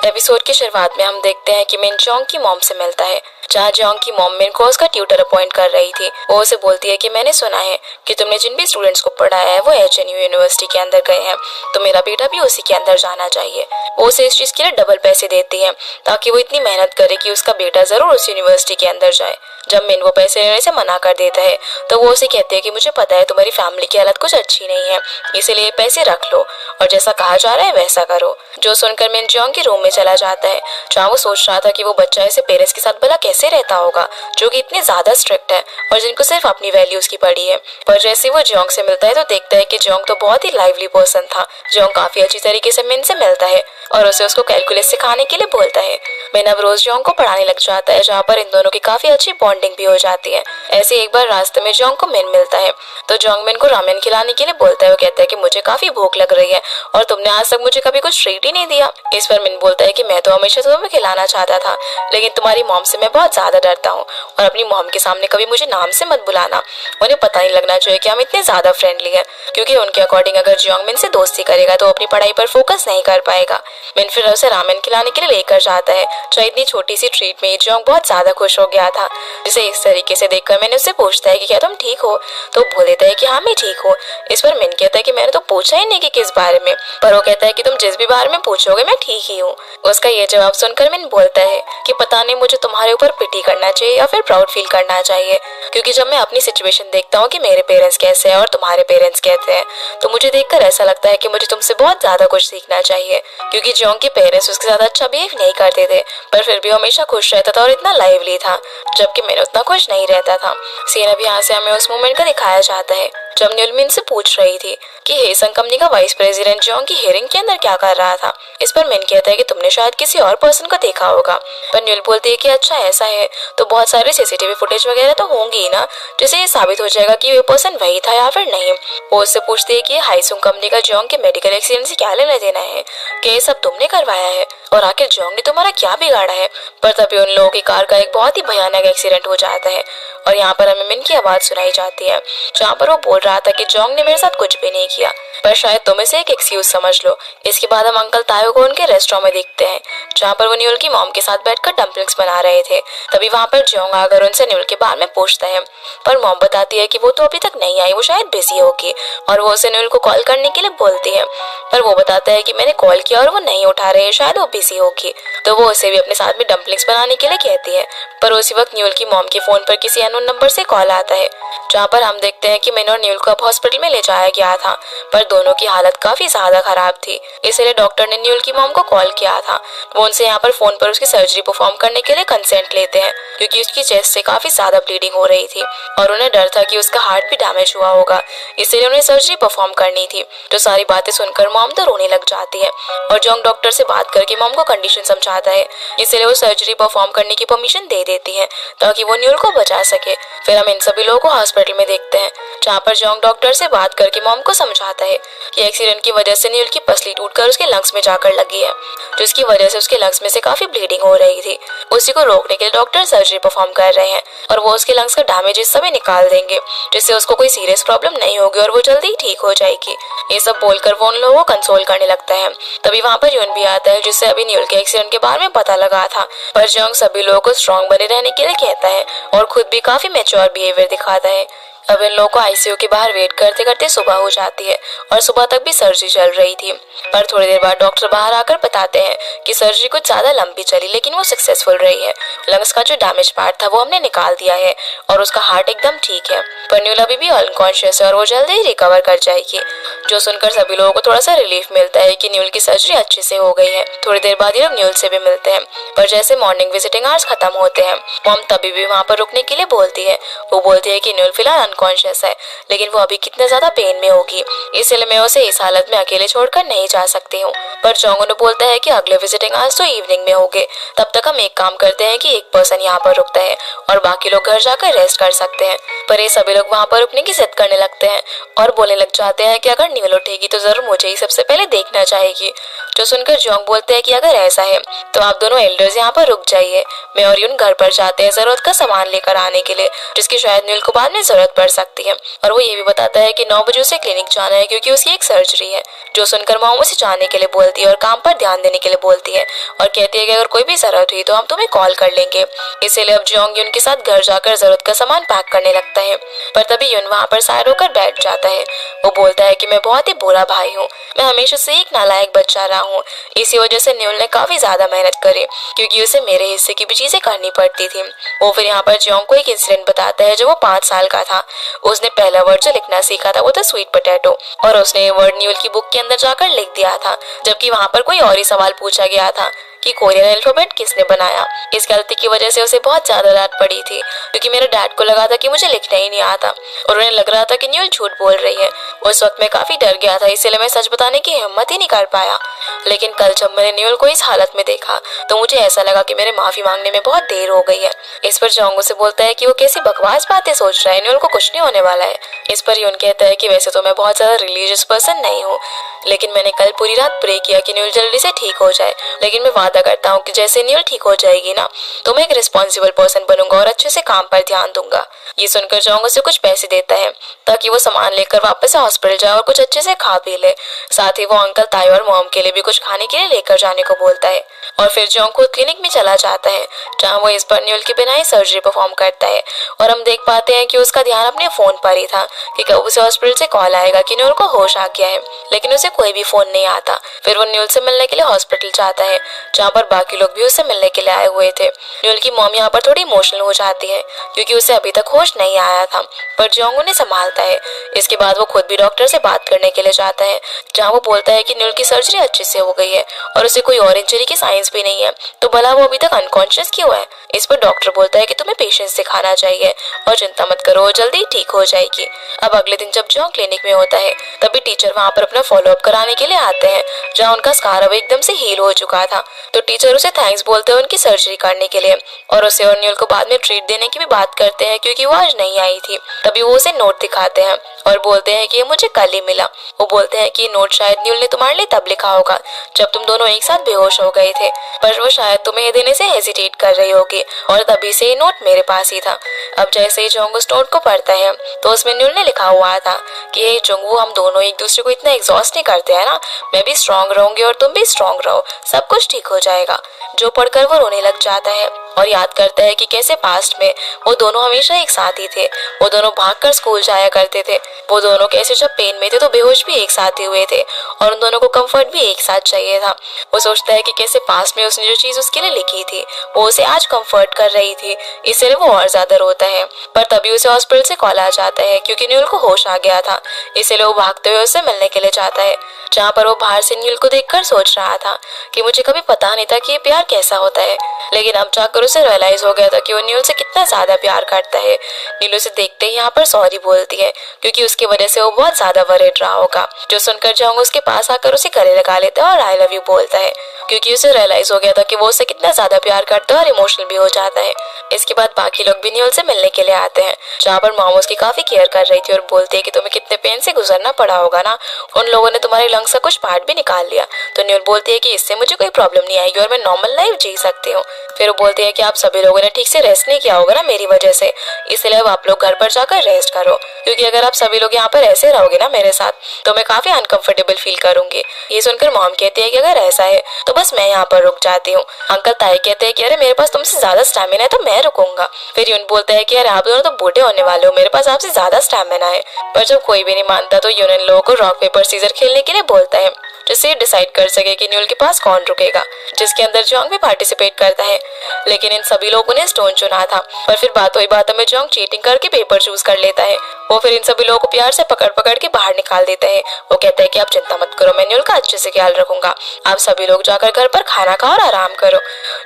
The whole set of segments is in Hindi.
एपिसोड की शुरुआत में हम देखते हैं कि मिन जोंग की मॉम से मिलता है, जहाँ जोंग की मॉम मिन को उसका ट्यूटर अपॉइंट कर रही थी। वो उसे बोलती है कि मैंने सुना है कि तुमने जिन भी स्टूडेंट्स को पढ़ाया है वो एचएनयू यूनिवर्सिटी के अंदर गए हैं, तो मेरा बेटा भी उसी के अंदर जाना चाहिए। वो उसे इस चीज के लिए डबल पैसे देती है ताकि वो इतनी मेहनत करे कि उसका बेटा जरूर उस यूनिवर्सिटी के अंदर जाए। जब मिन वो पैसे लेने से मना कर देता है तो वो उसे कहती है कि मुझे पता है तुम्हारी फैमिली की हालत कुछ अच्छी नहीं है, इसलिए पैसे रख लो और जैसा कहा जा रहा है वैसा करो। जो सुनकर मिन जोंग के रूम में चला जाता है, जहाँ वो सोच रहा था कि वो बच्चा ऐसे पेरेंट्स के साथ भला कैसे रहता होगा जो कि इतने ज्यादा स्ट्रिक्ट है और जिनको सिर्फ अपनी वैल्यूज की पड़ी है। पर जैसे वो जोंग से मिलता है तो देखता है कि जोंग तो बहुत ही लाइवली पर्सन था। जोंग काफी अच्छी तरीके से मिन से मिलता है और उसे उसको कैलकुलस सिखाने के लिए बोलता है। मिन अब रोज जोंग को पढ़ाने लग जाता है, जहाँ पर इन दोनों की काफी अच्छी बॉन्डिंग भी हो जाती है। ऐसे एक बार रास्ते में जोंग को मिन मिलता है तो जोंग मिन को रामेन खिलाने के लिए बोलता है। वो कहता है कि मुझे काफी भूख लग रही है और तुमने आज तक मुझे कभी कुछ ट्रीट ही नहीं दिया। इस पर मिन बोलता है कि मैं तो हमेशा तुम्हें खिलाना चाहता था, लेकिन तुम्हारी मॉम से मैं बहुत ज्यादा डरता हूँ और अपनी मॉम के सामने कभी मुझे नाम से मत बुलाना। उन्हें पता नहीं लगना चाहिए कि हम इतने ज्यादा फ्रेंडली हैं, क्योंकि उनके अकॉर्डिंग अगर जोंग मिन से दोस्ती करेगा तो अपनी पढ़ाई पर फोकस नहीं कर पाएगा। मिन फिर उसे रामेन खिलाने के लिए लेकर जाता है, जो इतनी छोटी सी ट्रीट में जोंग बहुत ज्यादा खुश हो गया था। जिसे इस तरीके से देखकर मैंने उससे पूछता है कि क्या तुम ठीक हो, तो बोल देता है कि हाँ मैं ठीक हूँ। इस पर मिन कहता है कि मैंने तो पूछा ही नहीं कि किस बारे में, पर वो कहता है कि तुम जिस भी बारे में पूछोगे मैं ठीक ही हूँ। उसका ये जवाब सुनकर मिन बोलता है कि पता नहीं मुझे तुम्हारे ऊपर पिटी करना चाहिए या फिर प्राउड फील करना चाहिए, क्योंकि जब मैं अपनी सिचुएशन देखता हूँ कि मेरे पेरेंट्स कैसे हैं और तुम्हारे पेरेंट्स कैसे हैं, तो मुझे देखकर ऐसा लगता है कि मुझे तुमसे बहुत ज्यादा कुछ सीखना चाहिए। क्योंकि जोंग के पेरेंट्स उसके साथ अच्छा बिहेव नहीं करते थे, पर फिर भी हमेशा खुश रहता था और इतना लाइवली था, जबकि मैंने उतना खुश नहीं रहता था। सीन अब यहाँ से हमें उस मोमेंट का दिखाया जाता है जब न्यूल मिन से पूछ रही थी कि हेसंग कंपनी का वाइस प्रेसिडेंट जोंग की हियरिंग के अंदर क्या कर रहा था। इस पर मिन कहता है कि तुमने शायद किसी और पर्सन को देखा होगा, पर न्यूल बोलती है कि अच्छा ऐसा है तो बहुत सारे सीसीटीवी फुटेज वगैरह तो होंगी ही ना, जिससे ये साबित हो जाएगा कि ये पर्सन वही था या फिर नहीं। वो उससे पूछती है कि हाईसुंग कंपनी का जोंग के मेडिकल एक्सीडेंट से क्या लेना देना है, कि ये सब तुमने करवाया है और आखिर जोंग ने तुम्हारा क्या बिगाड़ा है। पर तभी उन लोगों की कार का एक बहुत ही भयानक एक्सीडेंट हो जाता है और यहाँ पर हमें मिन की आवाज सुनाई जाती है, जहाँ पर वो बोल रहा था कि जोंग ने मेरे साथ कुछ भी नहीं किया, पर शायद तुम इसे एक एक्सक्यूज समझ लो। इसके बाद हम अंकल तायो को उनके रेस्टोरेंट में देखते हैं, जहाँ पर वो न्यूल की मॉम के साथ बैठकर डम्पलिंग्स बना रहे थे। तभी वहाँ पर जोंग आकर उनसे न्यूल के बारे में पूछता है, पर मॉम बताती है कि वो तो अभी तक नहीं आई, वो शायद बिजी होगी, और वो उसे न्यूल को कॉल करने के लिए बोलती है। पर वो बताता है कि मैंने कॉल किया और वो नहीं उठा रहे, शायद वो बिजी होगी, तो वो उसे भी अपने साथ में डम्पलिंग्स बनाने के लिए कहती है। पर उसी वक्त न्यूल की मॉम के फोन पर किसी अननोन नंबर से कॉल आता है, जहाँ पर हम देखते हैं कि मिन और न्यूल को अब हॉस्पिटल में ले जाया गया था, पर दोनों की हालत काफी ज्यादा खराब थी, इसलिए डॉक्टर ने न्यूल की मॉम को कॉल किया था। वो उनसे यहाँ पर फोन पर उसकी सर्जरी परफॉर्म करने के लिए कंसेंट लेते हैं, क्योंकि उसकी चेस्ट से काफी ज्यादा ब्लीडिंग हो रही थी और उन्हें डर था कि उसका हार्ट भी डैमेज हुआ होगा, इसलिए उन्हें सर्जरी परफॉर्म करनी थी। तो सारी बातें सुनकर मॉम तो रोने लग जाती है और जोंग डॉक्टर से बात करके मॉम को कंडीशन समझाता है, इसलिए वो सर्जरी परफॉर्म करने की परमिशन दे देती है ताकि वो न्यूल को बचा सके। फिर हम इन सभी लोगों को हॉस्पिटल में देखते हैं, जहाँ पर जोंग डॉक्टर से बात करके मॉम को समझाता है कि एक्सीडेंट की वजह से न्यूल की पसली टूटकर उसके लंग्स में जाकर लगी है, जिसकी वजह से उसके लंग्स में से काफी ब्लीडिंग हो रही थी। उसी को रोकने के लिए डॉक्टर सर्जरी परफॉर्म कर रहे हैं और वो उसके लंग्स का डैमेज हिस्सा भी निकाल देंगे, जिससे उसको कोई सीरियस प्रॉब्लम नहीं होगी और वो जल्दी ही ठीक हो जाएगी। ये सब बोलकर वो उन लोगों को कंसोल करने लगता है। तभी वहाँ पर यून भी आता है, जिससे अभी न्यूल के एक्सीडेंट के बारे में पता लगा था। पर जोंग सभी लोगों को स्ट्रॉन्ग बने रहने के लिए कहता है और खुद भी काफी मैच्योर बिहेवियर दिखाता है। अब इन लोगों को आईसीयू के बाहर वेट करते करते सुबह हो जाती है और सुबह तक भी सर्जरी चल रही थी। पर थोड़ी देर बाद डॉक्टर बाहर आकर बताते हैं कि सर्जरी कुछ ज्यादा लंबी चली, लेकिन वो सक्सेसफुल रही है। लंग्स का जो डैमेज पार्ट था वो हमने निकाल दिया है और उसका हार्ट एकदम ठीक है। पर न्यूल अभी भी अनकॉन्शियस है और वो जल्दी ही रिकवर कर जाएगी, जो सुनकर सभी लोगों को थोड़ा सा रिलीफ मिलता है कि न्यूल की सर्जरी अच्छे से हो गई है। थोड़ी देर बाद ये लोग न्यूल से भी मिलते हैं, पर जैसे मॉर्निंग विजिटिंग आवर्स खत्म होते हैं, मॉम तभी भी वहाँ पर रुकने के लिए बोलती है। वो बोलती है कि न्यूल फिलहाल अनकॉन्शियस है, लेकिन वो अभी कितने ज्यादा पेन में होगी, इसलिए मैं उसे इस हालत में अकेले छोड़कर नहीं जा सकती हूँ। पर जोंग उन्हें बोलता है कि अगले विजिटिंग आज तो इवनिंग में होंगे, तब तक हम एक काम करते हैं कि एक पर्सन यहाँ पर रुकता है और बाकी लोग घर जाकर रेस्ट कर सकते हैं। पर ये सभी लोग वहाँ पर रुकने की जिद करने लगते हैं और बोलने लग जाते हैं कि अगर न्यूल उठेगी तो जरूर मुझे ही सबसे पहले देखना चाहेगी। जो सुनकर जोंग बोलते हैं कि अगर ऐसा है तो आप दोनों एल्डर्स यहाँ पर रुक जाइए, मैं और यून घर पर जाते हैं जरूरत का सामान लेकर आने के लिए, जिसकी शायद न्यूल को बाद में जरूरत पड़ कर सकती है। और वो ये भी बताता है कि 9 बजे उसे क्लिनिक जाना है क्योंकि उसकी एक सर्जरी है। जो सुनकर मॉम उसे जाने के लिए बोलती है और काम पर ध्यान देने के लिए बोलती है और कहती है कि अगर कोई भी जरूरत हुई तो हम तुम्हें कॉल कर लेंगे। इसीलिए अब जियोंग यून के साथ घर जाकर जरूरत का सामान पैक करने लगता है। पर तभी यून वहाँ पर सैड होकर बैठ जाता है। वो बोलता है कि मैं बहुत ही बुरा भाई हूँ, मैं हमेशा से एक नालायक बच्चा रहा हूँ। इसी वजह से न्यूल ने काफी ज्यादा मेहनत करी क्योंकि उसे मेरे हिस्से की भी चीजें करनी पड़ती थी। वो फिर यहाँ पर जियोंग को एक इंसिडेंट बताता है जब वो 5 साल का था। उसने पहला वर्ड जो लिखना सीखा था वो था स्वीट पोटैटो, और उसने ये वर्ड न्यूल की बुक के अंदर जाकर लिख दिया था, जबकि वहाँ पर कोई और ही सवाल पूछा गया था कि कोरियन अल्फाबेट किसने बनाया। इस गलती की वजह से उसे बहुत ज्यादा डांट पड़ी थी क्योंकि मेरे डैड को लगा था कि मुझे लिखना ही नहीं आता और उन्हें लग रहा था कि न्यूल झूठ बोल रही है। उस वक्त मैं काफी डर गया था, इसलिए मैं सच बताने की हिम्मत ही नहीं कर पाया। लेकिन कल जब मैंने न्यूल को इस हालत में देखा तो मुझे ऐसा लगा कि मेरे माफी मांगने में बहुत देर हो गई है। इस पर जोंग से बोलता है कि वो कैसी बकवास बातें सोच रहा है, न्यूल को कुछ नहीं होने वाला है। इस पर यून कहता है कि वैसे तो मैं बहुत ज्यादा रिलीजियस पर्सन नहीं हूँ, लेकिन मैंने कल पूरी रात प्रे किया कि न्यूल जल्दी से ठीक हो जाए। लेकिन मैं वादा करता हूँ कि जैसे न्यूल ठीक हो जाएगी ना तो मैं एक रिस्पॉन्सिबल पर्सन बनूंगा और अच्छे से काम पर ध्यान दूंगा। ये सुनकर जोंग उसे कुछ पैसे देता है ताकि वो सामान लेकर वापस से हॉस्पिटल जाए और कुछ अच्छे से खा पी ले। साथ ही वो अंकल ताई और मॉम के लिए भी कुछ खाने के लिए लेकर जाने को बोलता है और फिर जोंग खुद क्लिनिक में चला जाता है जहाँ वो इस बार न्यूल की बिना ही सर्जरी परफॉर्म करता है। और हम देख पाते हैं कि उसका ध्यान अपने फोन पर ही था कि कब उसे हॉस्पिटल से कॉल आएगा कि न्यूल को होश आ गया है, लेकिन उसे कोई भी फोन नहीं आता। फिर वो न्यूल से मिलने के लिए हॉस्पिटल जाता है जहाँ पर बाकी लोग भी उससे मिलने के लिए आए हुए थे। न्यूल की मॉम यहाँ पर थोड़ी इमोशनल हो जाती है क्योंकि उसे अभी तक होश नहीं आया था, पर जोंग उन्हें संभालता है। इसके बाद वो खुद भी डॉक्टर से बात करने के लिए जाता है जहाँ वो बोलता है कि न्यूल की सर्जरी अच्छे से हो गई है और उसे कोई और इंजरी की साइंस भी नहीं है, तो भला वो अभी तक अनकॉन्शियस क्यों है। इस पर डॉक्टर बोलता है कि तुम्हें पेशेंस दिखाना चाहिए और चिंता मत करो, जल्दी ठीक हो जाएगी। अब अगले दिन जब जोंग क्लिनिक में होता है तभी टीचर वहाँ पर अपना फॉलोअप कराने के लिए आते हैं जहाँ उनका स्कार अब एकदम से हील हो चुका था। तो टीचर उसे थैंक्स बोलते हैं उनकी सर्जरी करने के लिए और उसे और न्यूल को बाद में ट्रीट देने की भी बात करते हैं क्योंकि वो आज नहीं आई थी। तभी वो उसे नोट दिखाते हैं और बोलते हैं कि ये मुझे कल ही मिला। वो बोलते हैं कि ये नोट शायद न्यूल ने तुम्हारे लिए तब लिखा होगा जब तुम दोनों एक साथ बेहोश हो गए थे, पर वो शायद तुम्हें ये देने से हेजिटेट कर रही होगी और तभी से ये नोट मेरे पास ही था। अब जैसे ही जोंग उस नोट को पढ़ता है तो उसमें न्यूल ने लिखा हुआ था कि हे जोंगवू, हम दोनों एक दूसरे को इतना एग्जॉस्ट नहीं करते हैं ना, मैं भी स्ट्रांग रहूंगी और तुम भी स्ट्रांग रहो, सब कुछ ठीक हो जाएगा। जो पढ़कर वो रोने लग जाता है और याद करता है कि कैसे पास्ट में वो दोनों हमेशा एक साथ ही थे, वो दोनों भागकर स्कूल जाया करते थे, वो दोनों कैसे जब पेन में थे तो बेहोश भी एक साथ ही हुए थे और उन दोनों को कंफर्ट भी एक साथ चाहिए था। वो सोचता है कि कैसे पास्ट में उसने जो चीज उसके लिए लिखी थी वो उसे आज कंफर्ट कर रही थी, इसलिए वो और ज्यादा रोता है। पर तभी उसे हॉस्पिटल से कॉल आ जाता है क्योंकि न्यूल को होश आ गया था, इसलिए वो भागते हुए उससे मिलने के लिए जाता है जहाँ पर वो बाहर से न्यूल को देखकर सोच रहा था कि मुझे कभी पता नहीं था कि ये प्यार कैसा होता है, लेकिन अब जाकर उसे रियलाइज हो गया था कि वो न्यूल से कितना ज्यादा प्यार करता है। न्यूल उसे देखते ही यहाँ पर सॉरी बोलती है क्योंकि उसकी वजह से वो बहुत ज्यादा वरीड रहा होगा। जो सुनकर जोंग उसके पास आकर उसे गले लगा लेता है और आई लव यू बोलता है क्योंकि उसे रियलाइज हो गया था कि वो उससे कितना ज्यादा प्यार करता है और इमोशनल भी हो जाता है। इसके बाद बाकी लोग भी न्यूल से मिलने के लिए आते हैं जहाँ पर मॉम उसकी काफी केयर कर रही थी और बोलती है कि तुम्हें कितने पेन से गुजरना पड़ा होगा ना, उन लोगों ने तुम्हारे लंग्स का कुछ पार्ट भी निकाल लिया। तो न्यूल बोलती है कि इससे मुझे कोई प्रॉब्लम नहीं आएगी और मैं नॉर्मल लाइफ जी सकती हूँ। फिर वो बोलती है कि आप सभी लोगों ने ठीक से रेस्ट नहीं किया होगा ना मेरी वजह से, इसलिए अब आप लोग घर पर जाकर रेस्ट करो क्योंकि अगर आप सभी लोग यहाँ पर ऐसे रहोगे ना मेरे साथ तो मैं काफी अनकंफर्टेबल फील करूंगी। ये सुनकर मॉम कहती है कि अगर ऐसा है तो बस मैं यहाँ पर रुक जाती हूँ। अंकल ताई कहते हैं कि अरे मेरे पास तुमसे ज्यादा स्टैमिना है तो मैं रुकूंगा। फिर यून बोलता है कि अरे आप दोनों तो बूढ़े होने वाले हो, मेरे पास आपसे ज्यादा स्टैमिना है। पर जब कोई भी नहीं मानता तो यून इन लोगों को रॉक पेपर सीजर खेलने के लिए बोलता है जिससे डिसाइड कर सके कि न्यूल के पास कौन रुकेगा, जिसके अंदर जोंग भी पार्टिसिपेट करता है। लेकिन इन सभी लोगों ने स्टोन चुना था, पर फिर बातों ही बातों में जोंग चीटिंग करके पेपर चूज कर लेता है। वो फिर इन सभी लोगों को प्यार से पकड़ पकड़ के बाहर निकाल देता है। वो कहता है कि आप चिंता मत करो, मैं न्यूल का अच्छे से ख्याल रखूंगा, आप सभी लोग जाकर घर पर खाना खाओ और आराम करो।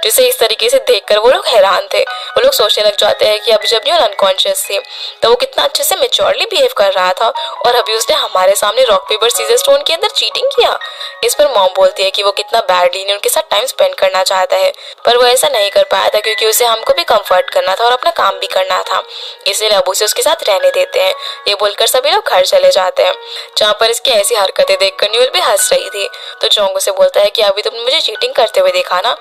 जिसे इस तरीके से देखकर वो लोग हैरान थे। वो लोग सोचने लग जाते हैं कि अभी जब न्यूल अनकॉन्शियस थी तो वो कितना अच्छे से मेच्योरली बिहेव कर रहा था और अभी उसने हमारे सामने रॉक पेपर सीजर स्टोन के अंदर चीटिंग किया। इस पर मॉम बोलती है कि वो कितना बैडली न्यूल के साथ टाइम स्पेंड करना चाहता है, पर वो ऐसा नहीं कर पाया था क्योंकि उसे हमको भी कंफर्ट करना था और अपना काम भी करना था, इसलिए अब उसे उसके साथ रहने देते हैं। ये बोलकर सभी लोग घर चले जाते हैं, जहाँ पर इसकी ऐसी हरकतें देखकर न्यूल भी हंस रही थी। तो जोंग उसे बोलता है कि अभी तुमने मुझे चीटिंग करते हुए देखा ना,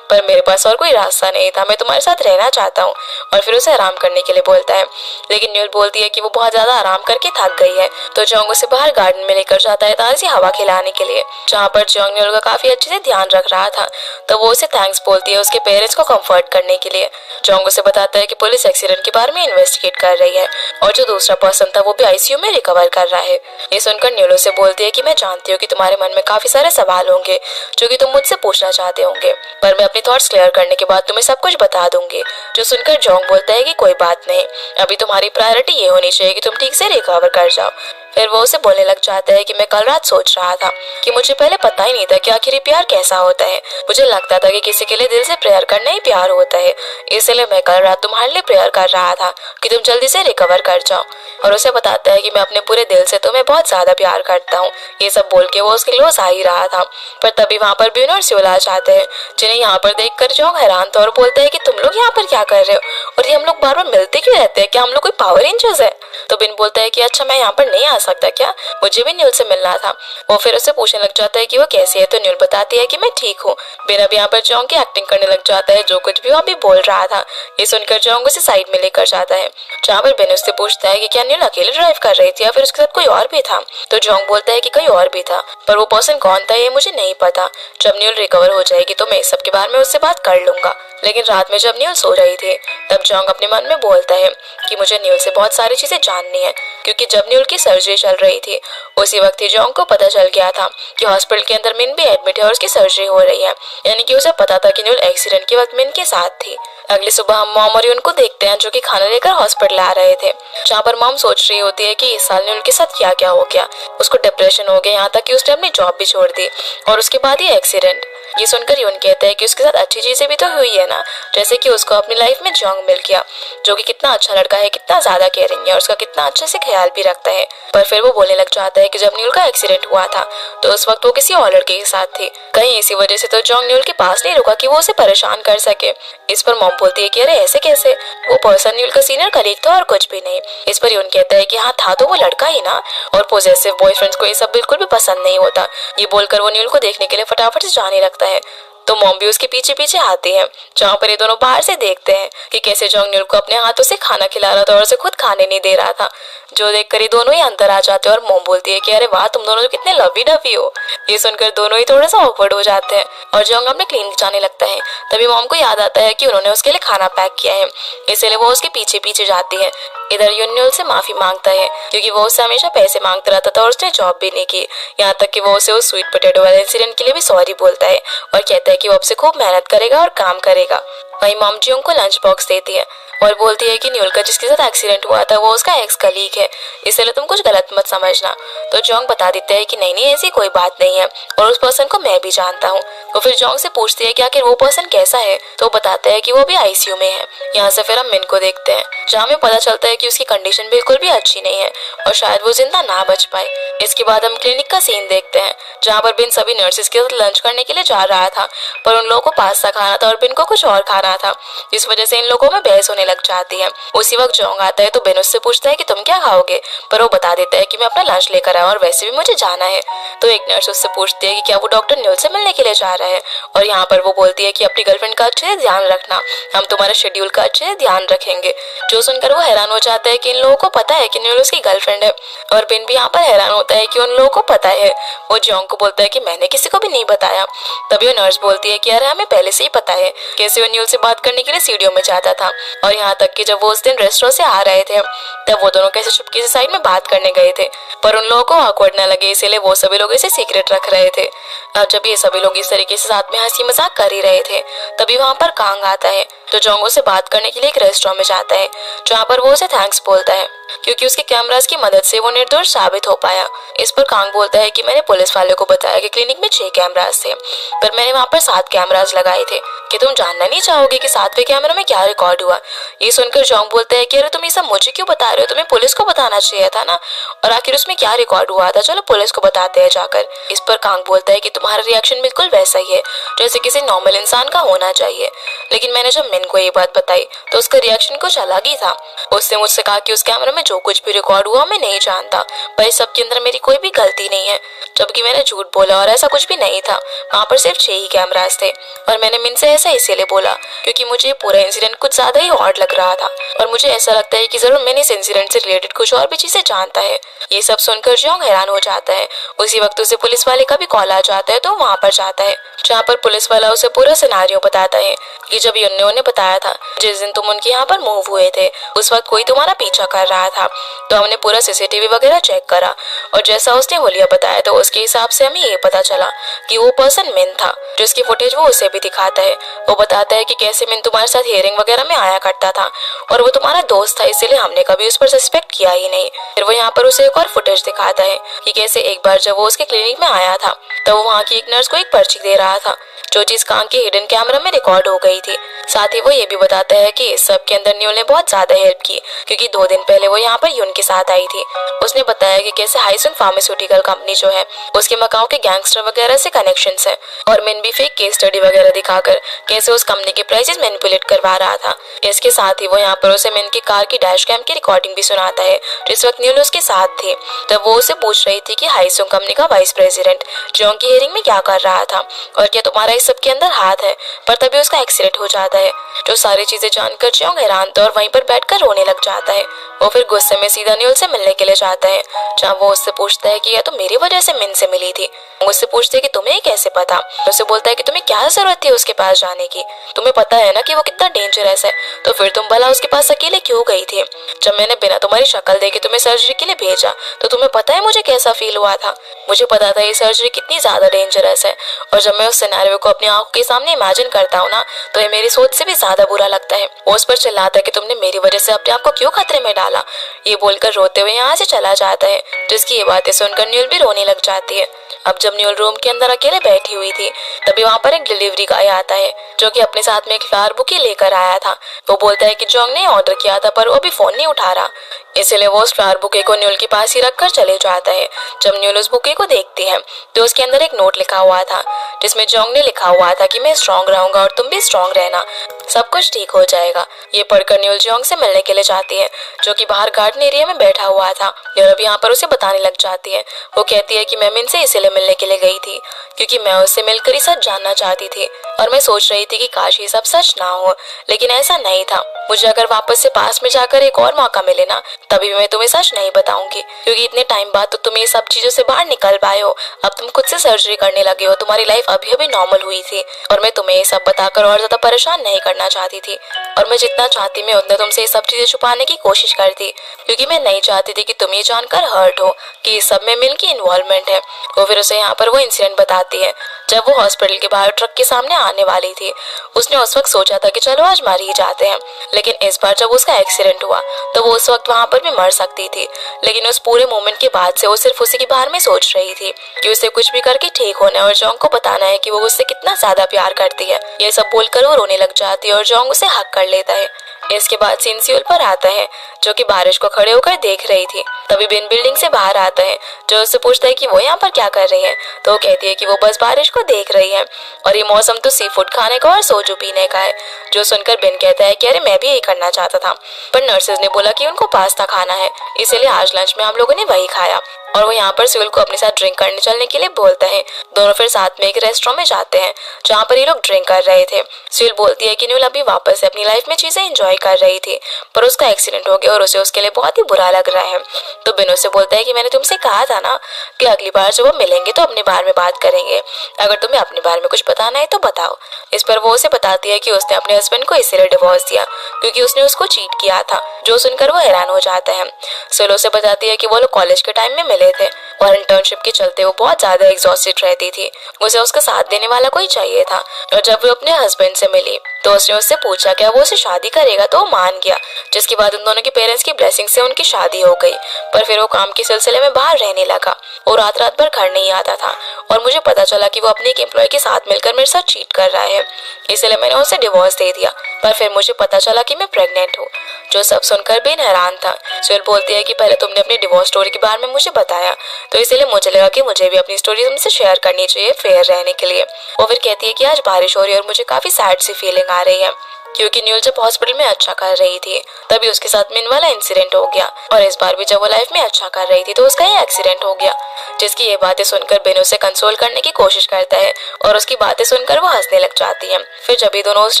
पर मेरे पास और कोई रास्ता नहीं था, मैं तुम्हारे साथ रहना चाहता हूँ, और फिर उसे आराम करने के लिए बोलता है। लेकिन न्यूल बोलती है कि वो बहुत ज्यादा आराम करके थक गई है। तो जोंग उसे बाहर गार्डन में लेकर जाता है ताजी हवा खिलाने के लिए, जहाँ पर जोंग न्यूल का काफी अच्छे से ध्यान रख रहा था। तो वो उसे थैंक्स बोलती है उसके पेरेंट्स को कंफर्ट करने के लिए। जोंग उसे बताता है कि पुलिस एक्सीडेंट के बारे में इन्वेस्टिगेट कर रही है और जो दूसरा पर्सन था वो भी आईसीयू में रिकवर कर रहा है। ये सुनकर न्यूल उसे बोलती है कि मैं जानती हूँ कि तुम्हारे मन में काफी सारे सवाल होंगे जो कि तुम मुझसे पूछना चाहते होंगे, पर मैं अपने थॉट्स क्लियर करने के बाद तुम्हें सब कुछ बता दूंगी। जो सुनकर जोंग बोलता है कि कोई बात नहीं, अभी तुम्हारी प्रायोरिटी ये होनी चाहिए कि तुम ठीक से रिकवर कर जाओ। फिर वो उसे बोलने लग जाता है कि मैं कल रात सोच रहा था कि मुझे पहले पता ही नहीं था कि आखिर प्यार कैसा होता है। मुझे लगता था कि किसी के लिए दिल से प्रेयर करना ही प्यार होता है, इसलिए मैं कल रात तुम्हारे लिए प्रेयर कर रहा था कि तुम जल्दी से रिकवर कर जाओ। और उसे बताता है कि मैं अपने पूरे दिल से तुम्हें बहुत ज्यादा प्यार करता हूँ। ये सब बोल के वो उसके क्लोज आ ही रहा था, पर तभी वहाँ पर बिन और स्यूल आ जाते हैं, जिन्हें यहाँ पर देखकर जोंग हैरान था और बोलता है कि तुम लोग यहाँ पर क्या कर रहे हो और ये हम लोग बार बार मिलते क्यों रहते हैं, क्या हम लोग कोई पावर रेंजर्स है? तो बिन बोलता है कि अच्छा मैं यहाँ पर नहीं आ सकता क्या, मुझे भी न्यूल से मिलना था। वो फिर उसे पूछने लग जाता है कि वो कैसी है, तो न्यूल बताती है कि मैं ठीक हूँ। बिन अब यहाँ पर जोंग की एक्टिंग करने लग जाता है, जो कुछ भी वो अभी बोल रहा था। ये सुनकर जोंग उसे साइड में लेकर जाता है, जहाँ पर बिन उससे पूछता है कि क्या न्यूल अकेले ड्राइव कर रही थी या फिर उसके साथ कोई और भी था? तो जोंग बोलता है कि कोई और भी था, पर वो पर्सन कौन था ये मुझे नहीं पता। जब न्यूल रिकवर हो जाएगी तो मैं इस सब के बारे में उससे बात कर लूंगा। लेकिन रात में जब न्यूल सो रही थी तब जोंग अपने मन में बोलता है कि मुझे न्यूल से बहुत सारी चीजें जाननी है, क्योंकि जब न्यूल की सर्जरी चल रही थी उसी वक्त ही जोंग को पता चल गया था कि हॉस्पिटल के अंदर मिन भी एडमिट है और उसकी सर्जरी हो रही है, यानी कि उसे पता था कि न्यूल एक्सीडेंट के वक्त मिन के साथ थी। अगली सुबह हम मॉम और यून को देखते हैं जो कि खाना लेकर हॉस्पिटल आ रहे थे, जहाँ पर मॉम सोच रही होती है कि इस साल न्यूल के साथ क्या क्या हो गया। उसको डिप्रेशन हो गया, यहाँ तक कि उसने अपनी जॉब भी छोड़ दी और उसके बाद ये एक्सीडेंट। ये सुनकर यून कहता है कि उसके साथ अच्छी चीजें भी तो हुई है ना, जैसे कि उसको अपनी लाइफ में जोंग मिल गया, जो कि कितना अच्छा लड़का है, कितना ज्यादा केयरिंग है और उसका कितना अच्छे से ख्याल भी रखता है। पर फिर वो बोलने लग जाता है कि जब न्यूल का एक्सीडेंट हुआ था तो उस वक्त वो किसी और लड़के के साथ थी, कहीं इसी वजह से तो जोंग न्यूल के पास नहीं रुका कि वो उसे परेशान कर सके। इस पर मॉम बोलती है कि अरे ऐसे कैसे, वो पर्सन न्यूल का सीनियर कलीग था और कुछ भी नहीं। इस पर यून कहता है कि हाँ था तो वो लड़का ही ना, और पॉजेसिव बॉयफ्रेंड्स को ये सब बिल्कुल भी पसंद नहीं होता। ये बोलकर वो न्यूल को देखने के लिए फटाफट से जाने लगता है, तो मॉम भी उसके पीछे पीछे आती है, जहाँ पर ये दोनों बाहर से देखते हैं कि कैसे जोंग न्यूल को अपने हाथों से खाना खिला रहा था और उसे खुद खाने नहीं दे रहा था, जो देखकर ये दोनों ही अंदर आ जाते हैं। और मॉम बोलती है कि अरे वाह तुम दोनों तो कितने लवी डवी हो। ये सुनकर दोनों ही थोड़ा सा ऑकवर्ड हो जाते हैं और जोंग अपने क्लिनिक जाने लगता है। तभी मॉम को याद आता है कि उन्होंने उसके लिए खाना पैक किया है, इसलिए वो उसके पीछे पीछे जाती है। इधर यून न्यूल से माफी मांगता है क्योंकि वो उससे हमेशा पैसे मांगता रहता था और उसने जॉब भी नहीं की, यहाँ तक कि वो उसे उस स्वीट पोटैटो वाले इंसिडेंट के लिए भी सॉरी बोलता है और कहता है कि वो अब से खूब मेहनत करेगा और काम करेगा। वहीं मॉम जियोंग को लंच बॉक्स देती है और बोलती है कि न्यूल का जिसके साथ एक्सीडेंट हुआ था वो उसका एक्स कलीग है, इसलिए तुम कुछ गलत मत समझना। तो जोंग बता देता है कि नहीं नहीं ऐसी कोई बात नहीं है और उस पर्सन को मैं भी जानता हूँ। वो फिर जोंग से पूछती है कि आखिर वो पर्सन कैसा है, तो वो बताता है कि वो भी आईसीयू में है। यहाँ से फिर हम मिन को देखते हैं, जहाँ में पता चलता है कि उसकी कंडीशन बिल्कुल भी अच्छी नहीं है और शायद वो जिंदा ना बच पाए। इसके बाद हम क्लिनिक का सीन देखते हैं, जहाँ पर बिन सभी नर्सेस के साथ लंच करने के लिए जा रहा था, पर उन लोगों को पास्ता खाना था और बिन को कुछ और खाना था, जिस वजह से इन लोगों में बहस होने लग जाती है। उसी वक्त जोंग आता है तो बिन उससे पूछता है कि तुम क्या खाओगे, पर वो बता देता है कि मैं अपना लंच लेकर आया और वैसे भी मुझे जाना है। तो एक नर्स उससे पूछती है कि क्या वो डॉक्टर न्यूल से मिलने के लिए जा रहा है, और यहाँ पर वो बोलती है कि अपनी गर्लफ्रेंड का अच्छे से ध्यान रखना, हम तुम्हारे शेड्यूल का अच्छे से ध्यान रखेंगे। जो सुनकर वो हैरान हो जाता है कि इन लोगों को पता है कि न्यूल उसकी गर्लफ्रेंड है, और बिन भी यहाँ पर हैरान होता है कि उन लोगों को पता है। वो जोंग को बोलता है कि मैंने किसी को भी नहीं बताया। तभी वो नर्स बोलती है कि अरे हमें पहले से ही पता है, कैसे वो न्यूल से बात करने के लिए सीढ़ियों में जाता था, और यहाँ तक कि जब वो उस दिन रेस्टोरेंट से आ रहे थे तब वो दोनों कैसे चुपके से साइड में बात करने गए थे, पर उन लोगों को ऑकवर्ड न लगे इसलिए वो सभी लोग इसे सीक्रेट रख रहे थे। अब जब ये सभी लोग इस तरीके से साथ में हंसी मजाक कर ही रहे थे तभी वहाँ पर कांग आता है, जो जोंगो से बात करने के लिए एक रेस्टोरेंट में जाता है, जहाँ पर वो उसे थैंक्स बोलता है क्योंकि उसके कैमरास की मदद से वो निर्दोष साबित हो पाया। इस पर कांग बोलता है कि मैंने पुलिस वाले को बताया कि क्लिनिक में 6 कैमरास थे, पर मैंने वहाँ पर 7 कैमरास लगाए थे, कि तुम जानना नहीं चाहोगे कि 7वें कैमरा में क्या रिकॉर्ड हुआ। ये सुनकर जोंग बोलता है कि अरे तुम ये सब मुझे क्यों बता रहे हो, तुम्हें पुलिस को बताना चाहिए था ना, और आखिर उसमें क्या रिकॉर्ड हुआ था, चलो पुलिस को बताते हैं जाकर। इस पर कांग बोलता है कि तुम्हारा रिएक्शन बिल्कुल वैसा ही है जैसे किसी नॉर्मल इंसान का होना चाहिए। लेकिन मैंने जब मिन को ये बात बताई तो उसका रिएक्शन कुछ अलग ही था। उसने मुझसे कहा कि उस कैमरा में जो कुछ भी रिकॉर्ड हुआ मैं नहीं जानता, पर इस सब के अंदर मेरी कोई भी गलती नहीं है। जबकि मैंने झूठ बोला और ऐसा कुछ भी नहीं था, वहाँ पर सिर्फ 6 ही कैमरास थे। और मैंने मिन से ऐसा इसीलिए बोला क्योंकि मुझे पूरा इंसिडेंट कुछ ज्यादा ही ऑड लग रहा था और मुझे ऐसा लगता है कि जरूर मैंने इस इंसिडेंट से रिलेटेड कुछ और भी चीजें जानता है। ये सब सुनकर जोंग हैरान हो जाता है। उसी वक्त उसे पुलिस वाले का भी कॉल आ जाता है तो वहाँ पर जाता है, जहाँ पर पुलिस वाला उसे पूरा सिनारियो बताता है कि जब युन्नो ने बताया था जिस दिन तुम उनके यहाँ पर मूव हुए थे उस वक्त कोई तुम्हारा पीछा कर रहा था। तो हमने पूरा सीसीटीवी वगैरह चेक करा और जैसा उसने होलिया बताया तो उसके हिसाब से हमें ये पता चला कि वो पर्सन मिन था, जिसकी फुटेज वो उसे भी दिखाता है। वो बताता है कि कैसे मिन तुम्हारे साथ हियरिंग वगैरह में आया करता था और वो तुम्हारा दोस्त था, इसीलिए हमने कभी उस पर सस्पेक्ट किया ही नहीं। फिर वो यहाँ पर उसे एक और फुटेज दिखाता है कि कैसे एक बार जब वो उसके क्लिनिक में आया था तो वो वहाँ की एक नर्स को एक पर्ची दे रहा था, जो चीज कान के हिडन कैमरा में रिकॉर्ड हो गई थी। साथ ही वो ये भी बताता है कि इस सब के अंदर न्यूल ने बहुत ज्यादा हेल्प की क्योंकि 2 दिन पहले वो यहाँ पर यून के साथ आई थी। उसने बताया कि कैसे हाइसन फार्मास्यूटिकल कंपनी जो है उसके मकाओ के गैंगस्टर वगैरह से कनेक्शंस है और मिन भी फेक केस स्टडी वगैरह दिखाकर कैसे उस कंपनी के प्राइसेस मैनिपुलेट करवा रहा था। इसके साथ ही वो यहाँ पर उसे मिन की कार की डैश कैम की रिकॉर्डिंग भी सुनाता है जिस वक्त न्यूल उसके साथ थे। तब वो उसे पूछ रही थी कि हाइसन कंपनी का वाइस प्रेसिडेंट जोंग की हियरिंग में क्या कर रहा था और क्या तुम्हारा इस सब के अंदर हाथ है। पर तभी उसका एक्सीडेंट हो जाता है। जो सारी चीजें जानकर जोंग हैरान था और वहीं पर बैठकर रोने लग जाता है। वो फिर गुस्से में सीधा न्यूल से मिलने के लिए जाता है, जहाँ वो उससे पूछता है कि या तो मेरी वजह से मिन से मिली थी। मुझसे पूछते है कि तुम्हें कैसे पता। उसे बोलता है कि तुम्हें क्या जरूरत थी उसके पास जाने की, तुम्हें पता है ना कि वो कितना डेंजरस है, तो फिर तुम भला उसके पास अकेले क्यों गई थी। जब मैंने बिना तुम्हारी शक्ल देखे तुम्हें सर्जरी के लिए भेजा तो तुम्हें पता है मुझे कैसा फील हुआ था। मुझे पता था ये सर्जरी कितनी ज्यादा डेंजरस है और जब मैं उस सिनेरियो को अपनी आंखों के सामने इमेजिन करता हूँ ना तो ये मेरी सोच से भी ज्यादा बुरा लगता है। वो उस पर चिल्लाता है कि तुमने मेरी वजह से अपने आप को क्यों खतरे में डाला। ये बोलकर रोते हुए यहाँ से चला जाता है, जिसकी ये बातें सुनकर न्यूल भी रोने लग जाती है। अब जब न्यूल रूम के अंदर अकेले बैठी हुई थी तभी वहाँ पर एक डिलीवरी गाय आता है जो कि अपने साथ में एक फ्लावर बुके लेकर आया था। वो बोलता है कि जोंग ने ऑर्डर किया था पर वो अभी फोन नहीं उठा रहा, इसलिए वो उस फ्लावर बुके को न्यूल के पास ही रखकर चले जाता है। जब न्यूल उस बुके को देखती है तो उसके अंदर एक नोट लिखा हुआ था जिसमें जोंग ने लिखा हुआ था कि मैं स्ट्रांग रहूंगा और तुम भी स्ट्रांग रहना, सब कुछ ठीक हो जाएगा। ये पढ़कर न्यूल जोंग से मिलने के लिए जाती है जो कि बाहर गार्डन एरिया में बैठा हुआ था। न्यूल अब यहाँ पर उसे बताने लग जाती है। वो कहती है कि मैं मिन से इसीलिए मिलने के लिए गई थी क्योंकि मैं उससे मिलकर ही सच जानना चाहती थी और मैं सोच रही थी कि काश ये सब सच ना हो, लेकिन ऐसा नहीं था। मुझे अगर वापस से पास में जाकर एक और मौका मिले ना तभी मैं तुम्हें सच नहीं बताऊंगी क्योंकि इतने टाइम बाद तो तुम ये सब चीजों से बाहर निकल पाए हो। अब तुम खुद से सर्जरी करने लगे हो, तुम्हारी लाइफ अभी अभी नॉर्मल हुई थी और मैं तुम्हें ये सब बताकर और ज्यादा परेशान नहीं करना चाहती थी और मैं जितना चाहती मैं उतना तुमसे ये सब चीजें छुपाने की कोशिश करती क्योंकि मैं नहीं चाहती थी कि तुम ये जानकर हर्ट हो कि इस सब में मिल की इन्वॉल्वमेंट है। वो फिर उसे यहाँ पर वो इंसिडेंट बताती है जब वो हॉस्पिटल के बाहर ट्रक के सामने आने वाली थी। उसने उस वक्त सोचा था कि चलो आज मर ही जाते हैं, लेकिन इस बार जब उसका एक्सीडेंट हुआ तो वो उस वक्त वहाँ पर भी मर सकती थी, लेकिन उस पूरे मोमेंट के बाद से वो सिर्फ उसी के बारे में सोच रही थी कि उसे कुछ भी करके ठीक होना है और जोंग को बताना है कि वो उससे कितना ज्यादा प्यार करती है। ये सब बोलकर वो रोने लग जाती है और जोंग उसे हक कर लेता है। इसके बाद सीन सियोल पर आता है जो कि बारिश को खड़े होकर देख रही थी। तभी बिन बिल्डिंग से बाहर आता है जो उससे पूछता है कि वो यहाँ पर क्या कर रही है, तो वो कहती है कि वो बस बारिश को देख रही है और ये मौसम तो सी फूड खाने का और सोजू पीने का है। जो सुनकर बिन कहता है कि अरे मैं भी यही करना चाहता था पर नर्सेज ने बोला कि उनको पास्ता खाना है, इसलिए आज लंच में हम लोगों ने वही खाया। और वो यहाँ पर सियोल को अपने साथ ड्रिंक करने चलने के लिए बोलता है। दोनों फिर साथ में एक रेस्टोरेंट में जाते हैं जहाँ पर ये लोग ड्रिंक कर रहे थे। सियोल बोलती है कि न्यूल अभी वापस से अपनी लाइफ में चीजें एंजॉय कर रही थी पर उसका एक्सीडेंट हो गया और उसे उसके लिए बहुत ही बुरा लग रहा है। तो बिन उससे बोलता है कि मैंने तुमसे कहा था ना कि अगली बार जब वो मिलेंगे तो अपने बारे में बात करेंगे, अगर तुम्हें अपने बारे में कुछ बताना है तो बताओ। इस पर वो उसे बताती है कि उसने अपने हस्बैंड को इसलिए डिवोर्स दिया क्योंकि उसने उसको चीट किया था। जो सुनकर वो हैरान हो जाता है। सियोल उसे बताती है कि वो लोग कॉलेज के टाइम में मिले थे और इंटर्नशिप के चलते वो बहुत ज्यादा एग्जॉस्टेड रहती थी, उसे उसका साथ देने वाला कोई चाहिए था। और जब वो अपने हस्बैंड से मिली तो उसने उससे पूछा क्या वो उसे शादी करेगा, तो वो मान गया, जिसके बाद उन दोनों के पेरेंट्स की ब्लेसिंग से उनकी शादी हो गई। पर फिर वो काम के सिलसिले में बाहर रहने लगा और रात रात भर घर नहीं आता था और मुझे पता चला कि वो अपने एक एम्प्लॉय के साथ मिलकर मेरे साथ चीट कर रहा है, इसलिए मैंने उसे डिवोर्स दे दिया। पर फिर मुझे पता चला कि मैं प्रेग्नेंट हूँ। जो सब सुनकर बेन हैरान था। सुहेल बोलती है कि पहले तुमने अपनी डिवोर्स स्टोरी के बारे में मुझे बताया, तो इसीलिए मुझे लगा कि मुझे भी अपनी स्टोरी तुमसे शेयर करनी चाहिए फेयर रहने के लिए। वो फिर कहती है कि आज बारिश हो रही है और मुझे काफी सैड सी फीलिंग आ रही है, क्योंकि न्यूल जब हॉस्पिटल में अच्छा कर रही थी तभी उसके साथ मिन वाला इंसिडेंट हो गया, और इस बार भी जब वो लाइफ में अच्छा कर रही थी तो उसका ये एक्सीडेंट हो गया। जिसकी ये बातें सुनकर बेन उसे कंसोल करने की कोशिश करता है और उसकी बातें सुनकर वो हंसने लग जाती है। फिर जब ये दोनों उस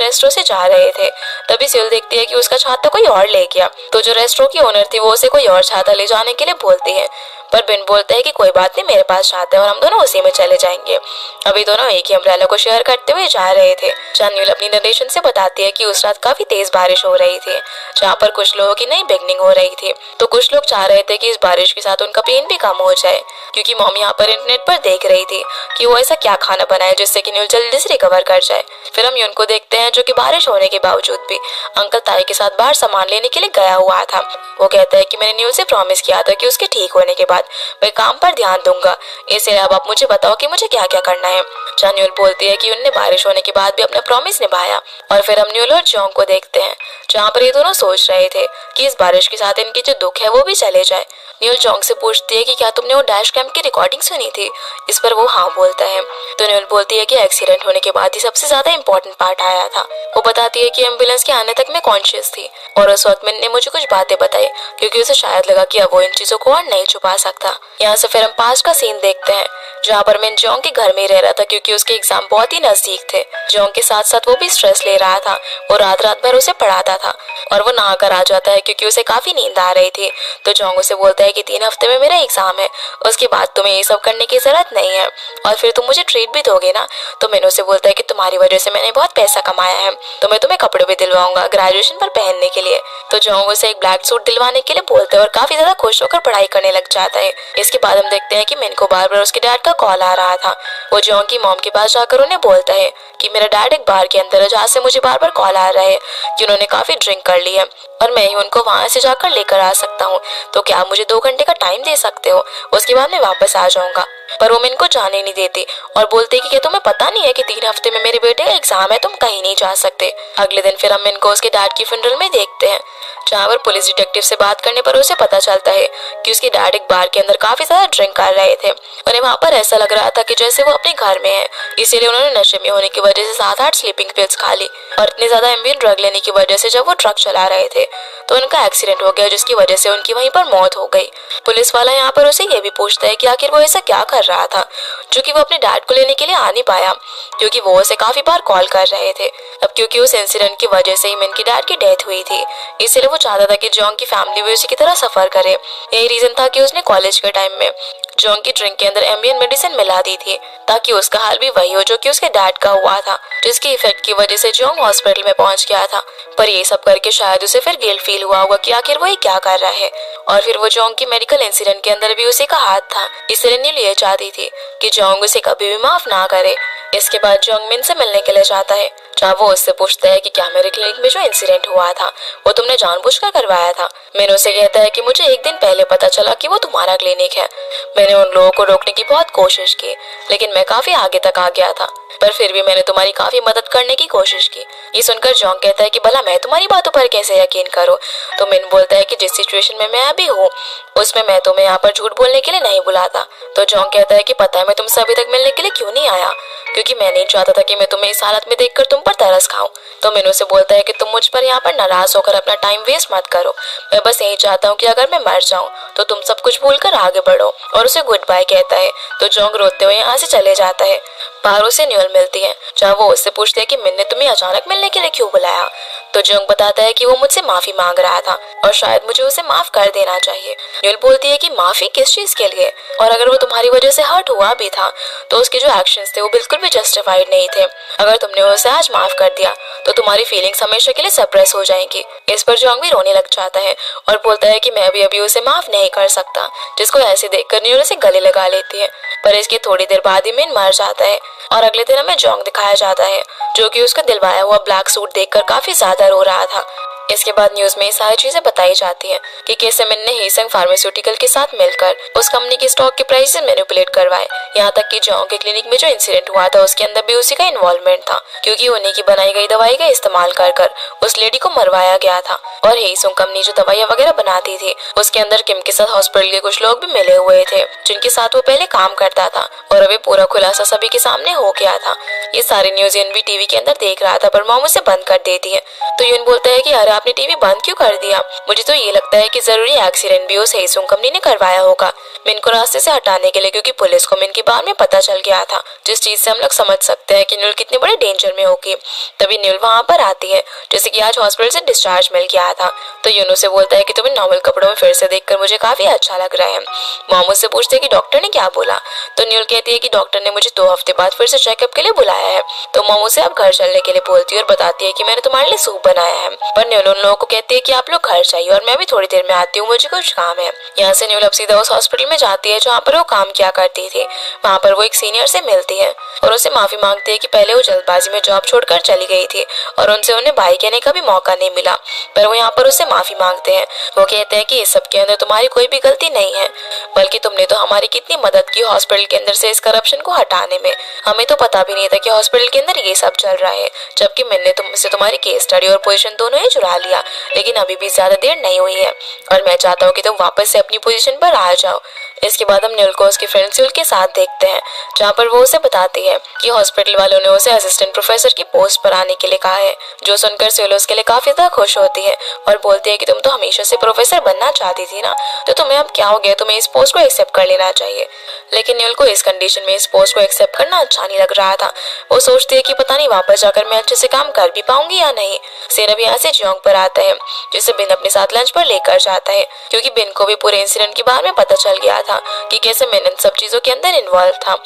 रेस्टोरेंट से जा रहे थे तभी सुहेल देखती है कि उसका छाता कोई और ले गया, तो जो रेस्टोरेंट की ओनर थी वो उसे कोई और छाता ले जाने के लिए बोलती है, पर बेन बोलता है कि कोई बात नहीं, मेरे पास छाता है और हम दोनों उसी में चले जाएंगे। अभी दोनों एक ही अम्ब्रेला को शेयर करते हुए जा रहे थे। जहाँ न्यूल अपनी नरेशन से बताती है कि उस रात काफी तेज बारिश हो रही थी, जहाँ पर कुछ लोगों की नई बिगनिंग हो रही थी, तो कुछ लोग चाह रहे थे कि इस बारिश के साथ उनका पेन भी कम हो जाए, क्योंकि मॉम यहाँ पर इंटरनेट पर देख रही थी कि वो ऐसा क्या खाना बनाए जिससे कि न्यूल जल्दी से रिकवर कर जाए। फिर हम यून को देखते हैं जो कि बारिश होने के बावजूद भी अंकल ताई के साथ बाहर सामान लेने के लिए गया हुआ था। वो कहता है कि मैंने न्यूल से प्रॉमिस किया था कि उसके ठीक होने के बाद मैं काम पर ध्यान दूंगा, इसलिए अब आप मुझे बताओ कि मुझे क्या क्या करना है। जहाँ न्यूल बोलती है कि उनने बारिश होने के बाद भी अपना प्रॉमिस निभाया। और फिर हम न्यूल और जॉन्ग को देखते हैं जहाँ पर ये दोनों सोच रहे थे कि इस बारिश के साथ इनकी जो दुख है वो भी चले जाए। न्यूल जॉन्ग से पूछती है कि क्या तुमने वो डैश कैंप की रिकॉर्डिंग सुनी थी। इस पर वो हाँ बोलता है। तो न्यूल बोलती है कि एक्सीडेंट होने के बाद ही सबसे ज्यादा इम्पोर्टेंट पार्ट आया था। वो बताती है कि एम्बुलेंस के आने तक मैं कॉन्शियस थी और उस वक्त मैंने मुझे कुछ बातें बताई, क्योंकि उसे शायद लगा कि अब वो इन चीजों को और नहीं छुपा सकता। यहाँ से फिर हम पास्ट का सीन देखते हैं जहाँ पर मैं जॉन्ग के घर में ही रह रहा था, क्योंकि उसके एग्जाम बहुत ही नजदीक थे। जॉन्ग के साथ साथ वो भी स्ट्रेस ले रहा था। वो रात रात भर उसे पढ़ाता था और वो नहा कर आ जाता है क्योंकि उसे काफी नींद आ रही थी। तो जॉन्ग उसे बोलता है कि 3 हफ्ते में मेरा एग्जाम है, उसके बाद तुम्हें ये सब करने की जरूरत नहीं है और फिर तुम मुझे ट्रीट भी दोगे ना। तो मैंने उसे बोलता है कि तुम्हारी वजह से मैंने बहुत पैसा कमाया है, तो मैं तुम्हें कपड़े भी दिलवाऊंगा ग्रेजुएशन पर पहनने के लिए। तो जॉन्ग उसे एक ब्लैक सूट दिलवाने के लिए बोलता है और काफी ज्यादा खुश होकर पढ़ाई करने लग जाता है। इसके बाद हम देखते हैं कि मिन को बार बार उसके डैड का कॉल आ रहा था। वो जॉन्ग की मॉम के पास जाकर उन्हें बोलता है कि मेरा डैड एक बार के अंदर है जहाँ से मुझे बार बार कॉल आ रहा है कि उन्होंने काफी ड्रिंक कर ली है और मैं ही उनको वहां से जाकर लेकर आ सकता हूँ, तो क्या आप मुझे 2 घंटे का टाइम दे सकते हो, उसके बाद मैं वापस आ जाऊंगा। पर वो मिन को जाने नहीं देती और बोलते कि क्या तुम्हें पता नहीं है कि 3 हफ्ते में मेरे बेटे का एग्जाम है, तुम कहीं नहीं जा सकते। अगले दिन फिर हम मिन को उसके डैड की फ्यूनरल में देखते हैं, जहाँ पर पुलिस डिटेक्टिव से बात करने पर उसे पता चलता है कि उसके डैड एक बार के अंदर काफी ज्यादा ड्रिंक कर रहे थे। उन्हें वहाँ पर ऐसा लग रहा था कि जैसे वो अपने घर में है, इसीलिए उन्होंने नशे में होने की वजह से 7-8 स्लीपिंग पिल्स खा ली और इतने ज्यादा एम्बियन ड्रग लेने की वजह से जब वो ट्रक चला रहे थे तो उनका एक्सीडेंट हो गया, जिसकी वजह से उनकी वहीं पर मौत हो गई। पुलिस वाला यहाँ पर उसे ये भी पूछता है कि आखिर वो ऐसा क्या कर रहा था जो कि वो अपने डैड को लेने के लिए आ नहीं पाया, क्योंकि वो उसे काफी बार कॉल कर रहे थे। अब क्योंकि उस इंसिडेंट की वजह से ही मिन की डैड की डेथ हुई थी, इसलिए वो चाहता था कि जॉन्ग की फैमिली भी उसी की तरह सफर करे। यही रीजन था कि उसने कॉलेज के टाइम में जॉन्ग की ड्रिंक के अंदर एम्बियन मेडिसिन मिला दी थी, ताकि उसका हाल भी वही हो जो कि उसके डैड का हुआ था, जिसके इफेक्ट की वजह से जॉन्ग हॉस्पिटल में पहुंच गया था। पर ये सब करके शायद उसे फिर गिल्ट फील हुआ होगा कि आखिर वो ये क्या कर रहा है। और फिर वो जॉन्ग की मेडिकल इंसिडेंट के अंदर भी उसी का हाथ था, इसलिए नील ये चाहती थी कि जॉन्ग उसे कभी भी माफ ना करे। इसके बाद जॉन्ग मिन से मिलने के लिए जाता है, जहाँ वो उससे पूछता है कि क्या मेरे क्लिनिक में जो इंसिडेंट हुआ था वो तुमने जानबूझकर करवाया था। मिन उसे कहता है कि मुझे एक दिन पहले पता चला कि वो तुम्हारा क्लिनिक है। मैंने उन लोगों को रोकने की बहुत कोशिश की, लेकिन मैं काफी आगे तक आ गया था, पर फिर भी मैंने तुम्हारी काफी मदद करने की कोशिश की। ये सुनकर जॉन्ग कहता है कि भला मैं तुम्हारी बातों पर कैसे यकीन करूं। तो मिन बोलता है कि जिस सिचुएशन में मैं अभी हूँ उसमें मैं तुम्हें यहाँ पर झूठ बोलने के लिए नहीं बुलाता। तो जॉन्ग कहता है कि पता है मैं तुमसे अभी तक मिलने के लिए क्यों नहीं आया, क्योंकि मैं नहीं चाहता था कि मैं तुम्हें इस हालत में देखकर तुम पर तरस खाऊं। तो मिन उसे बोलता है कि तुम मुझ पर यहाँ पर नाराज होकर अपना टाइम वेस्ट मत करो, मैं बस यही चाहता हूँ कि अगर मैं मर जाऊँ तो तुम सब कुछ भूलकर आगे बढ़ो, और उसे गुड बाय कहता है। तो जॉन्ग रोते हुए यहाँ से चले जाता है। बाहर उसे न्यूल मिलती है, जहाँ वो उससे पूछती है कि मिन ने तुम्हें अचानक मिलने के लिए क्यों बुलाया। तो जॉन्ग बताता है कि वो मुझसे माफी मांग रहा था और शायद मुझे उसे माफ कर देना चाहिए। न्यूल बोलती है कि माफी किस चीज के लिए, और अगर वो तुम्हारी वजह से हर्ट हुआ भी था तो उसके जो एक्शंस थे वो बिल्कुल भी जस्टिफाइड नहीं थे। अगर तुमने उसे आज माफ कर दिया तो तुम्हारी फीलिंग्स हमेशा के लिए सप्रेस हो जाएंगी। इस पर जॉन्ग भी रोने लग जाता है और बोलता है कि मैं भी अभी उसे माफ नहीं कर सकता, जिसको ऐसे देखकर न्यूल उसे गले लगा लेती है। पर इसके थोड़ी देर बाद ही मिन मर जाता है और अगले दिन हमें जॉन्ग दिखाया जाता है, जो कि उसका दिलवाया हुआ ब्लैक सूट देखकर काफी ज्यादा रो रहा था। इसके बाद न्यूज में ये सारी चीजें बताई जाती हैं कि कैसे मिन ने हेसंग फार्मास्यूटिकल के साथ मिलकर उस कंपनी के स्टॉक के प्राइसेस मैनिपुलेट करवाए। यहाँ तक कि जोंग के क्लिनिक में जो इंसिडेंट हुआ था उसके अंदर भी उसी का इन्वॉल्वमेंट था, क्योंकि उन्हीं की बनाई गई दवाई का इस्तेमाल कर उस लेडी को मरवाया गया था। और हेसंग कंपनी जो दवाइयाँ वगैरह बनाती थी उसके अंदर किम के साथ हॉस्पिटल के कुछ लोग भी मिले हुए थे जिनके साथ वो पहले काम करता था, और अभी पूरा खुलासा सभी के सामने हो गया था। ये सारी न्यूज यून भी टीवी के अंदर देख रहा था, पर मॉम उसे बंद कर देती है। तो यून बोलता है कि अरे आपने टीवी बंद क्यों कर दिया? मुझे तो ये लगता है कि जरूरी एक्सीडेंट भी उस हेसंग कंपनी ने करवाया होगा मिन को रास्ते से हटाने के लिए, क्योंकि पुलिस को मिन के बारे में पता चल गया था, जिस चीज से हम लोग समझ सकते हैं कि न्यूल कितने बड़े डेंजर में होगी। तभी न्यूल वहाँ पर आती है, जैसे कि आज हॉस्पिटल से डिस्चार्ज मिल गया था। तो यून उसे बोलता है कि तुम्हें नॉर्मल कपड़ों में फिर से देखकर मुझे काफी अच्छा लग रहा है। मॉम उससे पूछते है कि डॉक्टर ने क्या बोला? तो न्यूल कहती है कि डॉक्टर ने मुझे 2 हफ्ते बाद फिर से चेकअप के लिए बुलाया है। तो मॉम उसे अब घर चलने के लिए बोलती है और बताती है कि मैंने तुम्हारे लिए सूप बनाया है। पर न्यूल उन लोगों को कहती है कि आप लोग घर जाइए और मैं भी थोड़ी देर में आती हूँ, मुझे कुछ काम है। यहाँ से न्यूल अब सीधा उस हॉस्पिटल में जाती है जहाँ पर वो काम किया करती थी। वहाँ पर वो एक सीनियर से मिलती है और उसे माफी मांगती है कि पहले वो जल्दबाजी में जॉब छोड़कर चली गई थी और उनसे उन्हें भाई कहने का भी मौका नहीं मिला। पर वो यहाँ पर उससे माफी मांगते हैं। वो कहते हैं कि इस सब के अंदर तुम्हारी कोई भी गलती नहीं है, बल्कि तुमने तो हमारी कितनी मदद की हॉस्पिटल के अंदर से इस करप्शन को हटाने में। हमें तो पता भी नहीं था कि हॉस्पिटल के अंदर ये सब चल रहा है, जबकि मैंने तुमसे तुम्हारी केस स्टडी और पोजीशन दोनों ही चुरा लिया। लेकिन अभी भी ज्यादा देर नहीं हुई है और मैं चाहता हूँ कि तुम वापस से अपनी पोजीशन पर आ जाओ। इसके बाद हम न्यूल को उसके फ्रेंड स्यूल के साथ देखते हैं, जहाँ पर वो उसे बताती है कि हॉस्पिटल वालों ने उसे असिस्टेंट प्रोफेसर की पोस्ट पर आने के लिए कहा है। जो सुनकर स्यूल उसके लिए काफी ज्यादा खुश होती है और बोलती है कि तुम तो हमेशा से प्रोफेसर बनना चाहती थी ना, तो तुम्हें अब क्या हो गया, तुम्हें इस पोस्ट को एक्सेप्ट कर लेना चाहिए। लेकिन न्यूल को इस कंडीशन में इस पोस्ट को एक्सेप्ट करना अच्छा नहीं लग रहा था। वो सोचती है कि पता नहीं वापस जाकर मैं अच्छे से काम कर भी पाऊंगी या नहीं। सेन अब यहाँ से जोंग पर आता है, जिसे बिन अपने साथ लंच पर लेकर जाता है, क्योंकि बिन को भी पूरे इंसिडेंट के बारे में पता चल गया था कि कैसे मैन इन सब चीजों के अंदर इन्वॉल्व था।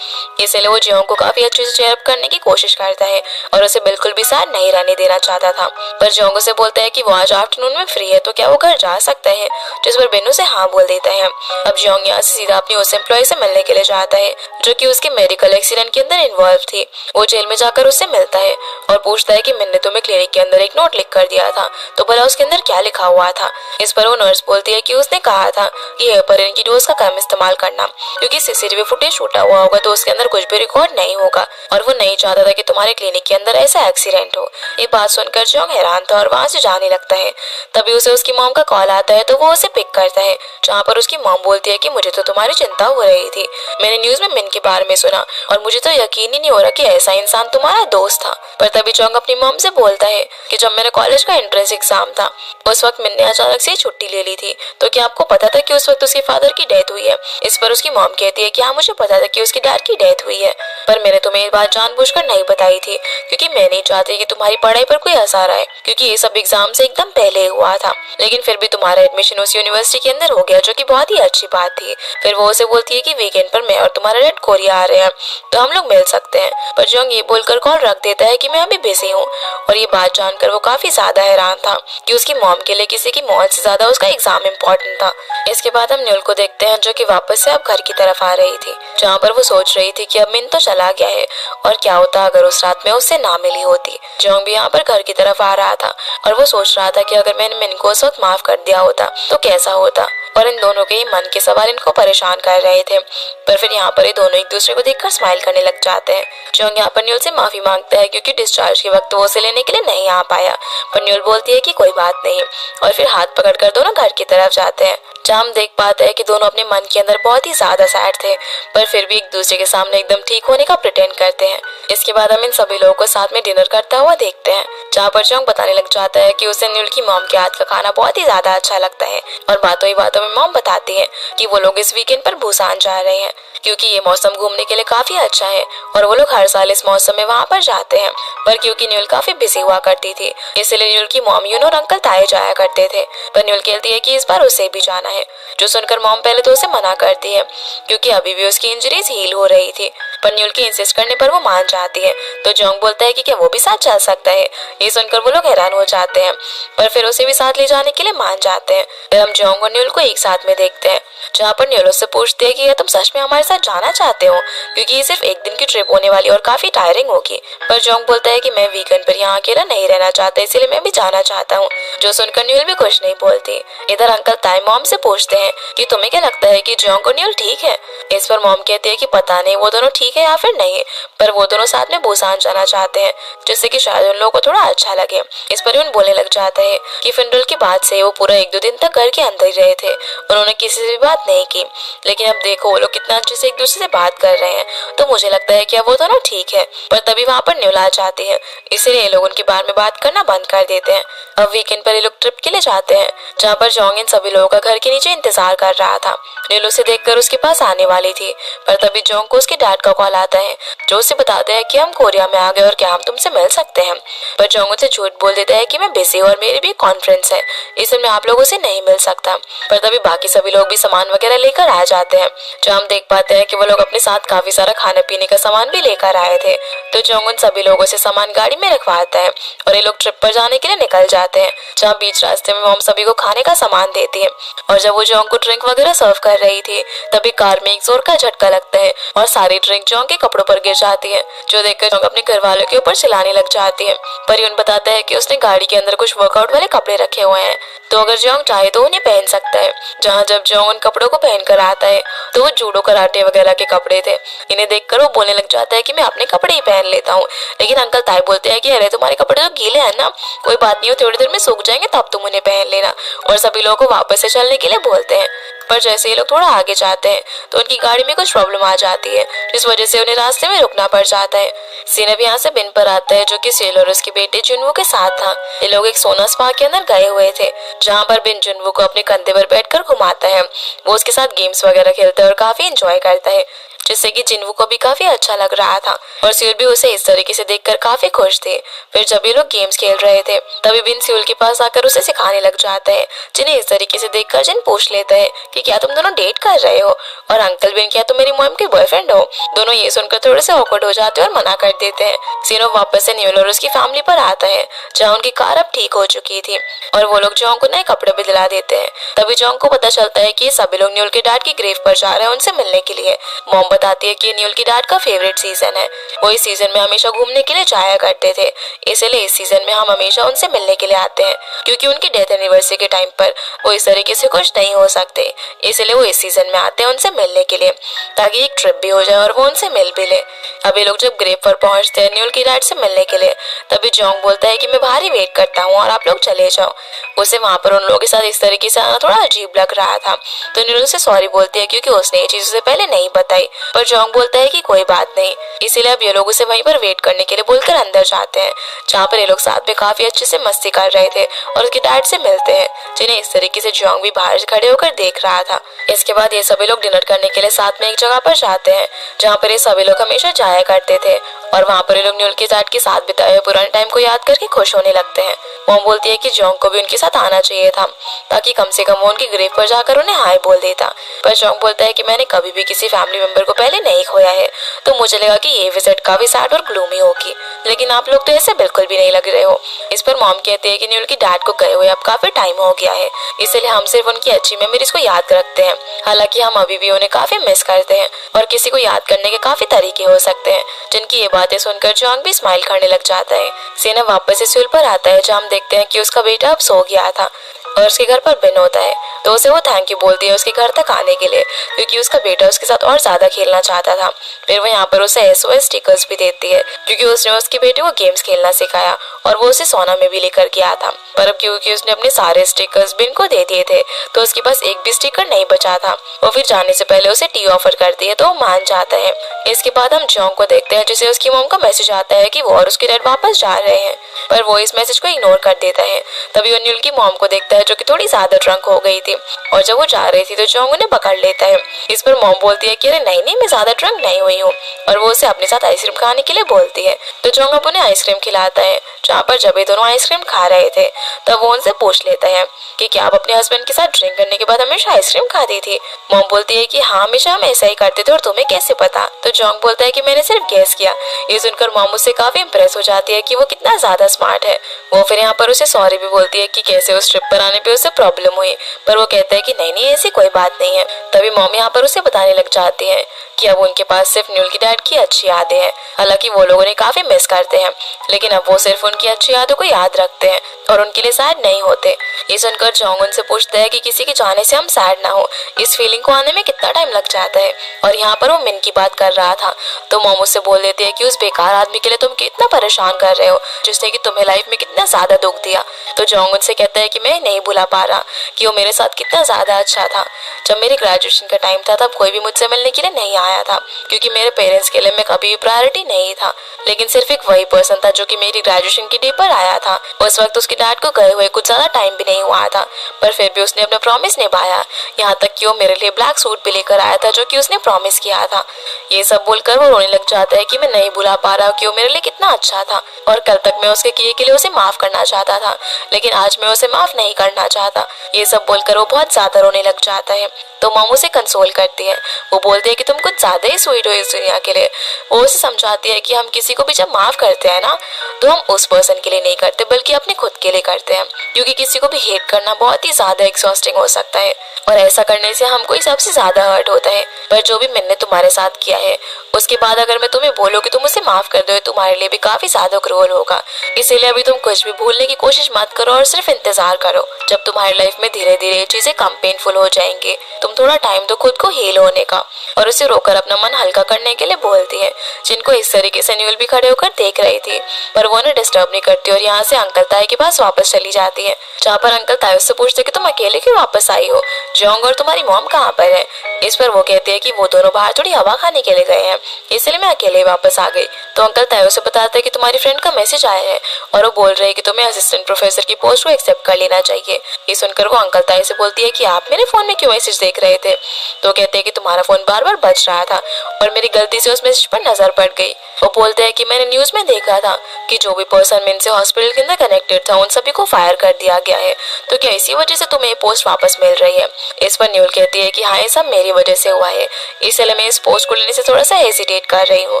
इसलिए वो जियोंग को काफी अच्छे से चेयर अप करने की कोशिश करता है और उसे बिल्कुल भी साथ नहीं रहने देना चाहता था। पर जियोंग उसे बोलता है कि वो आज आफ्टरनून में फ्री है, तो क्या वो घर जा सकता है, जिस पर बिन उसे हाँ बोल देता है। अब जियोंग यहाँ से सीधा अपनी उस एम्प्लॉय से मिलने के लिए जाता है जो कि उसके मेडिकल एक्सीडेंट के अंदर इन्वॉल्व थी। वो जेल में जाकर उससे मिलता है और पूछता है कि मैंने तुम्हें क्लिनिक के अंदर एक नोट लिख कर दिया था, तो भला उसके अंदर क्या लिखा हुआ था? इस पर वो नर्स बोलती है कि उसने कहा था कि हेपरिन की डोज का कम इस्तेमाल करना, क्योंकि सीसीटीवी फुटेज छूटा हुआ होगा तो उसके अंदर कुछ भी रिकॉर्ड नहीं होगा और वो नहीं चाहता था कि तुम्हारे क्लिनिक के अंदर ऐसा एक्सीडेंट हो। ये बात सुनकर जियोंग हैरान था और वहाँ से जाने लगता है। तभी उसे उसकी मॉम का कॉल आता है, तो वो उसे पिक करता है, जहाँ पर उसकी मॉम बोलती है कि मुझे तो तुम्हारी चिंता हो रही थी, मैंने न्यूज में मिन के बारे में सुना और मुझे तो यकीन ही नहीं हो रहा कि ऐसा इंसान तुम्हारा दोस्त था। पर तभी जियोंग अपनी मॉम से बोलता है कि जब मेरा कॉलेज का एंट्रेंस एग्जाम था उस वक्त मिन ने अचानक से छुट्टी ले ली थी, तो क्या आपको पता था कि उस वक्त उसके फादर की डेथ हुई है? इस पर उसकी मॉम कहती है कि हाँ मुझे पता था कि उसकी डैड की डेथ हुई है, पर मैंने तुम्हें ये बात जानबूझकर नहीं बताई थी, क्योंकि मैं नहीं चाहती कि तुम्हारी पढ़ाई पर कोई असर आए, क्योंकि ये सब एग्जाम से एकदम पहले हुआ था। लेकिन फिर भी तुम्हारा एडमिशन उस यूनिवर्सिटी के अंदर हो गया, जो कि बहुत ही अच्छी बात थी। फिर वो उसे बोलती है कि वीकेंड पर मैं और तुम्हारा डैड कोरिया आ रहे हैं, तो हम लोग मिल सकते हैं। पर जियोंग ये बोलकर कॉल रख देता है कि मैं अभी बिजी हूँ, और ये बात जानकर वो काफी ज्यादा हैरान था कि उसकी मॉम के लिए किसी की मौत से ज्यादा उसका एग्जाम इम्पोर्टेंट था। इसके बाद हम न्यूल को देखते हैं, जो कि वापस से अब घर की तरफ आ रही थी, जहाँ पर वो सोच रही थी कि अब मिन तो चला गया है और क्या होता अगर उस रात में उससे ना मिली होती। जियोंग भी यहाँ पर घर की तरफ आ रहा था और वो सोच रहा था कि अगर मैंने मिन को उस वक्त माफ कर दिया होता तो कैसा होता, और इन दोनों के ही मन के सवाल इनको परेशान कर रहे थे। पर फिर यहाँ पर ये दोनों एक दूसरे को देखकर स्माइल करने लग जाते हैं। जियोंग यहाँ पर न्यूल से माफी मांगता है क्योंकि डिस्चार्ज के वक्त वो उसे लेने के लिए नहीं आ पाया, पर न्यूल बोलती है कि कोई बात नहीं, और फिर हाथ पकड़कर दोनों घर की तरफ जाते हैं, जहाँ हम देख पाते हैं कि दोनों अपने मन के अंदर बहुत ही ज्यादा सैड थे, पर फिर भी एक दूसरे के सामने एकदम ठीक होने का प्रिटेंड करते हैं। इसके बाद हम इन सभी लोगों को साथ में डिनर करता हुआ देखते हैं, जहाँ पर जियोंग बताने लग जाता है कि उसे न्यूल की मॉम के हाथ का खाना बहुत ही ज्यादा अच्छा लगता है, और बातों ही बातों में मॉम बताती है कि वो लोग इस वीकेंड पर बुसान जा रहे हैं, क्योंकि ये मौसम घूमने के लिए काफी अच्छा है और वो लोग हर साल इस मौसम में वहाँ पर जाते हैं। पर क्योंकि न्यूल काफी बिजी हुआ करती थी, इसलिए न्यूल की मॉम यूनो और अंकल ताए जाया करते थे, पर न्यूल कहती है कि इस बार उसे भी जाना है, जो सुनकर मॉम पहले तो उसे मना करती है क्योंकि अभी भी उसकी इंजरीज हील हो रही थी, पर न्यूल के इंसिस्ट करने पर वो मान जाती है। तो जोंग बोलता है कि क्या वो भी साथ चल सकता है। ये सुनकर वो लोग हैरान हो जाते हैं, पर फिर उसे भी साथ ले जाने के लिए मान जाते हैं। फिर हम जोंग और न्यूल को एक साथ में देखते हैं, जहाँ पर न्यूल उससे पूछती है कि क्या तुम सच में हमारे साथ जाना चाहते हो, क्योंकि ये सिर्फ एक दिन की ट्रिप होने वाली और काफी टायरिंग होगी। पर जोंग बोलता है कि मैं वीकेंड पर यहाँ अकेला नहीं रहना चाहता, इसीलिए मैं भी जाना चाहता हूँ। जो सुनकर न्यूल भी कुछ नहीं बोलती। इधर अंकल ताई मॉम से पूछते हैं कि तुम्हें क्या लगता है कि जोंग और न्यूल ठीक है। इस पर मॉम कहती है कि पता नहीं वो दोनों ठीक है या फिर नहीं, पर वो दोनों साथ में बुसान जाना चाहते हैं, जिससे कि शायद उन लोगों को थोड़ा अच्छा लगे। इस पर उन बोलने लग जाता है कि फिनरल के बाद से वो पूरा 1-2 दिन तक घर के अंदर ही रहे थे, उन्होंने किसी से भी बात नहीं की, लेकिन अब देखो वो लोग कितना अच्छे से एक दूसरे से बात कर रहे हैं, तो मुझे लगता है कि अब वो दोनों ठीक है। पर तभी वहाँ पर न्यूल आ जाती है, इसलिए ये लोग उनके बारे में बात करना बंद कर देते हैं। अब वीकेंड पर ये लोग ट्रिप के लिए जाते हैं, जहाँ पर जोंग इन सभी लोगों का घर के नीचे इंतजार कर रहा था। न्यूल उसे देखकर उसके पास आने वाली थी, पर तभी जोंग को उसके डैड का कॉल आता है, जो उसे बताते हैं कि हम कोरिया में आ गए और क्या हम तुमसे मिल सकते हैं। पर जोंग उसे झूठ बोल देता है कि मैं बिजी हूँ और मेरी भी कॉन्फ्रेंस है, इसलिए मैं आप लोगों से नहीं मिल सकता। पर तभी बाकी सभी लोग भी सामान वगैरह लेकर आ जाते हैं, जो हम देख पाते हैं कि वो लोग अपने साथ काफी सारा खाने पीने का सामान भी लेकर आए थे। तो जोंग उन सभी लोगों से सामान गाड़ी में रखवाता है और ये लोग ट्रिप पर जाने के लिए निकल जाते हैं, जहाँ बीच रास्ते में मॉम सभी को खाने का सामान देती है। और जब वो जोंग को ड्रिंक वगैरह सर्व कर रही थी, तभी कार में एक जोर का झटका लगता है और सारी ड्रिंक जोंग के कपड़ों पर गिर जाती है, जो देखकर जोंग अपने घर वालों के ऊपर चिल्लाने लग जाती है। पर यून बताता है कि उसने गाड़ी के अंदर कुछ वर्कआउट वाले कपड़े रखे हुए हैं, तो अगर जोंग चाहे तो उन्हें पहन सकता है। जहाँ जब जोंग उन कपड़ों को पहन कर आता है, तो वो जूडो कराटे वगैरह के कपड़े थे। इन्हें देखकर वो बोलने लग जाता है कि मैं अपने कपड़े ही पहन लेता हूँ, लेकिन अंकल ताई बोलते हैं कि अरे तुम्हारे कपड़े तो गीले हैं ना, कोई बात नहीं, थोड़ी देर में सूख जाएंगे तब तुम उन्हें पहन लेना। और सभी लोगों को वापस से चलने के लिए बोलते हैं। पर जैसे ये लोग थोड़ा आगे जाते हैं, तो उनकी गाड़ी में कुछ प्रॉब्लम आ जाती है, जिस वजह से उन्हें रास्ते में रुकना पड़ जाता है। सीन अब यहाँ से बिन पर आता है, जो कि सेल और उसके बेटे जुनवू के साथ था। ये लोग एक सोना स्पा के अंदर गए हुए थे, जहाँ पर बिन जुनवू को अपने कंधे पर बैठकर घुमाता है। वो उसके साथ गेम्स वगैरह खेलता है और काफी इंजॉय करता है, जिससे कि जिनवू को भी काफी अच्छा लग रहा था और सियोल भी उसे इस तरीके से देखकर काफी खुश थे। फिर जब ये लोग गेम्स खेल रहे थे, तभी बिन सियोल के पास आकर उसे सिखाने लग जाता है। जिन्हें इस तरीके से देखकर जिन पूछ लेता है कि क्या तुम दोनों डेट कर रहे हो, और अंकल बिन क्या तुम मेरी मॉम के बॉयफ्रेंड हो। दोनों ये सुनकर थोड़े से ऑकवर्ड हो जाते हैं और मना कर देते हैं। सीनो वापस से न्यूल और उसकी फैमिली पर आता है, जहाँ उनकी कार अब ठीक हो चुकी थी और वो लोग जोंग को नए कपड़े भी दिला देते हैं। तभी जोंग को पता चलता है कि सभी लोग न्यूल के डैड की ग्रेव पर जा रहे हैं उनसे मिलने के लिए। मॉम बताती है कि न्यूल की डैड का फेवरेट सीजन है, वो इस सीजन में हमेशा घूमने के लिए जाया करते थे, इसलिए इस सीजन में हम हमेशा उनसे मिलने के लिए आते हैं, क्योंकि उनकी डेथ एनिवर्सरी के टाइम पर वो इस तरीके से खुश नहीं हो सकते, इसलिए वो इस सीजन में आते हैं उनसे मिलने के लिए, ताकि एक ट्रिप भी हो जाए और वो उनसे मिल भी ले। अभी लोग जब ग्रेव पर पहुंचते हैं न्यूल की डैड से मिलने के लिए, तभी जोंग बोलता है कि मैं बाहर ही वेट करता हूँ और आप लोग चले जाओ। उसे वहाँ पर उन लोगों के साथ इस तरीके से आना थोड़ा अजीब लग रहा था, तो न्यूल से सॉरी बोलती है क्योंकि उसने ये चीज उसे पहले नहीं बताई। पर जोंग बोलता है कि कोई बात नहीं, इसीलिए अब ये लोग उसे वहीं पर वेट करने के लिए बोलकर अंदर जाते हैं, जहाँ पर ये लोग साथ में काफी अच्छे से मस्ती कर रहे थे और उसके डैड से मिलते हैं, जिन्हें इस तरीके से जोंग भी बाहर खड़े होकर देख रहा था। इसके बाद ये सभी लोग डिनर करने के लिए साथ में एक जगह पर जाते हैं, जहाँ पर ये सभी लोग हमेशा जाया करते थे, और वहाँ पर ये लोग न्यूल के डैड के साथ बिताए हुए पुराने टाइम को याद करके खुश होने लगते हैं। मॉम बोलती है कि जोंग को भी उनके साथ आना चाहिए था, ताकि कम से कम वो उनकी ग्रेव पर जाकर उन्हें हाय बोल देता। पर जोंग बोलता है कि मैंने कभी भी किसी फैमिली मेंबर को पहले नहीं खोया है, तो मुझे लगा कि ये विजिट काफी सैड और ग्लूमी होगी, लेकिन आप लोग तो ऐसे बिल्कुल भी नहीं लग रहे हो। इस पर मॉम कहते हैं कि न्यूल की डैड को गए हुए अब काफी टाइम हो गया है, इसलिए हम सिर्फ उनकी अच्छी मेमोरीज को याद रखते हैं, हालांकि हम अभी भी उन्हें काफी मिस करते हैं और किसी को याद करने के काफी तरीके हो सकते हैं। जिनकी ये बातें सुनकर जोंग भी स्माइल करने लग जाता है। सेना वापस से सियोल पर आता है, जहाँ हम देखते हैं कि उसका बेटा अब सो गया था और उसके घर पर बिन होता है, तो उसे वो थैंक यू बोलती है उसके घर तक आने के लिए, क्योंकि उसका बेटा उसके साथ और ज्यादा खेलना चाहता था। फिर वो यहाँ पर उसे SOS स्टिकर्स भी देती है, क्योंकि उसने उसके बेटे को गेम्स खेलना सिखाया और वो उसे सोना में भी लेकर गया था। पर अब क्योंकि उसने अपने सारे स्टिकर्स बिन को दे दिए थे, तो उसके पास एक भी स्टिकर नहीं बचा था। वो फिर जाने से पहले उसे टी ऑफर करती है, तो वो मान जाता है। इसके बाद हम जोंग को देखते हैं, जिसे उसकी मॉम का मैसेज आता है कि वो और उसके डैड वापस जा रहे हैं, पर वो इस मैसेज को इग्नोर कर देता है। तभी वो न्यूल की मॉम को देखता है है जो कि थोड़ी ज्यादा ड्रंक हो गई थी और जब वो जा रही थी तो जोंग उन्हें पकड़ लेता है। इस पर मॉम बोलती है कि अरे नहीं नहीं, मैं ज्यादा ड्रंक नहीं हुई हूँ, और वो उसे अपने साथ आइसक्रीम खाने के लिए बोलती है। तो जोंग अब उन्हें आइसक्रीम खिलाता है। जहाँ पर जब ये दोनों आइसक्रीम खा रहे थे तब वो उनसे पूछ लेता है कि क्या आप अपने हस्बैंड के साथ ड्रिंक करने के बाद हमेशा आइसक्रीम खाती थी। मॉम बोलती है कि हाँ, हमेशा हम ऐसा ही करते थे और तुम्हें कैसे पता। तो जोंग बोलता है कि मैंने सिर्फ गेस किया। ये सुनकर मॉम उससे काफी इंप्रेस हो जाती है कि वो कितना ज्यादा स्मार्ट है। वो फिर यहाँ पर उसे सॉरी भी बोलती है कि कैसे उस ट्रिप पर आने पे उसे प्रॉब्लम हुई, पर वो कहता है कि नहीं नहीं, ऐसी कोई बात नहीं है। तभी मॉम यहाँ पर उसे बताने लग जाती है कि अब उनके पास सिर्फ न्यूल की डैड की अच्छी यादें हैं। हालांकि वो लोग उन्हें काफी मिस करते हैं, लेकिन अब वो सिर्फ उनकी अच्छी यादों को याद रखते हैं और उनके लिए सैड नहीं होते। ये सुनकर जोंग उनसे पूछता है कि किसी के जाने से हम सैड ना हो, इस फीलिंग को आने में कितना टाइम लग जाता है। और यहाँ पर वो मिन की बात कर रहा था तो मॉम उससे बोल देती है कि उस बेकार आदमी के लिए तुम कितना परेशान कर रहे हो, जिसने कि तुम्हें लाइफ में कितना ज्यादा दुख दिया। तो जोंग उनसे कहता है कि मैं नहीं भुला पा रहा कि वो मेरे साथ कितना ज्यादा अच्छा था। जब मेरी ग्रेजुएशन का टाइम था तब कोई भी मुझसे मिलने के लिए नहीं आया था, क्योंकि मेरे पेरेंट्स के लिए मैं कभी भी प्रायोरिटी नहीं था। लेकिन सिर्फ एक वही पर्सन था जो कि मेरी ग्रेजुएशन के डे पर आया था। उस वक्त उसके डैड को गए हुए कुछ ज्यादा टाइम भी नहीं हुआ था, पर फिर भी उसने अपना प्रॉमिस निभाया। यहाँ तक कि वो मेरे लिए ब्लैक सूट भी लेकर आया था जो कि उसने प्रॉमिस किया था। ये सब बोलकर वो रोने लग जाता है कि मैं नहीं भुला पा रहा कि वो मेरे लिए कितना अच्छा था और कल तक मैं उसके किए के लिए उसे माफ करना चाहता था, लेकिन आज मैं उसे माफ नहीं करना चाहता। ये सब बोलकर वो बहुत ज्यादा रोने लग जाता है। तो मॉम उसे कंसोल करती है। वो बोलती है कि तुम कुछ ज्यादा ही स्वीट हो इस दुनिया के लिए। वो उसे समझाती है कि हम किसी को भी जब माफ करते हैं ना, तो हम उस पर्सन के लिए नहीं करते बल्कि अपने खुद के लिए करते हैं, क्योंकि किसी को भी हेट करना बहुत ही ज्यादा एक्सॉस्टिंग हो सकता है और ऐसा करने से हमको ही सबसे ज्यादा हर्ट होता है। पर जो भी मैंने तुम्हारे साथ किया है उसके बाद अगर मैं तुम्हें बोलूं कि तुम उसे माफ कर दो, तुम्हारे लिए भी काफी ज्यादा क्रूअल होगा। इसीलिए अभी तुम कुछ भी भूलने की कोशिश मत करो और सिर्फ इंतजार करो जब तुम्हारी लाइफ में धीरे धीरे ये चीजें कम पेनफुल हो जाएंगी। तुम थोड़ा टाइम दो खुद को हील होने का। और उसे रोकर अपना मन हल्का करने के लिए बोलती है। जिनको इस तरीके से न्यूल भी खड़े होकर देख रही थी, पर वो उन्हें डिस्टर्ब नहीं करती और यहाँ से अंकल ताई के पास वापस चली जाती है, जहाँ पर अंकल ताई उससे पूछते कि तुम अकेले क्यों वापस आई हो, जोंग और तुम्हारी मॉम कहाँ पर है। इस पर वो कहते हैं कि वो दोनों बाहर थोड़ी हवा खाने के लिए गए हैं, इसलिए मैं अकेले वापस आ गई। तो अंकल ताई उसे बताते हैं कि तुम्हारी फ्रेंड का मैसेज आया है और वो बोल रही है कि तुम्हें असिस्टेंट प्रोफेसर की पोस्ट को एक्सेप्ट कर लेना चाहिए। ये सुनकर वो अंकल ताई से बोलती है कि आप मेरे फोन में क्यों मैसेज देख रहे थे। तो कहते हैं कि तुम्हारा फोन बार बार बज रहा था और मेरी गलती से उस मैसेज पर नजर पड़ गई। वो बोलते हैं कि मैंने न्यूज में देखा था कि जो भी पर्सन मिन से हॉस्पिटल के अंदर कनेक्टेड था उन सभी को फायर कर दिया गया है, तो क्या इसी वजह से तुम्हें पोस्ट वापस मिल रही है। इस पर न्यूल कहती है कि हाँ, ये सब मेरी वजह से हुआ है, इसलिए मैं इस पोस्ट को लेने से थोड़ा सा हेजिटेट कर रही हूँ।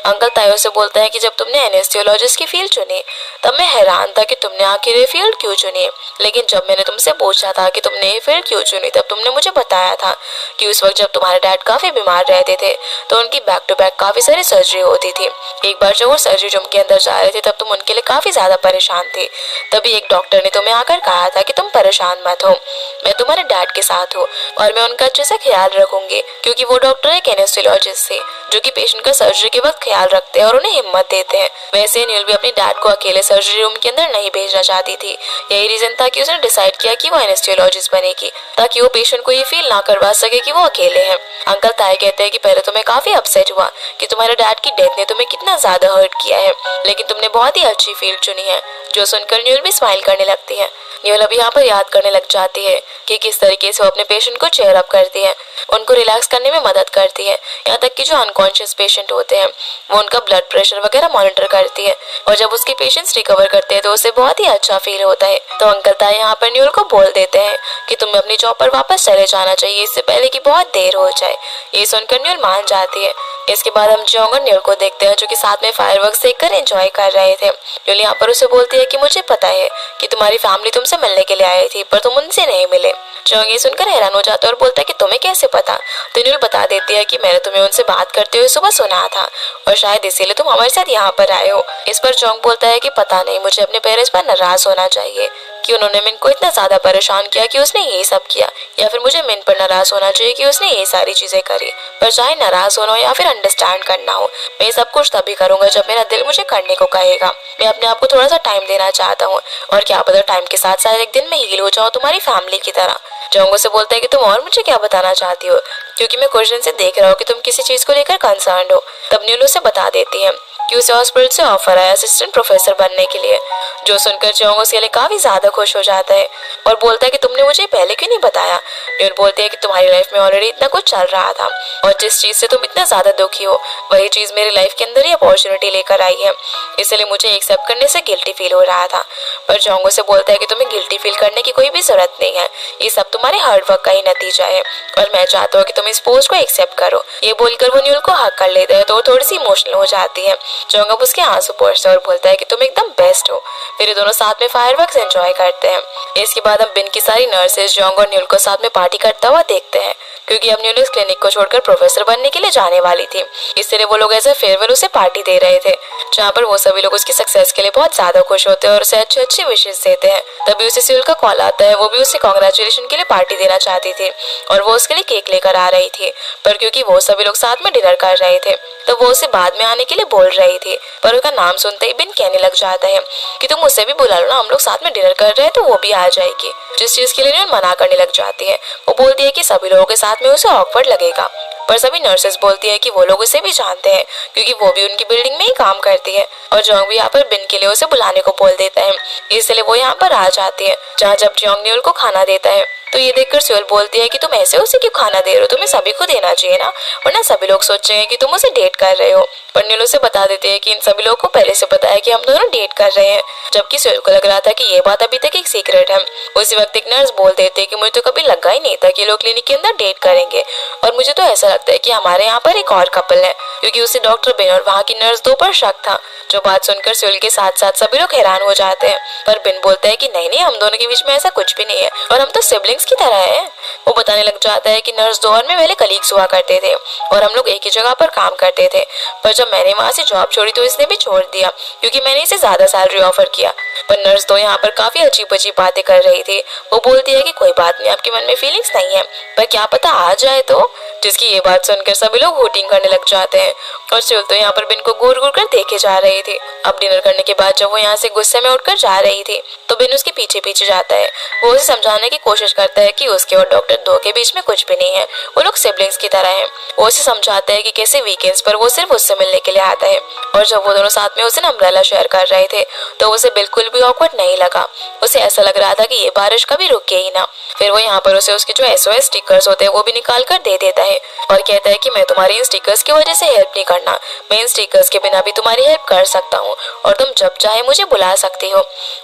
अंकल तायो से बोलता है कि जब तुमने एनेस्थियोलॉजिस्ट की फील्ड चुनी तब मैं हैरान था कि तुमने आखिर ये फील्ड क्यों चुनी, लेकिन जब मैंने तुमसे पूछा था कि तुमने ये फील्ड क्यों चुनी तब तुमने मुझे बताया था कि उस वक्त जब तुम्हारे डैड काफी बीमार रहते थे तो उनकी बैक टू बैक काफी सारी सर्जरी होती थी। एक बार जब वो सर्जरी रूम के अंदर जा रहे थे तब तुम उनके लिए काफी ज्यादा परेशान थे। तभी एक डॉक्टर ने तुम्हें आकर कहा था कि तुम परेशान मत हो, मैं तुम्हारे डैड के साथ हूँ और मैं उनका अच्छे से ख्याल रखूंगी, क्योंकि वो डॉक्टर एक एनेस्थियोलॉजिस्ट थे जो कि पेशेंट का सर्जरी के वक्त ख्याल रखते हैं और उन्हें हिम्मत देते हैं। वैसे न्यूल भी अपने डैड को अकेले सर्जरी रूम के अंदर नहीं भेजना चाहती थी। यही रीजन था कि उसने डिसाइड किया कि वो एनेस्थियोलॉजिस्ट बनेगी ताकि वो पेशेंट को ये फील ना करवा सके कि वो अकेले हैं। अंकल ताई कहते हैं कि पहले तुम्हें काफी अपसेट हुआ कि तुम्हारे डैड की डेथ ने तुम्हें कितना ज्यादा हर्ट किया है, लेकिन तुमने बहुत ही अच्छी फील्ड चुनी है। जो सुनकर न्यूल भी स्माइल करने लगती है। न्यूल अब यहाँ पर याद करने लग जाती है कि किस तरीके से वो अपने पेशेंट को चेयर अप करती है, उनको रिलैक्स करने में मदद करती है। यहाँ तक कि जो अनकॉन्शियस पेशेंट होते हैं वो उनका ब्लड प्रेशर वगैरह मॉनिटर करती है और जब उसके पेशेंट्स रिकवर करते हैं तो उसे बहुत ही अच्छा फील होता है। तो अंकल ताई यहाँ पर न्यूल को बोल देते हैं कि तुम्हें अपनी जॉब पर वापस चले जाना चाहिए इससे पहले कि बहुत देर हो जाए। ये सुनकर न्यूल मान जाती है। इसके बाद हम जोंग और न्यूल को देखते हैं जो कि साथ में फायरवर्क्स देखकर एंजॉय कर रहे थे। न्यूल यहाँ पर उसे बोलती है कि मुझे पता है कि तुम्हारी फैमिली तुमसे मिलने के लिए आई थी पर तुम उनसे नहीं मिले। जोंग ये सुनकर हैरान हो जाता है और बोलता है कि तुम्हें कैसे पता। तो न्यूल बता देती है कि मैंने तुम्हें उनसे बात करते हुए सुबह सुना था और शायद इसीलिए तुम हमारे साथ यहाँ पर आए हो। इस पर जोंग बोलता है कि पता नहीं, मुझे अपने पेरेंट्स पर नाराज होना चाहिए कि उन्होंने मिन को इतना ज्यादा परेशान किया कि उसने ये सब किया, या फिर मुझे मिन पर नाराज होना चाहिए कि उसने ये सारी चीजें करी। पर चाहे नाराज होना हो या फिर अंडरस्टैंड करना हो, मैं सब कुछ तभी करूंगा जब मेरा दिल मुझे करने को कहेगा। मैं अपने आप को थोड़ा सा टाइम देना चाहता हूँ और क्या पता टाइम के साथ साथ एक दिन में हील हो जाऊँ तुम्हारी फैमिली की तरह। जोंग से बोलता है कि तुम और मुझे क्या बताना चाहती हो, क्योंकि मैं कुछ दिन से देख रहा हूँ कि तुम किसी चीज को लेकर कंसर्न हो। तब न्यूल उसे बता देती है कि उसे हॉस्पिटल से ऑफर आया असिस्टेंट प्रोफेसर बनने के लिए। जो सुनकर जोंग उसके लिए काफी ज्यादा ज्यादा खुश हो जाता है और बोलता है कि तुमने मुझे पहले क्यों नहीं बताया। न्यूल बोलती है कि तुम्हारी लाइफ में ऑलरेडी इतना कुछ चल रहा था और जिस चीज से तुम इतना ज्यादा दुखी हो वही चीज मेरी लाइफ के अंदर ही अपॉर्चुनिटी लेकर आई है, इसलिए मुझे एक्सेप्ट करने से गिल्टी फील हो रहा था। पर जॉन्ग उसे बोलता है कि तुम्हें गिल्टी फील करने की कोई भी जरूरत नहीं है, ये सब तुम्हारे हार्डवर्क का ही नतीजा है और मैं चाहता हूँ कि तुम इस पोस्ट को एक्सेप्ट करो। ये बोलकर वो न्यूल को हक कर लेता है तो वो थोड़ी सी इमोशनल हो जाती है। जॉन्ग अब उसके आंसू पोंछता है और बोलता है कि तुम एकदम बेस्ट हो। फिर ये दोनों साथ में फायरवर्क्स एंजॉय करते हैं। इसके बाद हम बिन की सारी नर्सेज जॉन्ग और न्यूल को साथ में पार्टी करता हुआ देखते हैं, क्योंकि अब न्यूल इस क्लिनिक को छोड़कर प्रोफेसर बनने के लिए जाने वाली थी। इसलिए वो लोग ऐसे फेयरवेल उसे पार्टी दे रहे थे, जहाँ पर वो सभी लोग उसकी सक्सेस के लिए बहुत ज्यादा खुश होते हैं और उसे अच्छे अच्छे विशेष देते हैं। तभी उसे सियुल का कॉल आता है। वो भी उसे कांग्रेचुलेशन के लिए पार्टी देना चाहती थी और वो उसके लिए केक लेकर आ रही थी, पर क्योंकि वो सभी लोग साथ में डिनर कर रहे थे तो वो उसे बाद में आने के लिए बोल रही थी। पर उसका नाम सुनते ही बिन कहने लग जाता है कि तुम उसे भी बुला लो ना, हम लोग साथ में डिनर कर रहे हैं तो वो भी आ जाएगी। जिस चीज के लिए न्यूल मना करने लग जाती है। वो बोलती है कि सभी लोगों के साथ में उसे ऑकवर्ड लगेगा, पर सभी नर्सेस बोलती है कि वो लोग उसे भी जानते हैं क्योंकि वो भी उनकी बिल्डिंग में ही काम करती है और जॉन्ग भी यहाँ पर बिन के लिए उसे बुलाने को बोल देता है। इसलिए वो यहाँ पर आ जाती है, जहाँ जब जॉन्ग न्यूल को खाना देता है तो ये देखकर सियुल बोलती है कि तुम ऐसे उसे क्यों खाना दे रहे हो, तुम्हें सभी को देना चाहिए ना, वरना सभी लोग सोचेंगे कि तुम उसे डेट कर रहे हो। पर न्यूल उसे बता देती है कि इन सभी लोगों को पहले से पता है कि हम दोनों डेट कर रहे हैं, जबकि सियुल को लग रहा था कि ये बात अभी तक एक सीक्रेट है। उसी वक्त एक नर्स बोल देती है कि मुझे तो कभी लगा ही नहीं था कि लोग क्लिनिक के अंदर डेट करेंगे और मुझे तो ऐसा लगता है कि हमारे यहाँ पर एक और कपल है, क्योंकि उसे डॉक्टर बिन और वहाँ की नर्स 2 पर शक था। जो बात सुनकर सियुल के साथ साथ सभी लोग हैरान हो जाते हैं, पर बिन बोलता है कि नहीं नहीं, हम दोनों के बीच में ऐसा कुछ भी नहीं है और हम तो सिबलिंग्स की तरह है। वो बताने लग जाता है कि नर्स 2 और मैं पहले कलीग्स हुआ करते थे और हम लोग एक ही जगह पर काम करते थे, पर जब मैंने वहाँ से जॉब छोड़ी तो इसने भी छोड़ दिया क्योंकि मैंने इसे ज्यादा सैलरी ऑफर किया। पर नर्स 2 यहाँ पर काफी अजीब अजीब बातें कर रही थी। वो बोलती है कि कोई बात नहीं, आपके मन में फीलिंग्स नहीं है, पर क्या पता आ जाए तो। जिसकी ये बात सुनकर सभी लोग हूटिंग करने लग जाते हैं और सियुल तो यहाँ पर बिन को घूर घूर कर देखे जा रही थी। अब डिनर करने के बाद जब वो यहाँ से गुस्से में उठकर जा रही थी तो बिन उसके पीछे पीछे जाता है। वो उसे समझाने की कोशिश करता है कि उसके और डॉक्टर 2 के बीच में कुछ भी नहीं है, वो लोग सिबलिंग्स की तरह हैं। वो उसे समझाता है कि कैसे वीकेंड्स पर वो सिर्फ उससे मिलने के लिए आता है और जब वो दोनों साथ में उसे अम्ब्रेला शेयर कर रहे थे तो उसे बिल्कुल भी ऑकवर्ड नहीं लगा। उसे ऐसा लग रहा था कि ये बारिश कभी रुके ही ना। फिर वो यहाँ पर उसे उसके जो SOS स्टिकर्स होते हैं वो भी निकाल कर दे देता है और कहता है कि मैं तुम्हारी इन स्टिकर्स की वजह से हेल्प नहीं करना, मैं इन स्टिकर्स के बिना भी तुम्हारी हेल्प कर सकता हूँ और तुम जब चाहे मुझे बुला सकती हो।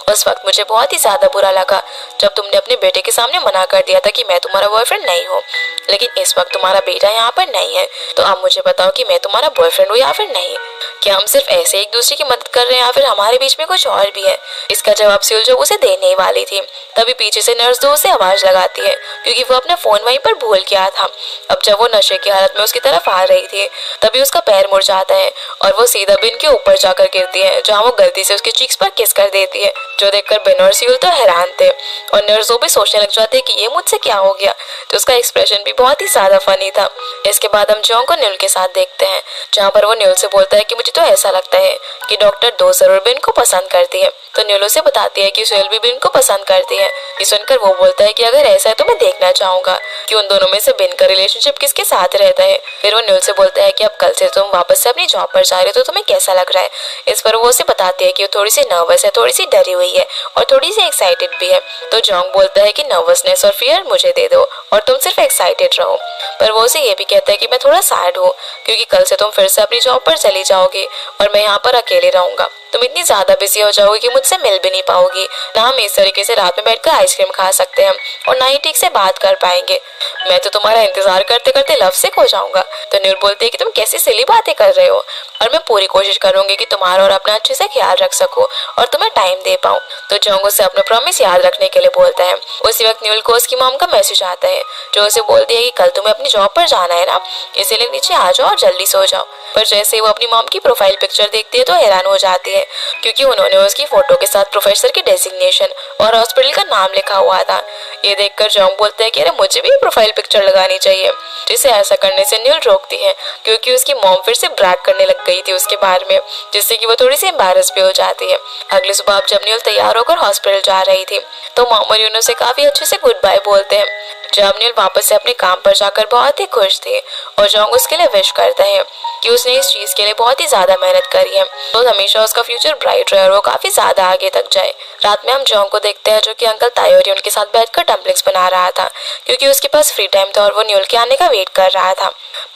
उस वक्त मुझे बहुत ही ज्यादा बुरा लगा जब तुमने अपने बेटे के सामने मना कर दिया था कि मैं तुम्हारा बॉयफ्रेंड नहीं हूँ, लेकिन इस वक्त तुम्हारा बेटा यहाँ पर नहीं है, तो अब मुझे बताओ कि मैं तुम्हारा बॉयफ्रेंड हूँ या फिर नहीं। क्या हम सिर्फ ऐसे एक दूसरे की मदद कर रहे हैं या फिर हमारे बीच में कुछ और भी है? इसका जवाब सियुल जब उसे देने ही वाली थी तभी पीछे से नर्स 2 उसे आवाज लगाती है क्योंकि वो अपना फोन वहीं पर भूल गया था। अब जब वो नशे की हालत में उसकी तरफ आ रही थी तभी उसका पैर मुड़ जाता है और वो सीधा बिन के ऊपर जाकर गिरती है, जहाँ वो गलती से उसके चीक्स पर किस कर देती है, जो देखकर बिन और सियुल तो हैरान थे और नर्स 2 भी सोचने लग जाते कि ये मुझसे क्या हो गया। तो उसका एक्सप्रेशन भी बहुत ही ज्यादा फनी था। इसके बाद हम जॉन्ग को न्यूल के साथ देखते हैं, जहाँ पर वो न्यूल से बोलता है कि मुझे तो ऐसा लगता है कि डॉक्टर 2 जरूर बिन को पसंद करती है। तो न्यूल उसे बताती है कि सियुल भी बिन को पसंद करती है। ये सुनकर वो बोलता है कि अगर ऐसा है तो मैं देखना चाहूंगा कि उन दोनों में से बिन का रिलेशनशिप किसके साथ रहता है। फिर वो न्यूल से बोलता है कि अब कल से तुम वापस से अपनी जॉब पर जा रहे हो तो तुम्हें कैसा लग रहा है। इस पर वो उसे बताती है कि वो थोड़ी सी नर्वस है, थोड़ी सी डरी हुई है और थोड़ी सी एक्साइटेड भी है। तो जॉन्ग बोलता है कि नर्वसनेस और फियर मुझे दे दो और तुम सिर्फ एक्साइटेड रहो। पर वो उसे ये भी कहता है कि मैं थोड़ा सैड हूँ क्योंकि कल से तुम फिर से अपनी जॉब पर चली जाओगी और मैं यहाँ पर अकेले रहूंगा। तुम इतनी ज्यादा बिजी हो जाओगी कि मुझसे मिल भी नहीं पाओगी, ना हम इस तरीके से रात में बैठकर आइसक्रीम खा सकते हैं और ना ही ठीक से बात कर पाएंगे। मैं तो तुम्हारा इंतजार करते करते लव सिक हो जाऊंगा। तो न्यूल बोलती है कि तुम कैसी सिली बातें कर रहे हो और मैं पूरी कोशिश करूंगी कि तुम्हारा और अपना अच्छे से ख्याल रख सकूं और तुम्हें टाइम दे पाऊं। तो जॉन्ग उसे अपना प्रॉमिस याद रखने के लिए बोलता है। उसी वक्त न्यूल को उसकी मॉम का मैसेज आता है जो उसे बोलती है कि कल तुम्हें अपनी जॉब पर जाना है ना, इसीलिए नीचे आ जाओ और जल्दी सो जाओ। पर जैसे वो अपनी मॉम की प्रोफाइल पिक्चर देखती है तो हैरान हो जाती है क्योंकि उन्होंने उसकी फोटो के साथ प्रोफेसर की डेजिग्नेशन और हॉस्पिटल का नाम लिखा हुआ था। ये देखकर जॉन्ग बोलता है कि अरे मुझे भी प्रोफाइल पिक्चर लगानी चाहिए, जिसे ऐसा करने से न्यूल रोकती है क्योंकि उसकी मॉम फिर से ब्रैग करने लग गई थी उसके बारे में, जिससे कि वो थोड़ी सी एम्बैरस भी हो जाती है। अगली सुबह जब न्यूल तैयार होकर हॉस्पिटल जा रही थी तो मॉम और यूनो से काफी अच्छे से गुड बाय बोलते हैं। जब न्यूल वापस से अपने काम पर जाकर बहुत ही खुश थी और जॉन्ग उसके लिए विश करता है कि उसने इस चीज के लिए बहुत ही ज्यादा मेहनत करी है, तो हमेशा उसका फ्यूचर ब्राइट रहे और वो काफी ज्यादा आगे तक जाए। रात में हम जोंग को देखते हैं जो कि अंकल तायोरी उनके साथ बैठकर डम्पलिंग्स बना रहा था क्योंकि उसके पास फ्री टाइम था और वो न्यूल के आने का वेट कर रहा था।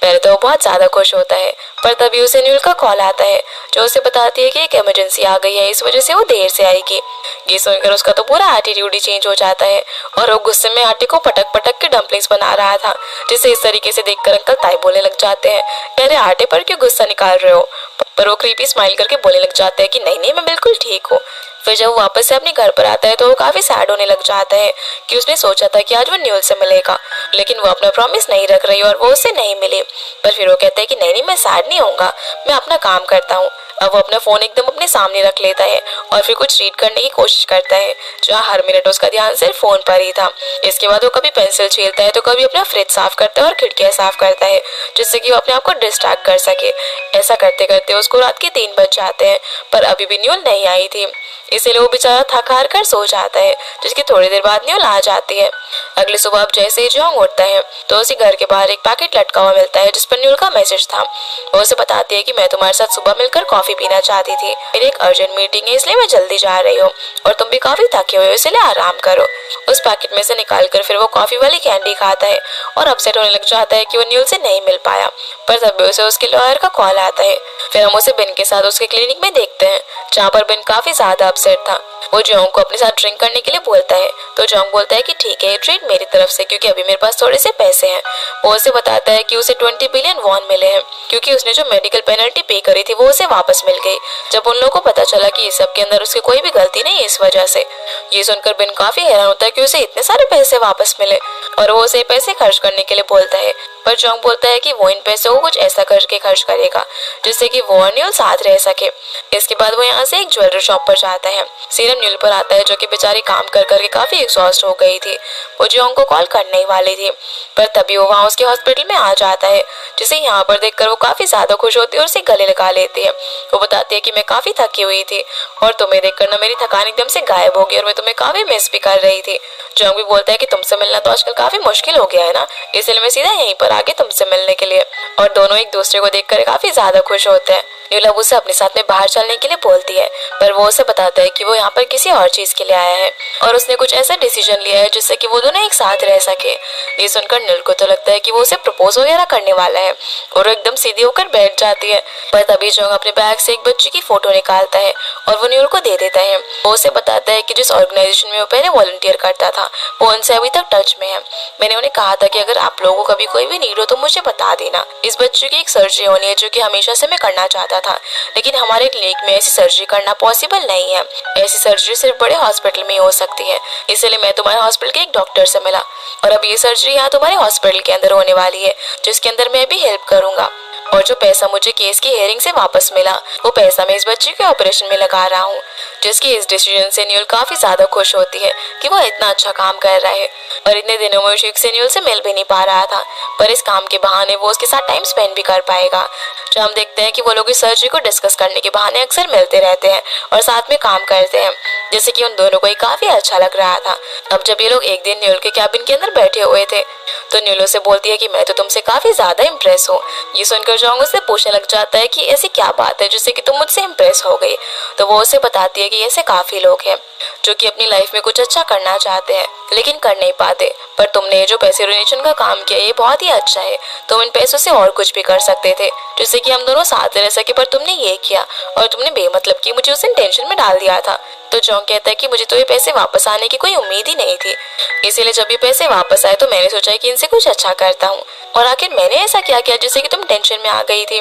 पहले तो वो बहुत ज्यादा खुश होता है, पर तभी उसे न्यूल का कॉल आता है जो उसे बताती है कि एक इमरजेंसी आ गई है, इस वजह से वो देर से आएगी। ये सुनकर उसका तो पूरा एटीट्यूड ही चेंज हो जाता है और वो गुस्से में आटे को पटक पटक के डम्पलिंग्स बना रहा था, जिसे इस तरीके से देखकर अंकल ताई बोलने लग जाते हैं, अरे आटे पर क्यों गुस्सा निकाल रहे हो? पर वो क्रीपी स्माइल करके बोलने लग जाता है कि नहीं नहीं मैं बिल्कुल ठीक हूँ। फिर जब वो वापस से अपने घर पर आता है तो वो काफी सैड होने लग जाता है कि उसने सोचा था कि आज वो न्यूल से मिलेगा, लेकिन वो अपना प्रॉमिस नहीं रख रही और वो उससे नहीं मिली। पर फिर वो कहता है कि नहीं नहीं मैं सैड नहीं होऊंगा, मैं अपना काम करता हूँ। अब वो अपना फोन एकदम अपने सामने रख लेता है और फिर कुछ रीड करने की कोशिश करता है, जहाँ हर मिनट उसका ध्यान सिर्फ फोन पर ही था। इसके बाद वो कभी पेंसिल छीलता है तो कभी अपना फ्रिज साफ करता है और खिड़कियां साफ करता है, जिससे कि वो अपने आप को डिस्ट्रैक्ट कर सके। ऐसा करते करते उसको रात के 3 बज जाते हैं, पर अभी भी न्यूल नहीं आई थी, इसीलिए वो बेचारा थक हार कर सो जाता है, जिसकी थोड़ी देर बाद न्यूल आ जाती है। अगली सुबह अब जैसे ही जोंग उठता है तो उसे घर के बाहर एक पैकेट लटका हुआ मिलता है जिस पर न्यूल का मैसेज था। वो उसे बताती है कि मैं तुम्हारे साथ सुबह मिलकर कॉफी पीना चाहती थी, मेरी एक अर्जेंट मीटिंग है इसलिए मैं जल्दी जा रही हूँ और तुम भी काफी थके हुए हो इसलिए आराम करो। उस पैकेट में से निकाल कर फिर वो कॉफी वाली कैंडी खाता है और अपसेट होने लग जाता है कि वो न्यूल से नहीं मिल पाया, पर तभी उसे उसके लॉयर का कॉल आता है। फिर हम उसे बिन के साथ उसके क्लिनिक में देखते हैं, जहाँ पर बिन काफी ज्यादा अपसेट था। वो जोंग को अपने साथ ड्रिंक करने के लिए बोलता है तो जोंग बोलता है कि ठीक है, ये ट्रीट मेरी तरफ से क्योंकि अभी मेरे पास थोड़े से पैसे हैं। वो उसे बताता है कि उसे 20 बिलियन वॉन मिले हैं क्योंकि उसने जो मेडिकल पेनल्टी पे करी थी वो उसे वापस मिल गई, जब उन लोगों को पता चला कि इस सब के अंदर उसकी कोई भी गलती नहीं है इस वजह से। ये सुनकर बिन काफी हैरान होता है कि उसे इतने सारे पैसे वापस मिले और वो उसे पैसे खर्च करने के लिए बोलता है, पर जोंग बोलता है कि वो इन पैसों को कुछ ऐसा करके खर्च करेगा जिससे कि वो और न्यूल साथ रह सके। इसके बाद वो यहाँ से एक ज्वेलरी शॉप पर जाता है। सीरम न्यूल पर आता है जो कि बेचारी काम कर करके काफी एग्जॉस्ट हो गई थी। वो जोंग को कॉल करने ही वाली थी, पर तभी वो वहाँ उसके हॉस्पिटल में आ जाता है, जिसे यहाँ पर देखकर वो काफी ज्यादा खुश होती है और उसे गले लगा लेती है। वो बताती है कि मैं काफी थकी हुई थी और तुम्हें देखकर ना मेरी थकान एकदम से गायब हो गई और मैं तुम्हें काफी मिस भी कर रही थी। जोंग भी बोलता है कि तुमसे मिलना तो आजकल काफी मुश्किल हो गया है ना, इसलिए मैं सीधा यहीं पर आके तुमसे मिलने के लिए। और दोनों एक दूसरे को देखकर काफी ज्यादा खुश होते हैं। न्यूल अब उसे अपने साथ में बाहर चलने के लिए बोलती है, पर वो उसे बताता है कि वो यहाँ पर किसी और चीज के लिए आया है और उसने कुछ ऐसा डिसीजन लिया है जिससे कि वो दोनों एक साथ रह सके। ये सुनकर न्यूल को तो लगता है कि वो उसे प्रपोज वगैरह करने वाला है और वो एकदम सीधी होकर बैठ जाती है, पर तभी जोंग अपने बैग से एक बच्ची की फोटो निकालता है और वो न्यूल को दे देता है। वो उसे बताता है कि जिस ऑर्गेनाइजेशन में वो पहले वॉलंटियर करता था वो उनसे अभी तक टच में है। मैंने उन्हें कहा था कि अगर आप लोगों को कभी कोई भी नीड हो तो मुझे बता देना। इस बच्चे की एक सर्जरी होनी है जो कि हमेशा से मैं करना चाहता था, लेकिन हमारे क्लिनिक में ऐसी सर्जरी करना पॉसिबल नहीं है। ऐसी सर्जरी सिर्फ बड़े हॉस्पिटल में ही हो सकती है, इसलिए मैं तुम्हारे हॉस्पिटल के एक डॉक्टर से मिला और अब ये सर्जरी यहाँ तुम्हारे हॉस्पिटल के अंदर होने वाली है, जिसके अंदर मैं भी हेल्प करूंगा। और जो पैसा मुझे केस की हेयरिंग से वापस मिला वो पैसा मैं इस बच्चे के ऑपरेशन में लगा रहा हूँ। जिसकी इस डिसीजन से न्यूल काफी ज्यादा खुश होती है कि वो इतना अच्छा काम कर रहा है और इतने दिनों में शिक से न्यूल से मिल भी नहीं पा रहा था, पर इस काम के बहाने वो उसके साथ टाइम स्पेंड भी कर पाएगा। जो हम देखते हैं कि वो लोग इस सर्जरी को डिस्कस करने के बहाने अक्सर मिलते रहते हैं और साथ में काम करते हैं, जैसे कि उन दोनों को ये काफी अच्छा लग रहा था। अब जब ये लोग एक दिन न्यूल के कैबिन के अंदर बैठे हुए थे तो न्यूल से बोलती है कि मैं तो तुमसे काफी ज्यादा इम्प्रेस हूँ। ये सुनकर जोंग उससे पूछने लग जाता है कि ऐसी क्या बात है जिससे कि तुम मुझसे इम्प्रेस हो गई। तो वो उसे बताती है कि ऐसे काफी लोग हैं जो कि अपनी लाइफ में कुछ अच्छा करना चाहते हैं लेकिन कर नहीं पाते, पर तुमने जो पैसे डोनेशन का काम किया ये बहुत ही अच्छा है। तुम इन पैसों से और कुछ भी कर सकते थे जिससे कि हम दोनों साथ रह सके, पर तुमने ये किया और तुमने बेमतलब की मुझे उस टेंशन में डाल दिया था। तो जोंग कहता है कि मुझे तो ये पैसे वापस आने की कोई उम्मीद ही नहीं थी, इसीलिए जब ये पैसे वापस आए तो मैंने सोचा कि इनसे कुछ अच्छा करता हूँ। और आखिर मैंने ऐसा क्या किया जिससे कि तुम टेंशन में आ गई थी,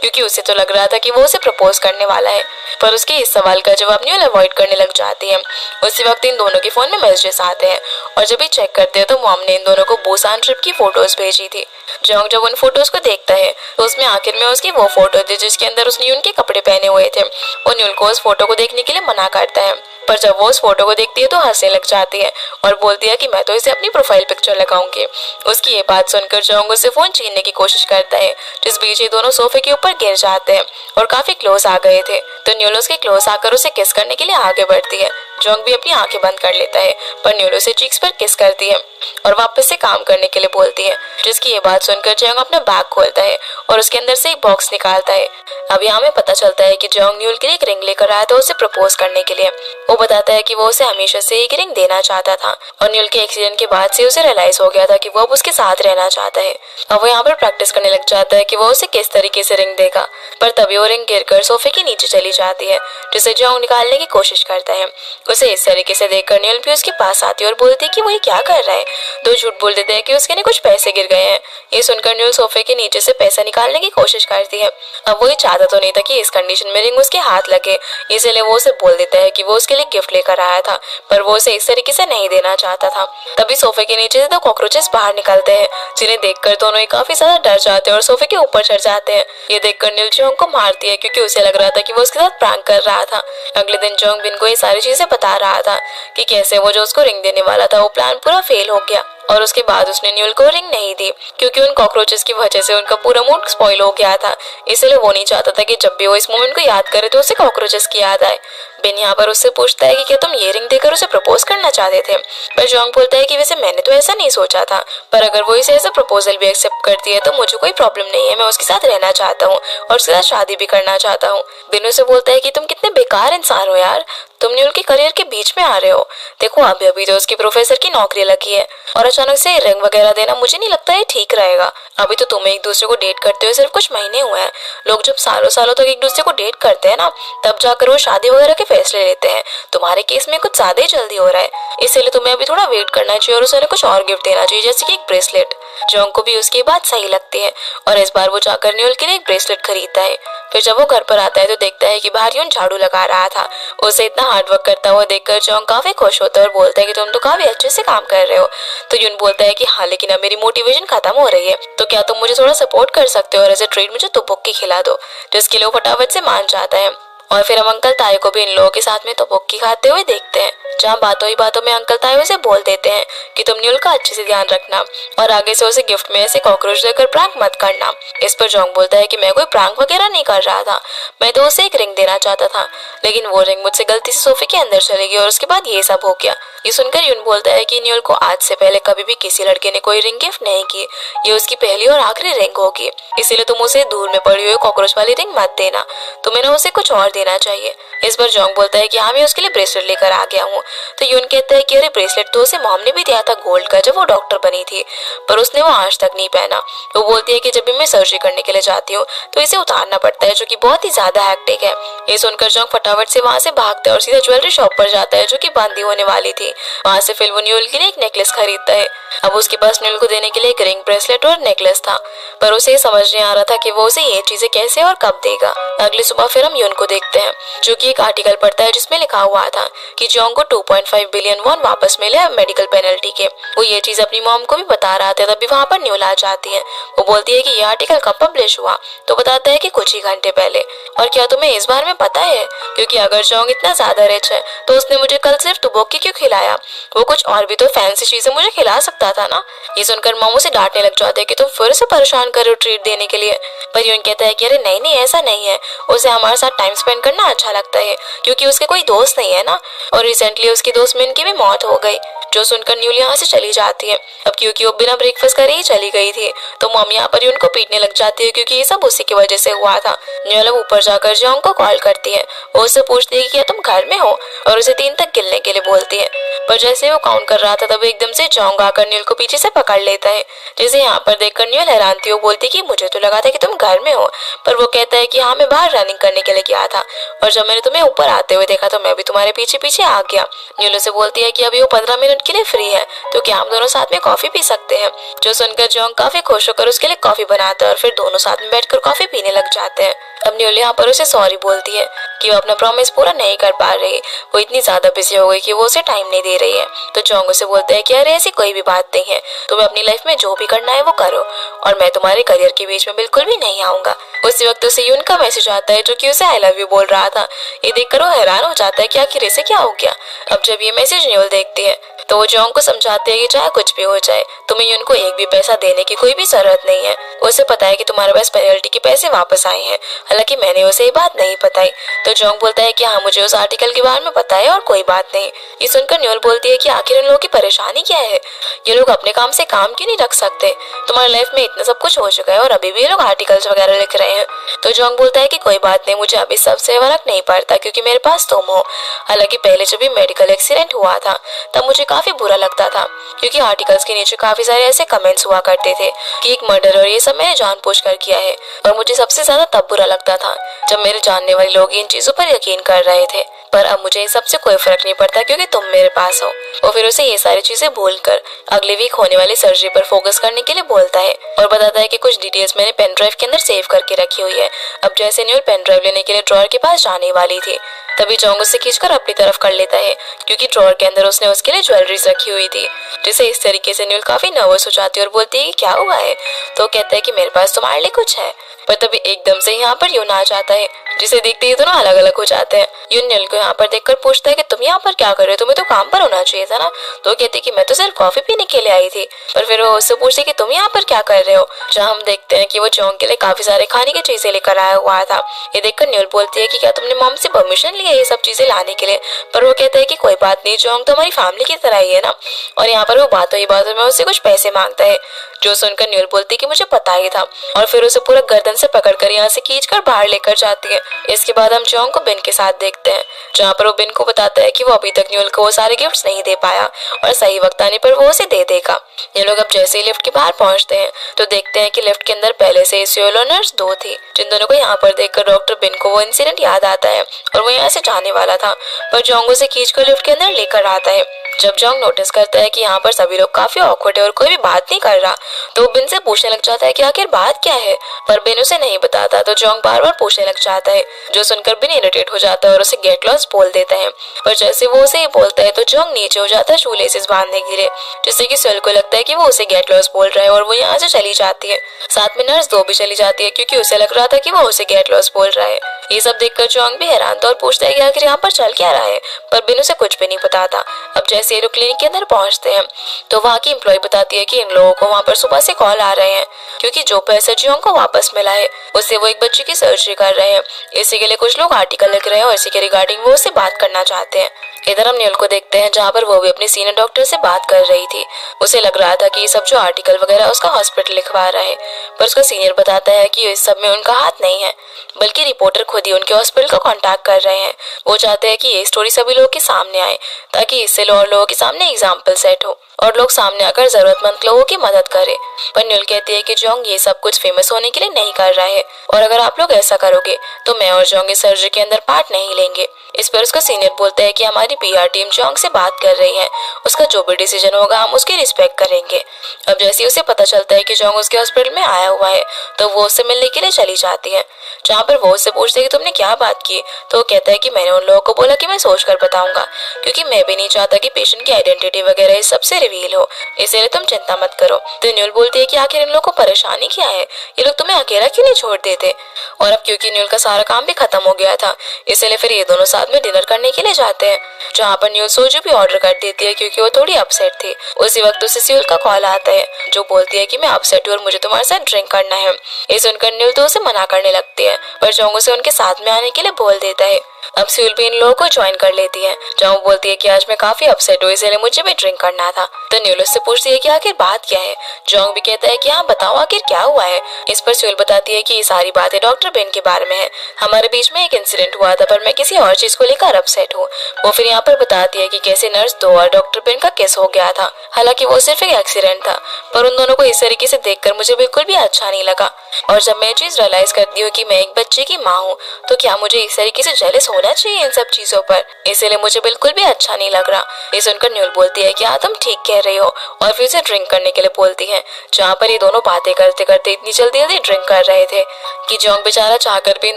क्योंकि उसे तो लग रहा था कि वो उसे प्रपोज करने वाला है, पर उसके इस सवाल का जवाब न्यूल अवॉइड करने लग जाती है। उसी वक्त इन दोनों के फोन में मैसेजेस आते हैं और जब ये चेक करते हैं तो मॉम ने इन दोनों को बुसान ट्रिप की फोटोज भेजी थी। जोंग जब उन फोटोज को देखता है तो उसमें आखिर में उसकी वो फोटो थी जिसके अंदर उसने उनके कपड़े पहने हुए थे। वो न्यूल को उस फोटो को देखने के लिए मना करता है, पर जब वो उस फोटो को देखती है तो हंसने लग जाती है और बोलती है कि मैं तो इसे अपनी प्रोफाइल पिक्चर लगाऊंगी। उसकी ये बात सुनकर जोंग उससे फोन छीनने की कोशिश करता है, जिस बीच ये दोनों सोफे के ऊपर गिर जाते हैं और काफी क्लोज आ गए थे। तो न्यूल उसके क्लोज आकर उसे किस करने के लिए आगे बढ़ती है, जोंग भी अपनी आंखें बंद कर लेता है, पर न्यूल उसे चीक्स पर किस करती है और वापस से काम करने के लिए बोलती है। जिसकी ये बात सुनकर जोंग अपना बैग खोलता है और उसके अंदर से एक बॉक्स निकालता है। अब यहाँ में पता चलता है कि जोंग न्यूल के लिए एक रिंग लेकर आया था उसे प्रपोज करने के लिए। वो बताता है कि वो उसे हमेशा से एक रिंग देना चाहता था और न्यूल के एक्सीडेंट के बाद से उसे रियलाइज हो गया था कि वो अब उसके साथ रहना चाहता है। अब वो यहाँ पर प्रैक्टिस करने लग जाता है कि वो उसे किस तरीके से रिंग देगा, पर तभी वो रिंग गिरकर सोफे के नीचे चली जाती है, जिसे जोंग निकालने की कोशिश करता है। उसे इस तरीके से देखकर न्यूल भी उसके पास आती है और बोलती है कि वो ये क्या कर रहा है। दो झूठ बोल देते हैं कि उसके ने कुछ पैसे गिर गए हैं। ये सुनकर न्यूल सोफे के नीचे से पैसा निकालने की कोशिश करती है। अब वो ये चाहता तो नहीं था कि इस कंडीशन में रिंग उसके हाथ लगे, इसलिए वो उसे बोल देता है कि वो उसके लिए गिफ्ट लेकर आया था, पर वो उसे इस तरीके से नहीं देना चाहता था। तभी सोफे के नीचे से दो कॉकरोचेस बाहर निकलते हैं, जिन्हें देखकर दोनों ही काफी ज्यादा डर जाते हैं और सोफे के ऊपर चढ़ जाते हैं। ये देखकर न्यूल जोंग को मारती है क्योंकि उसे लग रहा था कि वो उसके साथ प्रैंक कर रहा था। अगले दिन जोंग बिन को ये सारी चीजें बता रहा था कि कैसे वो जो उसको रिंग देने वाला था वो प्लान पूरा फेल हो गया और उसके बाद उसने न्यूल को रिंग नहीं दी क्योंकि उन कॉकरोचेस की वजह से उनका पूरा मूड स्पॉइल हो गया था। इसलिए वो नहीं चाहता था कि जब भी वो इस मोमेंट को याद करे तो उसे कॉकरोचेस की याद आए। बिन यहाँ पर उससे पूछता है कि क्या तुम ये रिंग देकर उसे प्रपोज करना चाहते थे, पर जोंग बोलता है कि वैसे मैंने तो ऐसा नहीं सोचा था, पर अगर वो इसे ऐसा प्रपोजल भी एक्सेप्ट करती है तो मुझे कोई प्रॉब्लम नहीं है, मैं उसके साथ रहना चाहता हूँ और उसके साथ शादी भी करना चाहता हूँ। बिन उसे बोलता है कि तुम कितने बेकार इंसान हो यार, तुम न्यूल के करियर के बीच में आ रहे हो। देखो अभी अभी तो उसकी प्रोफेसर की नौकरी लगी है और अचानक से रिंग वगैरह देना मुझे नहीं लगता है ठीक रहेगा। अभी तो तुम एक दूसरे को डेट करते हुए सिर्फ कुछ महीने हुए हैं। लोग जब सालों सालों तक एक दूसरे को डेट करते हैं ना, तब जाकर वो शादी वगैरह के फैसले लेते हैं। तुम्हारे केस में कुछ ज्यादा ही जल्दी हो रहा है, इसलिए तुम्हें अभी थोड़ा वेट करना चाहिए और उसे कुछ और गिफ्ट देना चाहिए, जैसे कि एक ब्रेसलेट। जोंग को भी उसकी बात सही लगती है और इस बार वो जाकर न्यूल के लिए एक ब्रेसलेट खरीदता है। फिर जब वो घर पर आता है तो देखता है कि बाहर यून झाड़ू लगा रहा था। उसे इतना हार्डवर्क करता हुआ देखकर जोंग काफी खुश होता है और बोलता है कि तुम तो काफी अच्छे से काम कर रहे हो। तो यून बोलता है कि हाँ, लेकिन अब मेरी मोटिवेशन खत्म हो रही है, तो क्या तुम मुझे थोड़ा सपोर्ट कर सकते हो और एज ए ट्रीट मुझे तोबुक्की खिला दो, जिसके लिए वो फटाफट से मान जाता है। और फिर हम अंकल ताये को भी इन लोगों के साथ में तोबुक्की खाते हुए देखते हैं, जहाँ बातों ही बातों में अंकल ताये उसे बोल देते हैं कि तुम न्यूल का अच्छे से ध्यान रखना और आगे से उसे गिफ्ट में ऐसे कॉकरोच देकर प्रैंक मत करना। इस पर जोंग बोलता है कि मैं कोई प्रैंक वगैरह नहीं कर रहा था, मैं तो उसे एक रिंग देना चाहता था, लेकिन वो रिंग मुझसे गलती से सोफे के अंदर चली गई और उसके बाद ये सब हो गया। ये सुनकर यून बोलता है कि न्यूल को आज से पहले कभी भी किसी लड़के ने कोई रिंग गिफ्ट नहीं की, ये उसकी पहली और आखिरी रिंग होगी, इसीलिए तुम उसे धूल में पड़ी हुई कॉकरोच वाली रिंग मत देना, तुम्हें ना उसे कुछ और देना चाहिए। इस पर जोंग बोलता है कि हाँ, मैं उसके लिए ब्रेसलेट लेकर आ गया हूँ। तो यून कहता है कि अरे ब्रेसलेट तो उसे मॉम ने भी दिया था गोल्ड का जब वो डॉक्टर बनी थी, पर उसने वो आज तक नहीं पहना। वो बोलती है कि जब भी मैं सर्जरी करने के लिए जाती हूँ तो इसे उतारना पड़ता है, जो कि बहुत ही ज्यादा हैक्टिक है। ये सुनकर जोंग फटाफट से वहाँ से भागता है और सीधा ज्वेलरी शॉप पर जाता है जो कि बंद ही होने वाली थी। वहाँ से फिर वो न्यूल के लिए एक नेकलेस खरीदता है। अब उसके पास न्यूल को देने के लिए एक रिंग, ब्रेसलेट और नेकलेस था, पर उसे समझ नहीं आ रहा था कि वो उसे ये चीजें कैसे और कब देगा। अगली सुबह फिर हम यून को देखते हैं जो कि एक आर्टिकल पढ़ता है जिसमें लिखा हुआ था कि जोंग को 2.5 बिलियन वॉन वापस मिले मेडिकल पेनल्टी के। वो ये चीज अपनी मॉम को भी बता रहा था, तभी वहाँ पर न्यूल आ जाती है। वो बोलती है कि ये आर्टिकल कब पब्लिश हुआ, तो बताता है कि कुछ ही घंटे पहले। और क्या तुम्हें इस बारे में पता है, क्योंकि अगर जोंग इतना ज्यादा रिच है तो उसने मुझे कल सिर्फ तोबुक्की क्यों खिलाया, वो कुछ और भी तो फैंसी चीजें मुझे खिला सकता था ना। ये सुनकर मॉम उसे डांटने लग जाते हैं कि तुम फिर से परेशान कर रहे हो ट्रीट देने के लिए। पर यून कहता है कि अरे नहीं नहीं, ऐसा नहीं है, उसे हमारे साथ टाइम स्पेंड करना अच्छा लगता है क्योंकि उसके कोई दोस्त नहीं है ना, और रिसेंटली उसकी दोस्त मिन की भी मौत हो गई। जो सुनकर न्यूल यहाँ से चली जाती है। अब क्योंकि वो बिना ब्रेकफास्ट करे ही चली गई थी, तो मॉम यहाँ पर उनको पीटने लग जाती है क्योंकि ये सब उसी की वजह से हुआ था। न्यूल अब ऊपर जाकर जोंग को कॉल करती है। वो उससे पूछती है कि क्या तुम घर में हो, और उसे 3 तक गिनने के लिए बोलती है। पर जैसे वो काउंट कर रहा था तब एकदम से जोंग आकर न्यूल को पीछे से पकड़ लेता है। जैसे यहाँ पर देखकर न्यूल हैरान थी। वो बोलती कि मुझे तो लगा था कि तुम घर में हो, पर वो कहता है कि हाँ, मैं बाहर रनिंग करने के लिए गया था और जब मैंने तुम्हें ऊपर आते हुए देखा तो मैं भी तुम्हारे पीछे पीछे आ गया। न्यूल से बोलती है कि अभी वो 15 मिनट के लिए फ्री है, तो क्या हम दोनों साथ में कॉफी पी सकते हैं। जो सुनकर जोंग काफी खुश होकर उसके लिए कॉफी बनाता है और फिर दोनों साथ में बैठकर कॉफी पीने लग जाते हैं। अब न्यूल यहाँ पर उसे सॉरी बोलती है कि वो अपना प्रॉमिस पूरा नहीं कर पा रही, वो इतनी ज्यादा बिजी हो गई कि वो उसे टाइम नहीं दे रही है। तो जोंग उसे बोलता है कि अरे ऐसी कोई भी बात नहीं है, तुम्हें अपनी लाइफ में जो भी करना है वो करो और मैं तुम्हारे करियर के बीच में बिल्कुल भी नहीं आऊंगा। उसी वक्त उसे यून का मैसेज आता है जो कि उसे आई लव यू बोल रहा था। ये देखकर वो हैरान हो जाता है कि आखिर इसे क्या हो गया। अब जब ये मैसेज न्यूल देखती है तो वो जोंग को समझाते हैं कि चाहे कुछ भी हो जाए तुम्हें यून को एक भी पैसा देने की कोई भी जरूरत नहीं है। उसे पता है कि तुम्हारे पास पेनल्टी के पैसे वापस आए हैं, हालांकि मैंने उसे ये बात नहीं बताई। तो जोंग बोलता है कि हाँ मुझे उस आर्टिकल के बारे में पता है और कोई बात नहीं। ये सुनकर न्यूल बोलती है कि आखिर इन लोगों की परेशानी क्या है, ये लोग अपने काम से काम क्यों नहीं रख सकते, तुम्हारी लाइफ में इतना सब कुछ हो चुका है और अभी भी ये लोग आर्टिकल्स वगैरह लिख रहे हैं। तो जोंग बोलता है कि कोई बात नहीं, मुझे अभी सबसे फर्क नहीं पड़ता क्योंकि मेरे पास तुम हो। हालांकि पहले जब भी मेडिकल एक्सीडेंट हुआ था तब मुझे काफी बुरा लगता था क्योंकि आर्टिकल्स के नीचे काफी सारे ऐसे कमेंट्स हुआ करते थे कि एक मर्डर और ये सब मैंने जानबूझकर किया है, और मुझे सबसे ज्यादा तब बुरा लगता था जब मेरे जानने वाले लोग इन चीजों पर यकीन कर रहे थे। पर अब मुझे इन सबसे कोई फर्क नहीं पड़ता क्योंकि तुम मेरे पास हो। और फिर उसे ये सारी चीजें भूलकर अगले वीक होने वाली सर्जरी पर फोकस करने के लिए बोलता है और बताता है कि कुछ डिटेल्स मैंने पेन ड्राइव के अंदर सेव करके रखी हुई है। अब जैसे न्यूल पेन ड्राइव लेने के लिए ड्रॉअर के पास जाने वाली थी तभी जोंग उसे खींचकर अपनी तरफ कर लेता है क्योंकि ड्रॉअर के अंदर उसने उसके लिए ज्वेलरीज रखी हुई थी, जिसे इस तरीके से न्यूल काफी नर्वस हो जाती है और बोलती है कि क्या हुआ है। तो कहता है कि मेरे पास तुम्हारे लिए कुछ है। पर तभी एकदम से यहाँ पर यून आ जाता है, जिसे देखते ही दोनों अलग अलग हो जाते हैं। यून न्यूल को यहाँ पर देखकर पूछता है कि तुम यहाँ पर क्या कर रहे हो, तुम्हें तो काम पर होना चाहिए था ना। तो कहती है कि मैं तो सिर्फ कॉफी पीने के लिए आई थी। पर फिर वो उससे पूछती है कि तुम यहाँ पर क्या कर रहे हो, जहाँ हम देखते हैं कि वो जोंग के लिए काफी सारे खाने की चीजें लेकर आया हुआ था। ये देखकर न्यूल बोलती है कि क्या तुमने मॉम से परमिशन लिया ये सब चीजें लाने के लिए। पर वो कहता है कि कोई बात नहीं, जोंग तो हमारी फैमिली की तरह ही है ना। और यहाँ पर वो बातों में उससे कुछ पैसे मांगता है, जो सुनकर न्यूल बोलती है कि मुझे पता ही था, और फिर उसे पूरा गर्दन से पकड़कर यहाँ से खींचकर बाहर लेकर जाती है। इसके बाद हम जोंग को बिन के साथ देखते हैं, जहाँ पर वो बिन को बताता है कि वो अभी तक न्यूल को वो सारे गिफ्ट्स नहीं दे पाया और सही वक्त आने पर वो उसे दे देगा। ये लोग अब जैसे ही लिफ्ट के बाहर पहुंचते हैं तो देखते हैं कि लिफ्ट के अंदर पहले से स्यूल और नर्स दो थी, जिन दोनों को यहाँ पर देखकर डॉक्टर बिन को वो इंसिडेंट याद आता है और वो यहाँ से जाने वाला था, पर जोंग उसे खींचकर लिफ्ट के अंदर लेकर आता है। जब जोंग नोटिस करता है कि यहाँ पर सभी लोग काफी ऑकवर्ड है और कोई भी बात नहीं कर रहा तो बिन से पूछने लग जाता है कि आखिर बात क्या है, पर बिन उसे नहीं बताता तो जोंग बार बार पूछने लग जाता है, जो सुनकर बिन इरिटेट हो जाता है और उसे गेट लॉस्ट बोल देता है। पर जैसे वो उसे बोलता है तो जोंग नीचे हो जाता है शूलेसेस बांधने के लिए, जिससे कि सेल को लगता है कि वो उसे गेट लॉस्ट बोल रहा है और वो यहाँ से चली जाती है। साथ में नर्स दो भी चली जाती है क्योंकि उसे लग रहा था कि वो उसे गेट लॉस्ट बोल रहा है। ये सब देखकर जोंग भी हैरान था और पूछता है कि आखिर यहाँ पर चल क्या रहा है, पर बिन उसे कुछ भी नहीं बताता। अब जैसे ये लोग क्लिनिक के अंदर पहुंचते हैं तो वहाँ की एम्प्लॉय बताती है कि इन लोगों को वहाँ पर सुबह से कॉल आ रहे हैं क्योंकि जो पैसा जोंग को वापस मिला है उससे वो एक बच्चे की सर्जरी कर रहे हैं। इसी के लिए कुछ लोग आर्टिकल लिख रहे हैं और इसी के रिगार्डिंग वो उससे बात करना चाहते हैं। इधर हम न्यूल को देखते हैं जहाँ पर वो भी अपने सीनियर डॉक्टर से बात कर रही थी। उसे लग रहा था कि ये सब जो आर्टिकल वगैरह उसका हॉस्पिटल लिखवा रहा है, पर उसका सीनियर बताता है कि इस सब में उनका हाथ नहीं है, बल्कि रिपोर्टर खुद ही उनके हॉस्पिटल को कांटेक्ट कर रहे हैं। वो चाहते हैं कि ये स्टोरी सभी लोगों के सामने आए ताकि इससे और लोगों के सामने एग्जाम्पल सेट हो और लोग सामने आकर जरूरतमंद लोगों की मदद करे। पर न्यूल कहती है कि जोंग ये सब कुछ फेमस होने के लिए नहीं कर रहा है और अगर आप लोग ऐसा करोगे तो मैं और जोंग इस सर्जरी के अंदर पार्ट नहीं लेंगे। इस पर उसका सीनियर बोलता है कि हमारी पीआर टीम जोंग से बात कर रही है, उसका जो भी डिसीजन होगा हम उसकी रिस्पेक्ट करेंगे। अब जैसे उसे पता चलता है कि जोंग उसके हॉस्पिटल में आया हुआ है तो वो उससे मिलने के लिए चली जाती है, जहाँ पर वो उससे पूछते है कि तुमने क्या बात की। तो वो कहता है कि मैंने उन लोगों को बोला कि मैं सोच कर बताऊंगा क्योंकि मैं भी नहीं चाहता कि पेशेंट की आइडेंटिटी वगैरह इस सबसे रिवील हो, इसलिए तुम चिंता मत करो। तो न्यूल बोलती है कि आखिर इन लोगों को परेशानी क्या है, ये लोग तुम्हें अकेला क्यों नहीं छोड़ देते। और अब क्योंकि न्यूल का सारा काम भी खत्म हो गया था इसलिए फिर ये दोनों साथ में डिनर करने के लिए जाते हैं, जहाँ पर न्यूल सोजू भी ऑर्डर कर देती है क्योंकि वो थोड़ी अपसेट थी। उसी वक्त उसे स्यूल का कॉल आता है जो बोलती है कि मैं अपसेट हूँ और मुझे तुम्हारे साथ ड्रिंक करना है। ये सुनकर न्यूल तो उसे मना करने लगती है पर जोंग उसे उनके साथ में आने के लिए बोल देता है। अब स्यूल भी इन लोगों को ज्वाइन कर लेती है, जहाँ वो बोलती है कि आज मैं काफी अपसेट हूँ इसलिए मुझे भी ड्रिंक करना था। तो न्यूल उससे पूछती है कि आखिर बात क्या है। जोंग भी कहता है कि हाँ बताओ आखिर क्या हुआ है। इस पर स्यूल बताती है कि ये सारी बातें डॉक्टर बेन के बारे में है, हमारे बीच में एक इंसिडेंट हुआ था पर मैं किसी और चीज को लेकर अपसेट हूँ। वो फिर यहाँ पर बताती है कि कैसे नर्स दो और डॉक्टर बेन का केस हो गया था, हालांकि वो सिर्फ एक एक्सीडेंट था, पर उन दोनों को इस तरीके से देखकर मुझे बिल्कुल भी अच्छा नहीं लगा। और जब मैं चीज रियलाइज करती हूँ कि मैं एक बच्चे की माँ हूँ तो क्या मुझे इस तरीके से जेलस होना चाहिए इन सब चीजों पर, इसलिए मुझे बिल्कुल भी अच्छा नहीं लग रहा। ये सुनकर न्यूल बोलती है कि हाँ तुम ठीक कह रही हो और फिर उसे ड्रिंक करने के लिए बोलती है, जहाँ पर ये दोनों बातें करते करते इतनी जल्दी ड्रिंक कर रहे थे कि जोंग बेचारा चाहकर भी इन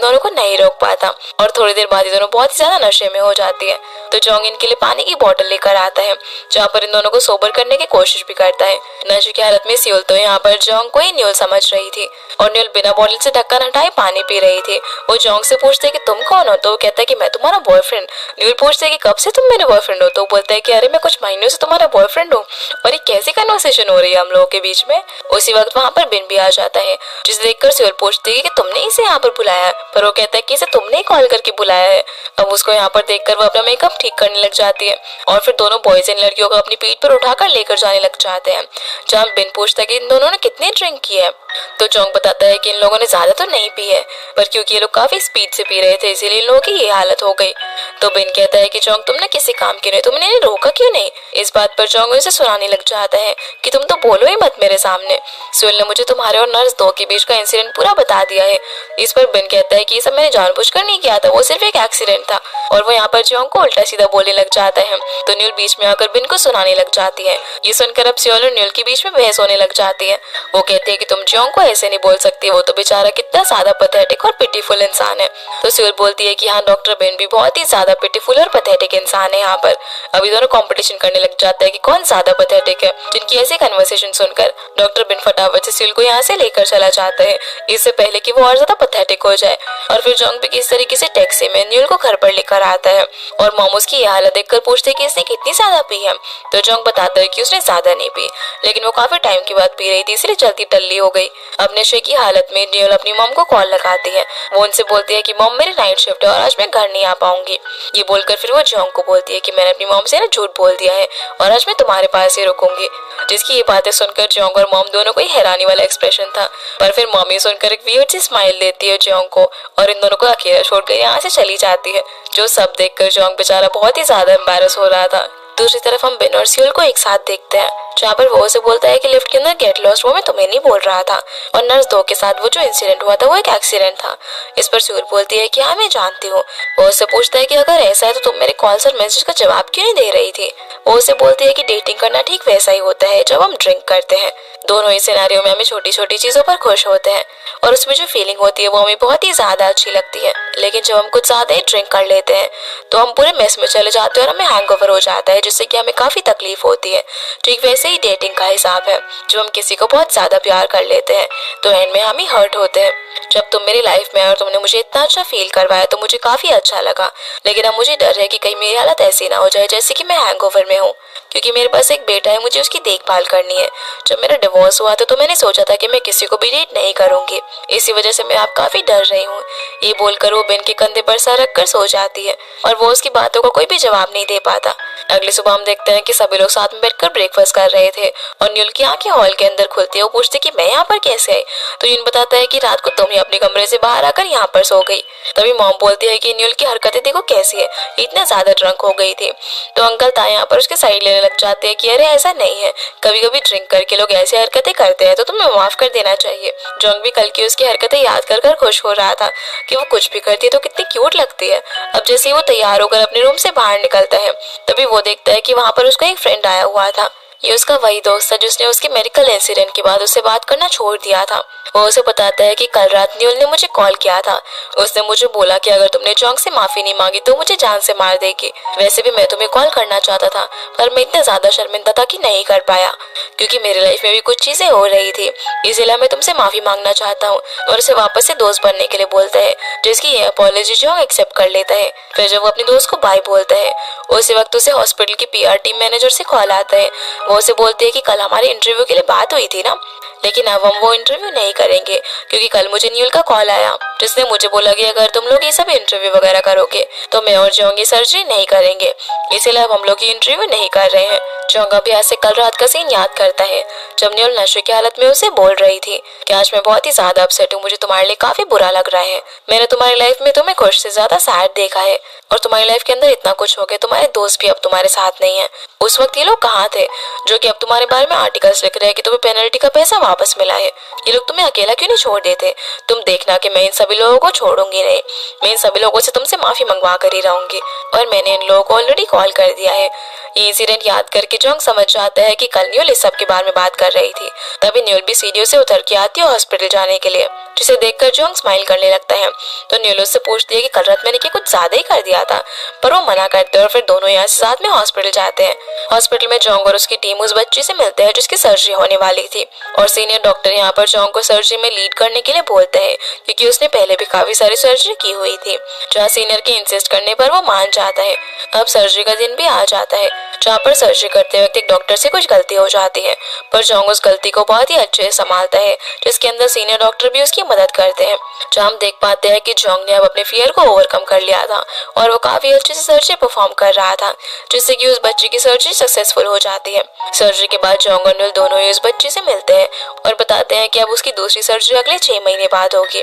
दोनों को नहीं रोक पाता और थोड़ी देर बाद ये दोनों बहुत ही ज्यादा नशे में हो जाती है। तो जोंग इनके लिए पानी की बोतल लेकर आता है, जहाँ पर इन दोनों को सोबर करने की कोशिश भी करता है। नशे की हालत में स्यूल तो यहाँ पर जोंग को ही न्यूल समझ रही थी और न्यूल बिना बोतल से ढक्कन हटाए पानी पी रही थी। वो जोंग से पूछते कि तुम कौन हो, तो वो कहता है है कि मैं तुम्हारा बॉयफ्रेंड। न्यूल पूछता है कि कब से तुम मेरे बॉयफ्रेंड हो, तो वो बोलता है कि अरे मैं कुछ महीनों से तुम्हारा बॉयफ्रेंड हूँ। और ये कैसी कन्वर्सेशन हो रही है हम लोगों के बीच में। उसी वक्त वहाँ पर बिन भी आ जाता है, जिसे देखकर सियोल पूछती है कि तुमने इसे यहाँ पर बुलाया है, पर वो कहता है कि इसे तुमने ही कॉल करके बुलाया है। अब उसको यहाँ पर देखकर वो अपना मेकअप ठीक करने लग जाती है और फिर दोनों बॉयज इन लड़कियों को अपनी पीठ पर उठाकर लेकर जाने लग जाते हैं। जहाँ बिन पूछता है कि इन दोनों ने कितने ड्रिंक किए है, तो जोंग बताता है कि इन लोगों ने ज्यादा तो नहीं पी है, पर क्योंकि ये लोग काफी स्पीड से पी रहे थे इसीलिए इन लोगों की ये हालत हो गई। तो बिन कहता है कि जोंग तुमने किसी काम क्यों नहीं, तुमने इन्हें रोका क्यों नहीं। इस बात पर जोंग उसे सुनाने लग जाता है कि तुम तो बोलो ही मत मेरे सामने, सियोल ने मुझे तुम्हारे और नर्स 2 के बीच का इंसिडेंट पूरा बता दिया है। इस पर बिन कहता है कि ये सब मैंने जानबूझकर नहीं किया था, वो सिर्फ एक एक्सीडेंट था। और वो यहाँ पर जोंग को उल्टा सीधा बोलने लग जाता है, तो न्यूल बीच में आकर बिन को सुनाने लग जाती है। ये सुनकर अब सियोल और न्यूल के बीच में बहस होने लग जाती है। वो कहते हैं कि तुम जोंग को ऐसे नहीं बोल सकती, वो तो बेचारा कितना ज्यादा पैथेटिक और पिटीफुल इंसान है। तो सियोल बोलती है कि हाँ डॉक्टर बिन भी बहुत ही ज्यादा पिटीफुल और पैथेटिक इंसान है। यहाँ पर अभी दोनों कंपटीशन करने लग जाता है कि कौन ज्यादा पैथेटिक है। जिनकी ऐसी कन्वर्सेशन सुनकर डॉक्टर बिन फटाफट से सियोल को यहाँ से लेकर चला जाता है, इससे पहले कि वो और ज्यादा पैथेटिक हो जाए। और फिर जोंग भी किस तरीके से टैक्सी में न्यूल को घर पर लेकर आता है और मोमोज की हालत देखकर पूछते हैं कि इसने कितनी ज्यादा पी है। तो जोंग बताता है कि उसने ज्यादा नहीं पी, लेकिन वो काफी टाइम के बाद पी रही थी इसलिए जल्दी टल्ली हो गई। अब नशे की हालत में न्यूल अपनी मॉम को कॉल लगाती है। वो उनसे बोलती है कि मॉम मेरी नाइट शिफ्ट है और आज मैं घर नहीं आ पाऊंगी। ये बोलकर फिर वो जोंग को बोलती है कि मैंने अपनी मॉम से ना झूठ बोल दिया है और आज मैं तुम्हारे पास ही रुकूंगी। जिसकी ये बातें सुनकर जोंग और मॉम दोनों को ही हैरानी वाला एक्सप्रेशन था, पर फिर मॉम ये सुनकर एक वियर्ड सी स्माइल देती है जोंग को और इन दोनों को अकेला छोड़कर यहाँ से चली जाती है। जो सब देखकर जोंग बेचारा बहुत ही ज्यादा एम्बैरस हो रहा था। दूसरी तरफ हम बिन और सियोल को एक साथ देखते हैं, जहाँ पर वो उसे बोलता है कि लिफ्ट के अंदर गेट लॉस्ट, वो मैं तुम्हें नहीं बोल रहा था, और नर्स 2 के साथ वो जो इंसिडेंट हुआ था वो एक एक्सीडेंट था। इस पर सियोल बोलती है कि हाँ मैं जानती हूँ। वो उससे पूछता है कि अगर ऐसा है तो तुम मेरे कॉल्स और मैसेज का जवाब क्यों नहीं दे रही थी। वो उसे बोलती है कि डेटिंग करना ठीक वैसा ही होता है जब हम ड्रिंक करते हैं। दोनों ही सिनेरियो में हमें छोटी छोटी चीजों पर खुश होते हैं और उसमें जो फीलिंग होती है वो हमें बहुत ही ज्यादा अच्छी लगती है, लेकिन जब हम कुछ ज्यादा ही ड्रिंक कर लेते हैं तो हम पूरे मेस में चले जाते हैं और हमें हैंगओवर हो जाता है, जिससे कि हमें काफी तकलीफ होती है। ठीक वैसे ही डेटिंग का हिसाब है, जब हम किसी को बहुत ज्यादा प्यार कर लेते हैं तो एंड में हम ही हर्ट होते हैं। जब तुम मेरी लाइफ में आए और तुमने मुझे इतना अच्छा फील करवाया तो मुझे काफी अच्छा लगा, लेकिन अब मुझे डर है कि कहीं मेरी हालत ऐसी ना हो जाए जैसे कि मैं हैंगओवर में हूँ, क्योंकि मेरे पास एक बेटा है, मुझे उसकी देखभाल करनी है। जब मेरा डिवोर्स हुआ था तो मैंने सोचा था कि मैं किसी को भी डेट नहीं करूंगी, इसी वजह से मैं अब काफी डर रही हूँ। ये बोलकर वो बिन के कंधे पर सर रखकर सो जाती है और वो उसकी बातों का कोई भी जवाब नहीं दे पाता। अगली सुबह हम देखते हैं कि सभी लोग साथ में बैठकर ब्रेकफास्ट कर रहे थे और न्यूल की आंखें हॉल के अंदर खुलती है। वो पूछती कि मैं यहाँ पर कैसे आई, तो यून बताता है कि रात को तुम ही अपने कमरे से बाहर आकर यहाँ पर सो गई। तभी मॉम बोलती है कि न्यूल की हरकतें देखो कैसी है, इतना ज्यादा ड्रंक हो गई थी। तो अंकल ताए यहाँ पर उसके साइड लेने लग जाते हैं कि अरे ऐसा नहीं है, कभी कभी ड्रिंक करके लोग ऐसी हरकतें करते हैं तो तुम्हें माफ कर देना चाहिए। जोंग भी कल की उसकी हरकतें याद कर कर खुश हो रहा था कि वो कुछ भी करती है तो कितनी क्यूट लगती है। अब जैसे ही वो तैयार होकर अपने रूम से बाहर निकलता है तभी वो देखता है कि वहाँ पर उसका एक फ्रेंड आया हुआ था। ये उसका वही दोस्त था जिसने उसके मेडिकल इंसिडेंट के बाद उससे बात करना छोड़ दिया था। वो उसे बताता है कि कल रात न्यूल ने मुझे कॉल किया था, उसने मुझे बोला कि अगर तुमने जोंग से माफी नहीं मांगी तो मुझे जान से मार देगी। वैसे भी मैं तुम्हें कॉल करना चाहता था पर मैं इतना ज्यादा शर्मिंदा था कि नहीं कर पाया, क्योंकि मेरी लाइफ में भी कुछ चीजें हो रही थी, इसलिए मैं तुमसे माफी मांगना चाहता हूँ। और उसे वापस से दोस्त बनने के लिए बोलता है, जिसकी ये अपॉलॉजी जोंग एक्सेप्ट कर लेता है। फिर जब वो अपने दोस्त को बाय बोलता है उसी वक्त उसे हॉस्पिटल की PR टीम मैनेजर से कॉल आता है। वो उसे बोलती है कि कल हमारे इंटरव्यू के लिए बात हुई थी ना, लेकिन अब हम वो इंटरव्यू नहीं करेंगे क्योंकि कल मुझे न्यूल का कॉल आया जिसने मुझे बोला कि अगर तुम लोग ये सब इंटरव्यू वगैरह करोगे तो मैं और जोंग ये सर्जरी नहीं करेंगे, इसलिए अब हम लोग ये इंटरव्यू नहीं कर रहे हैं। जोंग अभ्यास से कल रात का सीन याद करता है जब न्यूल नशे की हालत में उसे बोल रही थी कि आज मैं बहुत ही ज्यादा अपसेट हूँ, मुझे तुम्हारे लिए काफी बुरा लग रहा है। मैंने तुम्हारी लाइफ में तुम्हें खुश से ज्यादा सैड देखा है और तुम्हारी लाइफ के अंदर इतना कुछ हो गया, तुम्हारे दोस्त भी अब तुम्हारे साथ नहीं है। उस वक्त ये लोग कहाँ थे जो कि अब तुम्हारे बारे में आर्टिकल्स लिख रहे हैं कि तुम्हें पेनल्टी का पैसा वापस मिला है। ये लोग तुम्हें अकेला क्यों नहीं छोड़ देते। तुम देखना कि मैं इन सभी लोगों को छोड़ूंगी नहीं, मैं इन सभी लोगों से तुमसे माफी मंगवा कर ही रहूंगी और मैंने इन लोगों को ऑलरेडी कॉल कर दिया है। ये इंसिडेंट याद करके जोंग समझ जाता है कि कल न्यूल इस सब के बारे में बात कर रही थी। तभी न्यूल भी सीढ़ियों से उतर के आती है हॉस्पिटल जाने के लिए, जिसे देखकर जोंग स्माइल करने लगता है। तो न्यूल उससे पूछती है कि कल रात मैंने कुछ ज्यादा ही कर दिया था, पर वो मना करते हैं और फिर दोनों यहाँ से साथ में हॉस्पिटल जाते हैं। हॉस्पिटल में जोंग और उसकी टीम टीम उस बच्चे से मिलते हैं जिसकी सर्जरी होने वाली थी और सीनियर डॉक्टर यहाँ पर जॉन्ग को सर्जरी में लीड करने के लिए बोलते हैं क्योंकि उसने पहले भी काफी सारी सर्जरी की हुई थी। जहाँ सीनियर के इंसिस्ट करने पर वो मान जाता है। अब सर्जरी का दिन भी आ जाता है जहाँ पर सर्जरी करते वक्त एक डॉक्टर से कुछ गलती हो जाती है, पर जॉन्ग उस गलती को बहुत ही अच्छे से संभालता है, जिसके अंदर सीनियर डॉक्टर भी उसकी मदद करते हैं। जहाँ हम देख पाते हैं कि जॉन्ग ने अब अपने फियर को ओवरकम कर लिया था और वो काफी अच्छे से सर्जरी परफॉर्म कर रहा था, जिससे कि उस बच्चे की सर्जरी सक्सेसफुल हो जाती है। सर्जरी के बाद जॉन्ग और न्यूल दोनों ही उस बच्चे से मिलते हैं और बताते हैं कि अब उसकी दूसरी सर्जरी अगले 6 महीने बाद होगी।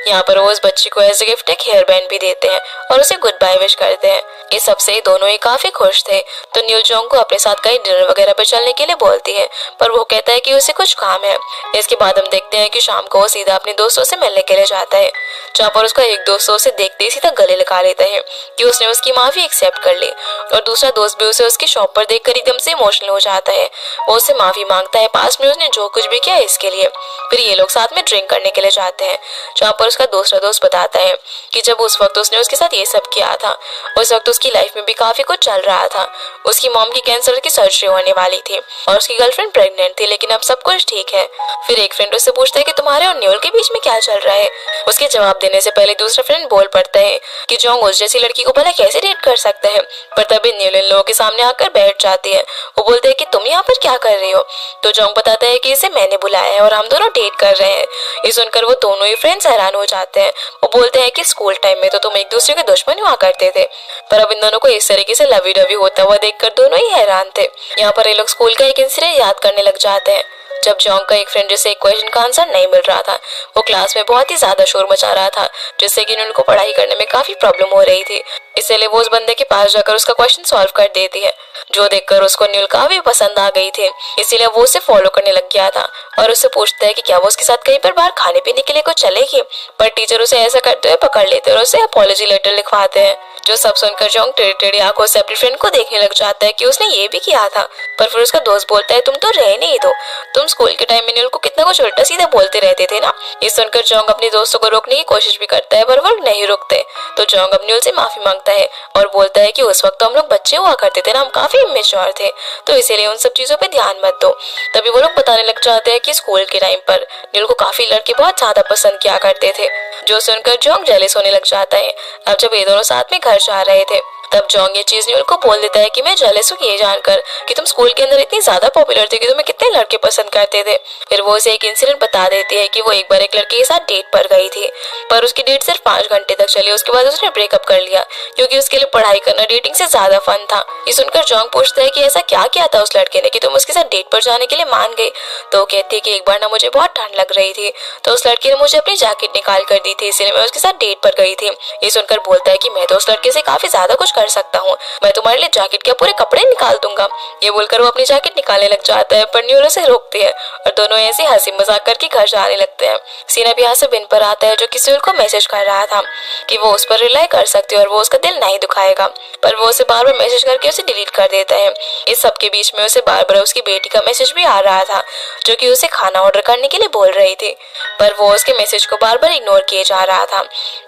यहाँ पर वो उस बच्चे को एज ए गिफ्ट एक हेयर बैंड भी देते हैं और उसे गुड बाय विश करते हैं। इस सबसे दोनों ही काफी खुश थे, तो न्यूल जॉन्ग को अपने साथ कहीं डिनर वगैरह पे चलने के लिए बोलती है, पर वो कहता है कि उसे कुछ काम है। इसके बाद हम देखते हैं कि शाम को वो सीधा अपने दोस्तों से मिलने के लिए जाता है, जहाँ पर उसका एक दोस्त उसे देखते ही सीधा गले लगा लेता है कि उसने उसकी माफी एक्सेप्ट कर ली और दूसरा दोस्त भी उसे उसकी शॉप पर देखकर एकदम से इमोशनल हो जाता है। वो उससे माफी मांगता है पास्ट में उसने जो कुछ भी किया इसके लिए। फिर ये लोग साथ में ड्रिंक करने के लिए जाते हैं, जहाँ पर उसका दूसरा दोस्त बताता है कि जब उस वक्त उसने उसके साथ ये सब किया था, उस वक्त उसकी लाइफ में भी काफी कुछ चल रहा था। उसकी मॉम की कैंसर की सर्जरी होने वाली थी और उसकी गर्लफ्रेंड प्रेग्नेंट थी, लेकिन अब सब कुछ ठीक है। फिर एक फ्रेंड उससे पूछता है कि तुम्हारे और न्यूल के बीच में क्या चल रहा है। उसके जवाब देने से पहले दूसरा फ्रेंड बोल पड़ता है कि जॉन्ग उस जैसी लड़की को भला कैसे डेट कर सकता है, पर तभी न्यूल इन लोगों के सामने आकर बैठ जाती है। वो बोलते हैं कि तुम यहाँ पर क्या कर रही हो, तो जॉन्ग बताता है कि इसे मैंने बुलाया है और हम दोनों डेट कर रहे हैं। ये सुनकर वो दोनों ही फ्रेंड्स हैरान हो जाते हैं। वो बोलते हैं कि स्कूल टाइम में तो तुम एक दूसरे के दुश्मन हुआ करते थे, पर अब इन दोनों को इस तरीके से लवी डवी होता हुआ देखकर दोनों ही हैरान थे। यहाँ पर ये लोग स्कूल का एक इंसिडेंट याद करने लग जाते हैं, जब जॉन्ग का एक फ्रेंड जिसे एक क्वेश्चन का आंसर नहीं मिल रहा था, वो क्लास में बहुत ही ज्यादा शोर मचा रहा था, जिससे कि उनको पढ़ाई करने में काफी प्रॉब्लम हो रही थी। इसलिए वो उस बंदे के पास जाकर उसका क्वेश्चन सॉल्व कर देती है, जो देखकर उसको न्यूल काफी पसंद आ गई थी। इसीलिए वो उसे फॉलो करने लग गया था और उससे पूछता है कि क्या वो उसके साथ कहीं पर बाहर खाने पीने के लिए कुछ चलेगी, पर टीचर उसे ऐसा करते हुए पकड़ लेते और उसे अपॉलॉजी लेटर लिखवाते हैं। जो सब सुनकर जॉन्ग टेढ़ी टेढ़ी आंखों से अपनी फ्रेंड को देखने लग जाता है कि उसने ये भी किया था, पर फिर उसका दोस्त बोलता है तुम तो रहने ही दो, तुम स्कूल के टाइम में न्यूल को कितना कुछ उल्टा सीधा बोलते रहते थे ना। ये सुनकर जॉन्ग अपने दोस्तों को रोकने की कोशिश भी करता है, पर वो नहीं रुकते। तो जॉन्ग अब न्यूल से माफी मांगता है और बोलता है कि उस वक्त तो हम लोग बच्चे हुआ करते थे ना, हम काफी इमेच्योर थे, तो इसीलिए उन सब चीजों पे ध्यान मत दो। तभी वो लोग बताने लग जाते हैं कि स्कूल के टाइम पर न्यूल को काफी लड़के बहुत ज्यादा पसंद किया करते थे, जो सुनकर जॉन्ग जेलस होने लग जाता है। अब जब ये दोनों साथ में घर जा रहे थे, तब जॉन्ग ये चीज न्यूल को बोल देता है कि मैं जेलस हूँ ये जानकर कि तुम स्कूल के अंदर इतनी ज्यादा पॉपुलर थे कि तुम्हें कितने लड़के पसंद करते थे। फिर वो उसे एक इंसिडेंट बता देती है कि वो एक बार एक लड़के के साथ डेट पर गई थी, पर उसकी डेट सिर्फ 5 घंटे तक चली। उसके बाद उसने ब्रेकअप कर लिया क्योंकि उसके लिए पढ़ाई करना डेटिंग से ज्यादा फन था। ये सुनकर जॉन्ग पूछता है कि ऐसा क्या किया था उस लड़के ने कि तुम उसके साथ डेट पर जाने के लिए मान गई। तो वो कहती है कि एक बार ना मुझे बहुत ठंड लग रही थी, तो उस लड़के ने मुझे अपनी जैकेट निकाल कर दी थी, इसलिए मैं उसके साथ डेट पर गई थी। ये सुनकर बोलता है कि मैं तो उस लड़के से काफी ज्यादा कुछ कर सकता हूँ, मैं तुम्हारे लिए जैकेट के पूरे कपड़े निकाल दूंगा। ये बोलकर वो अपनी जैकेट निकालने लग जाता है, पर न्यूल उसे रोकती है और दोनों ऐसे हंसी मजाक करके घर जाने लगते हैं। सीन अब यहाँ से बिन पर आता है, जो किसी को मैसेज कर रहा था कि वो उस पर रिलाई कर सकती है और वो उसका दिल नहीं दुखाएगा, पर वो उसे बार बार मैसेज करके उसे डिलीट कर देता है। इस सब के बीच में उसे बार बार उसकी बेटी का मैसेज भी आ रहा था, जो कि उसे खाना ऑर्डर करने के लिए बोल रही थी, पर वो उसके मैसेज को बार बार इग्नोर किए जा रहा था।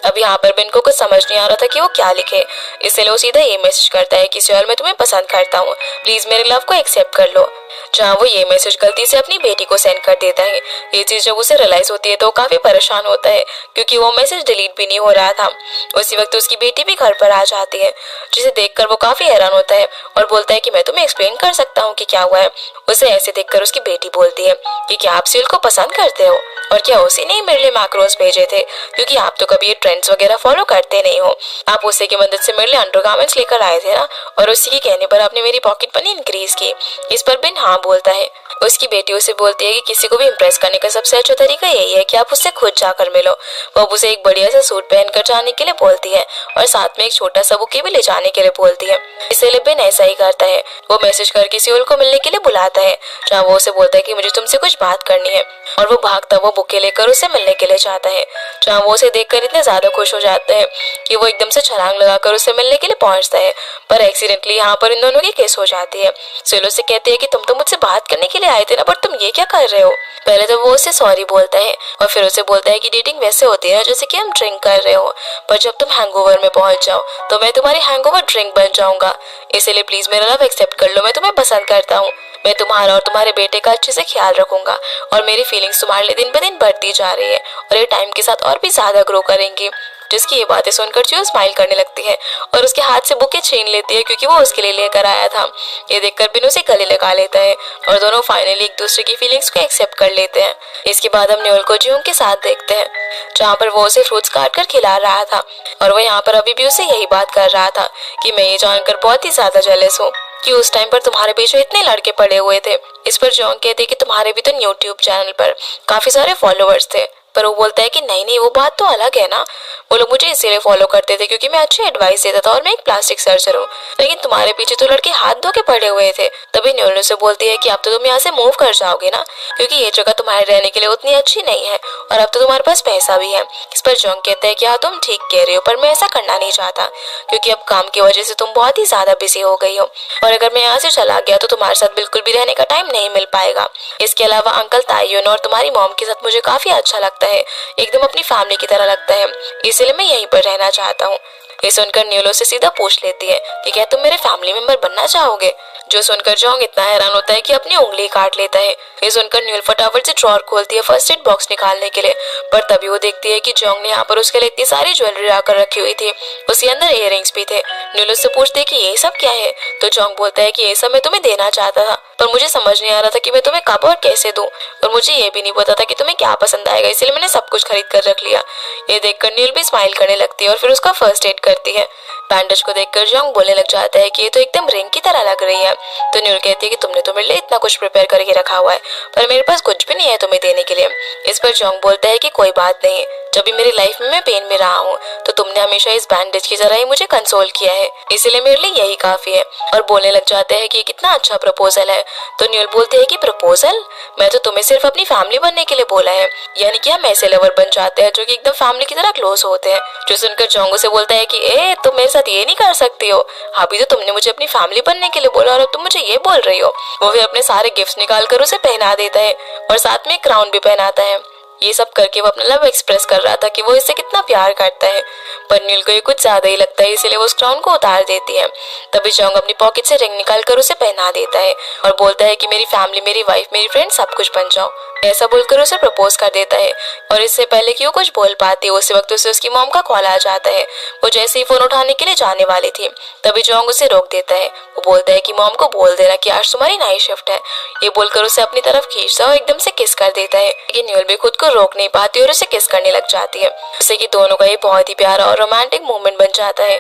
अब यहाँ पर बिन को कुछ समझ नहीं आ रहा था कि वो क्या लिखे, इसलिए वो सीधा ये मैसेज करता है किसी और मैं तुम्हें पसंद करता हूँ, प्लीज मेरे लव को एक्सेप्ट कर लो। जहाँ वो ये मैसेज गलती से अपनी बेटी को सेंड कर देता है। ये चीज जब उसे रियलाइज होती है तो वो काफी परेशान होता है, क्योंकि वो मैसेज डिलीट भी नहीं हो रहा था। उसी वक्त उसकी बेटी भी घर पर आ जाती है, जिसे देखकर वो काफी हैरान होता है और बोलता है कि मैं तुम्हें एक्सप्लेन कर सकता हूँ कि क्या हुआ है। उसे ऐसे देखकर उसकी बेटी बोलती है कि क्या आप सिल को पसंद करते हो और क्या उसी ने मेरे लिए मैक्रोस भेजे थे, क्योंकि आप तो कभी ये ट्रेंड्स वगैरह फॉलो करते नहीं हो। आप उसी की मदद से मेरे लिए अंडरगारमेंट्स लेकर आए थे ना, और उसी के कहने पर आपने मेरी पॉकेट मनी इंक्रीज की। इस पर बिन हाँ बोलता है। उसकी बेटी उसे बोलती है कि किसी को भी इम्प्रेस करने का सबसे अच्छा तरीका यही है कि आप उससे खुद जाकर मिलो। वो उसे एक बढ़िया सा सूट पहनकर जाने के लिए बोलती है और साथ में एक छोटा सा बुके भी ले जाने के लिए बोलती है। इसलिए बिन ऐसा ही करता है। वो मैसेज करके सियोल को मिलने के लिए बुलाता है, जहाँ वो उसे बोलता है कि मुझे तुमसे कुछ बात करनी है, और वो भागता वो बुके लेकर उसे मिलने के लिए जाता है। जहाँ वो उसे देखकर इतने ज्यादा खुश हो जाता है कि वो एकदम से छलांग लगाकर उसे मिलने के लिए पहुंचता है, पर एक्सीडेंटली यहाँ पर इन दोनों की किस हो जाती है। सियोल उसे कहती है कि तुम तो मुझसे बात करने के लिए आए थे ना, पर तुम ये क्या कर रहे हो। पहले तो वो उसे सॉरी बोलता है और फिर उसे बोलता है कि डेटिंग वैसे होती है जैसे कि हम ड्रिंक कर रहे हो, पर जब तुम हैंगओवर में पहुंच जाओ तो मैं तुम्हारी हैंगओवर ड्रिंक बन जाऊंगा, इसलिए प्लीज मेरा लव एक्सेप्ट कर लो, मैं तुम्हें पसंद करता हूँ। मैं तुम्हारा और तुम्हारे बेटे का अच्छे से ख्याल रखूंगा और मेरी फीलिंग्स तुम्हारे लिए दिन ब दिन बढ़ती जा रही है और ये टाइम के साथ और भी ज्यादा ग्रो करेंगी। जिसकी ये बातें सुनकर चियो स्माइल करने लगती है और उसके हाथ से बुके छीन लेती है क्योंकि वो उसके लिए लेकर आया था। ये देखकर बिन उसे गले लगा लेता है और दोनों फाइनली एक दूसरे की फीलिंग्स को एक्सेप्ट कर लेते हैं। इसके बाद हम न्यूल को जियोंग के साथ देखते हैं जहाँ पर वो उसे फ्रूट्स काट कर खिला रहा था और वो यहाँ पर अभी भी उसे यही बात कर रहा था कि मैं ये जानकर बहुत ही ज्यादा जेलस हूँ कि उस टाइम पर तुम्हारे पीछे इतने लड़के पड़े हुए थे। इस पर जोंग कहते कि तुम्हारे भी तो यूट्यूब चैनल पर काफी सारे फॉलोअर्स थे, पर वो बोलता है कि नहीं नहीं वो बात तो अलग है ना, वो लोग मुझे इसीलिए फॉलो करते थे क्योंकि मैं अच्छी एडवाइस देता था और मैं एक प्लास्टिक सर्जन हूँ, लेकिन तुम्हारे पीछे तो लड़के हाथ धो के पड़े हुए थे। तभी न्यूल से बोलती है कि अब तो तुम यहाँ से मूव कर जाओगे ना क्योंकि ये जगह तुम्हारे रहने के लिए उतनी अच्छी नहीं है और अब तो तुम्हारे पास पैसा भी है। इस पर जोंग कहते हैं कि हाँ तुम ठीक कह रहे हो, पर मैं ऐसा करना नहीं चाहता क्योंकि अब काम की वजह से तुम बहुत ही ज्यादा बिजी हो गई हो और अगर मैं यहाँ से चला गया तो तुम्हारे साथ बिल्कुल भी रहने का टाइम नहीं मिल पाएगा। इसके अलावा अंकल ताइयोन और तुम्हारी मॉम के साथ मुझे काफी अच्छा लगता है, एकदम अपनी फैमिली की तरह लगता है, इसलिए मैं यहीं पर रहना चाहता हूँ। ये सुनकर न्यूलो से सीधा पूछ लेती है कि क्या तुम मेरे फैमिली मेंबर बनना चाहोगे, जो सुनकर जोंग इतना हैरान होता है कि अपनी उंगली काट लेता है। ये सुनकर न्यूल फटाफट से ड्रॉअर खोलती है फर्स्ट एड बॉक्स निकालने के लिए, पर तभी वो देखती है कि जोंग ने यहाँ पर उसके लिए इतनी सारी ज्वेलरी लाकर रखी हुई थी, उसके अंदर इयररिंग्स भी थे। न्यूल उससे पूछती है कि ये सब क्या है, तो जोंग बोलता है कि ये सब मैं तुम्हें देना चाहता था पर मुझे समझ नहीं आ रहा था कि मैं तुम्हें कब और कैसे दूं और मुझे ये भी नहीं पता था कि तुम्हें क्या पसंद आएगा, इसलिए मैंने सब कुछ खरीद कर रख लिया। ये देखकर न्यूल भी स्माइल करने लगती है और फिर उसका फर्स्ट एड करती है। बैंडेज को देखकर जोंग बोलने लग जाता है कि ये तो एकदम रिंग की तरह लग रही है। तो न्यूल कहती है कि तुमने तो मेरे लिए इतना कुछ प्रिपेयर करके रखा हुआ है पर मेरे पास कुछ भी नहीं है तुम्हें देने के लिए। इस पर जोंग बोलता है कि कोई बात नहीं, जब भी मेरी लाइफ में मैं पेन में रहा हूँ तो तुमने हमेशा इस बैंडेज की तरह ही मुझे कंसोल किया है, इसलिए मेरे लिए यही काफी है। और बोलने लग जाते हैं कि ये कितना अच्छा प्रपोजल है। तो न्यूल बोलते हैं कि प्रपोजल, मैं तो तुम्हें सिर्फ अपनी फैमिली बनने के लिए बोला है, यानी कि हम ऐसे लवर बन जाते हैं जो कि एकदम फैमिली की तरह क्लोज होते हैं। जो सुनकर जोंग से बोलता है कि ए तुम मेरे साथ ये नहीं कर सकती हो, अभी तो तुमने मुझे अपनी फैमिली बनने के लिए बोला और अब तुम मुझे ये बोल रही हो। वो भी अपने सारे गिफ्ट्स निकाल कर उसे पहना देता है और साथ में क्राउन भी पहनाता है। ये सब करके वो अपना लव एक्सप्रेस कर रहा था कि वो इससे कितना प्यार करता है, पर नील को ये कुछ ज्यादा ही लगता है, इसलिए वो उस क्राउन को उतार देती है। तभी जोंग अपनी पॉकेट से रिंग निकाल कर उसे पहना देता है और बोलता है कि मेरी फैमिली, मेरी वाइफ, मेरी फ्रेंड सब कुछ बन जाओ। ऐसा बोलकर उसे प्रपोज कर देता है और इससे पहले कि वो कुछ बोल पाती है उसी वक्त उसे उसकी मॉम का कॉल आ जाता है। वो जैसे ही फोन उठाने के लिए जाने वाली थी तभी जोंग उसे रोक देता है। वो बोलता है कि मॉम को बोल देना कि आज तुम्हारी नाइट शिफ्ट है। ये बोलकर उसे अपनी तरफ खींचता और एकदम से किस कर देता है, लेकिन न्यूल भी खुद को रोक नहीं पाती और उसे किस करने लग जाती है, जिससे कि दोनों का ये बहुत ही प्यारा और रोमांटिक मोमेंट बन जाता है।